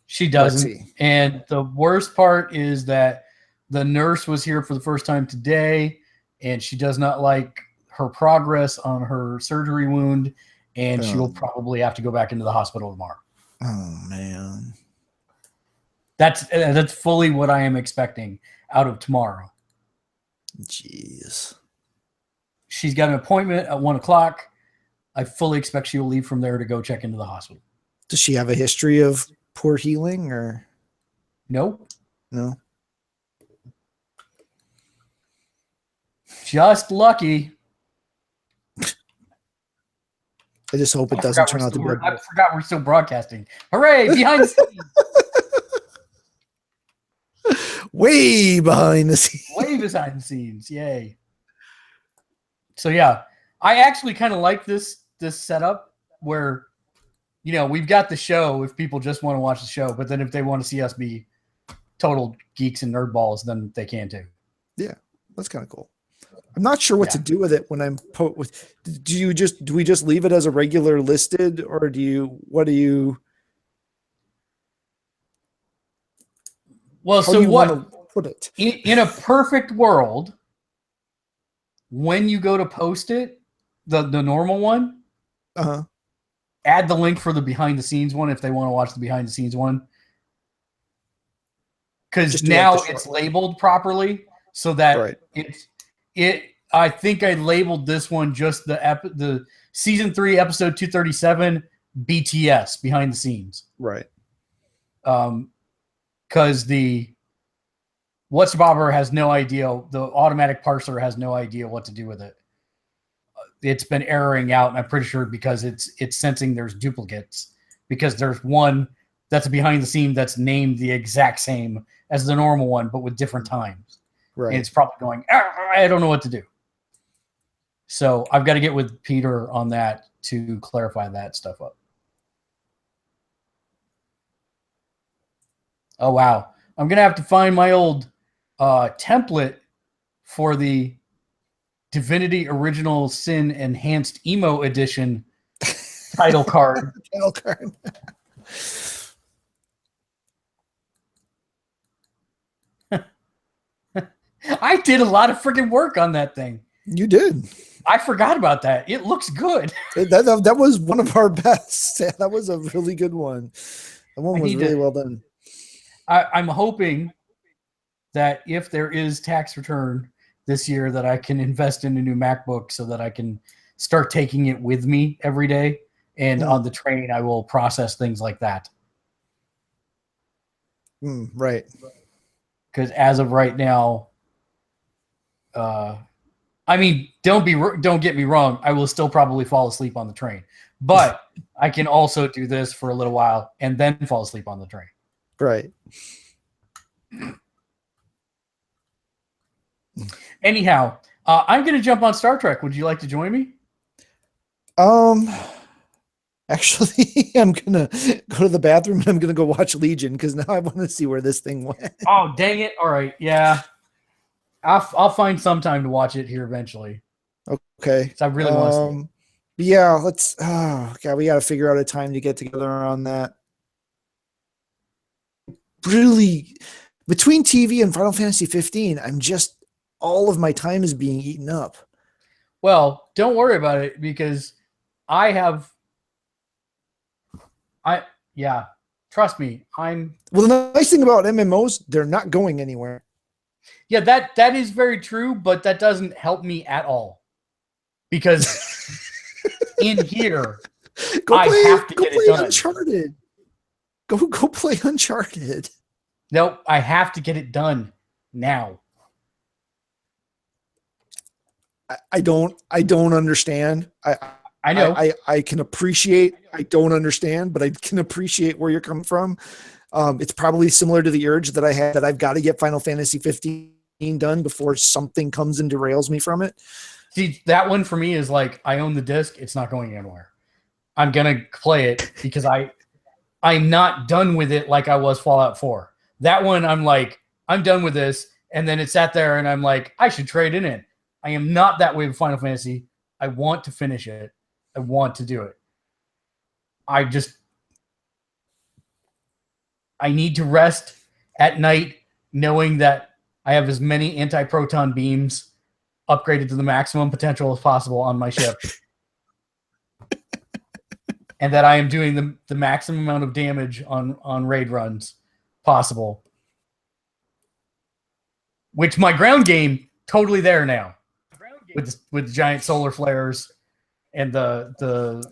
she doesn't. Lexi. And the worst part is that the nurse was here for the first time today, and she does not like her progress on her surgery wound, and she will probably have to go back into the hospital tomorrow. Oh man. That's fully what I am expecting out of tomorrow. Jeez. She's got an appointment at 1:00. I fully expect she will leave from there to go check into the hospital. Does she have a history of poor healing or? Nope. No. Just lucky. I just hope it doesn't turn out to be. I forgot we're still broadcasting. Hooray! Behind the scenes. Way behind the scenes. Way behind the scenes. Yay. So yeah, I actually kind of like this setup where, we've got the show if people just want to watch the show, but then if they want to see us be total geeks and nerdballs, then they can too. Yeah, that's kind of cool. I'm not sure what to do with it when I'm do we just leave it as a regular listed, or what do you Well, so what put it in a perfect world, when you go to post it, the normal one, add the link for the behind the scenes one if they want to watch the behind the scenes one. Because now it's labeled properly so that I think I labeled this one just the season 3 episode 237 BTS behind the scenes. Right. Because the What's Bobber has no idea. The automatic parser has no idea what to do with it. It's been erroring out, and I'm pretty sure because it's sensing there's duplicates, because there's one that's behind the scene that's named the exact same as the normal one, but with different times. Right. And it's probably going, I don't know what to do. So I've got to get with Peter on that to clarify that stuff up. Oh, wow. I'm going to have to find my old template for the Divinity Original Sin Enhanced Emo Edition title card. Title card. I did a lot of freaking work on that thing. You did. I forgot about that. It looks good. That was one of our best. Yeah, that was a really good one. That one was really well done. I'm hoping that if there is tax return this year, that I can invest in a new MacBook so that I can start taking it with me every day. And on the train, I will process things like that. Right. Because as of right now, I mean, don't get me wrong. I will still probably fall asleep on the train, but I can also do this for a little while and then fall asleep on the train. Right. Anyhow, I'm going to jump on Star Trek. Would you like to join me? Actually, I'm gonna go to the bathroom and I'm gonna go watch Legion because now I want to see where this thing went. Oh, dang it! All right, yeah, I'll find some time to watch it here eventually. Okay. I really want to see it. Yeah, let's. Oh God, we got to figure out a time to get together on that. Really, between TV and Final Fantasy 15, I'm just all of my time is being eaten up. Well, don't worry about it because trust me, Well, the nice thing about MMOs, they're not going anywhere. Yeah, that is very true, but that doesn't help me at all. Because in here, I have to get it done. Uncharted. Go play Uncharted. Nope, I have to get it done now. I don't understand. I know. I can appreciate. I don't understand, but I can appreciate where you're coming from. It's probably similar to the urge that I had that I've got to get Final Fantasy 15 done before something comes and derails me from it. See, that one for me is like, I own the disc. It's not going anywhere. I'm going to play it because I'm not done with it like I was Fallout 4. That one, I'm like, I'm done with this. And then it sat there and I'm like, I should trade it in. I am not that way with Final Fantasy. I want to finish it. I want to do it. I need to rest at night knowing that I have as many anti-proton beams upgraded to the maximum potential as possible on my ship. And that I am doing the maximum amount of damage on raid runs possible. Which my ground game, totally there now. With the giant solar flares and the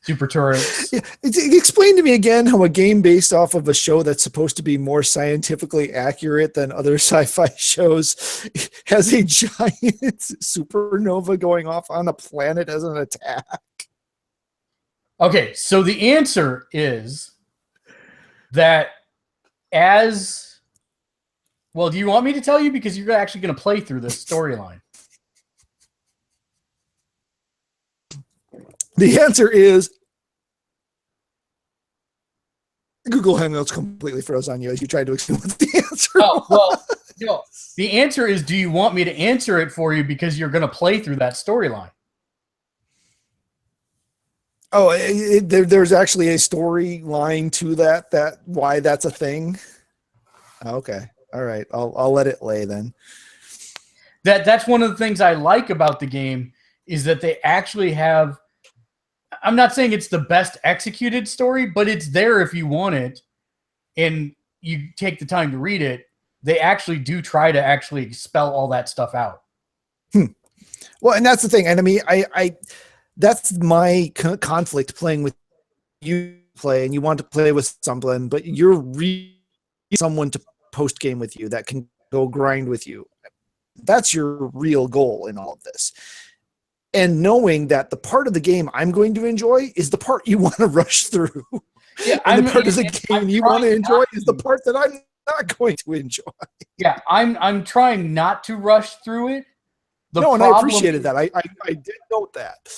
super turrets. Yeah. Explain to me again how a game based off of a show that's supposed to be more scientifically accurate than other sci-fi shows has a giant supernova going off on a planet as an attack. Okay, so the answer is that well, do you want me to tell you? Because you're actually going to play through this storyline. The answer is Google Hangouts completely froze on you as you tried to explain what the answer was. Well, no. The answer is, do you want me to answer it for you because you're going to play through that storyline? Oh, there's actually a storyline to that why that's a thing. Okay. All right. I'll let it lay then. That's one of the things I like about the game is that they actually have, I'm not saying it's the best executed story, but it's there if you want it and you take the time to read it. They actually do try to actually spell all that stuff out. Well, and that's the thing. And I mean, I that's my conflict playing with you and you want to play with someone, but you're really someone to post game with you that can go grind with you. That's your real goal in all of this. And knowing that the part of the game I'm going to enjoy is the part you want to rush through. Yeah, and the part of the game you want to enjoy is the part that I'm not going to enjoy. Yeah, I'm trying not to rush through it. And I appreciated that. I did note that.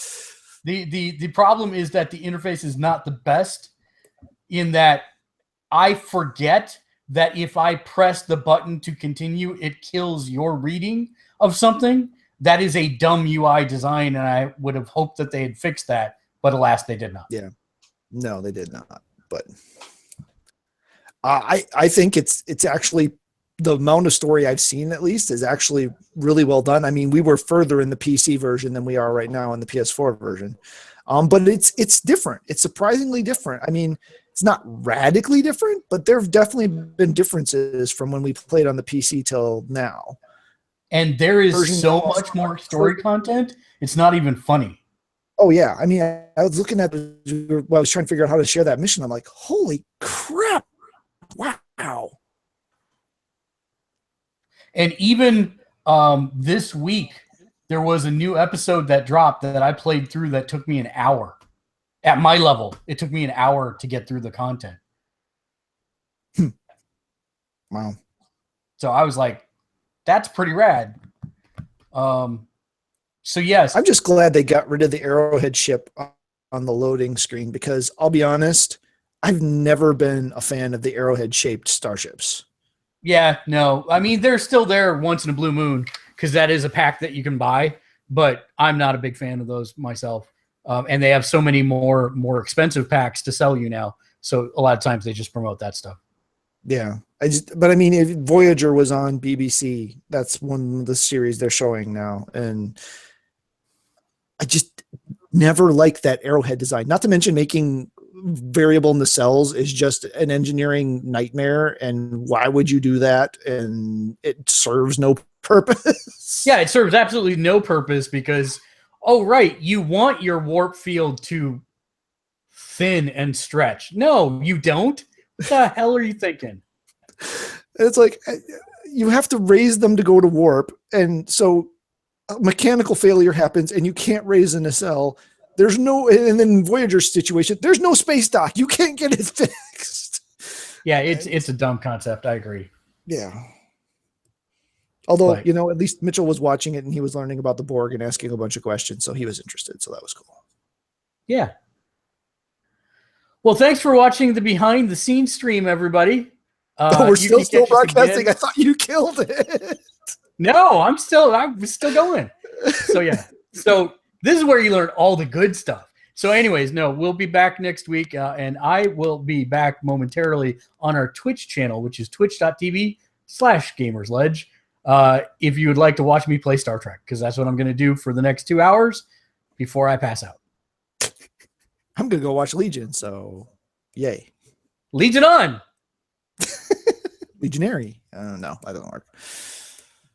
The problem is that the interface is not the best in that I forget that if I press the button to continue, it kills your reading of something. That is a dumb UI design, and I would have hoped that they had fixed that, but alas, they did not. Yeah. No, they did not. But I think it's actually the amount of story I've seen at least is actually really well done. I mean, we were further in the PC version than we are right now in the PS4 version. But it's different. It's surprisingly different. I mean, it's not radically different, but there have definitely been differences from when we played on the PC till now. And there is so much more story content. It's not even funny. Oh yeah. I mean, I was looking at, I was trying to figure out how to share that mission. I'm like, holy crap. Wow. And even this week, there was a new episode that dropped that I played through that took me an hour. At my level, it took me an hour to get through the content. Wow. So I was like, that's pretty rad. So yes. I'm just glad they got rid of the Arrowhead ship on the loading screen, because I'll be honest, I've never been a fan of the Arrowhead shaped starships. Yeah, no. I mean, they're still there once in a blue moon because that is a pack that you can buy, but I'm not a big fan of those myself. And they have so many more expensive packs to sell you now. So a lot of times they just promote that stuff. Yeah. But I mean, if Voyager was on BBC, that's one of the series they're showing now. And I just never liked that Arrowhead design. Not to mention making variable nacelles is just an engineering nightmare. And why would you do that? And it serves no purpose. Yeah, it serves absolutely no purpose because, oh, right, you want your warp field to thin and stretch. No, you don't. What the hell are you thinking? It's like you have to raise them to go to warp. And so a mechanical failure happens and you can't raise a nacelle. There's no, and then Voyager's situation, there's no space dock. You can't get it fixed. Yeah, it's a dumb concept. I agree. Yeah. Although, at least Mitchell was watching it and he was learning about the Borg and asking a bunch of questions. So he was interested. So that was cool. Yeah. Well, thanks for watching the behind the scenes stream, everybody. We're still broadcasting. I thought you killed it. No, I'm still going. So yeah. So this is where you learn all the good stuff. So anyways, no, we'll be back next week. And I will be back momentarily on our Twitch channel, which is twitch.tv/Gamersledge. If you would like to watch me play Star Trek, because that's what I'm going to do for the next 2 hours before I pass out. I'm going to go watch Legion. So yay. Legion on. Legionary. No, that doesn't work.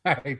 All right.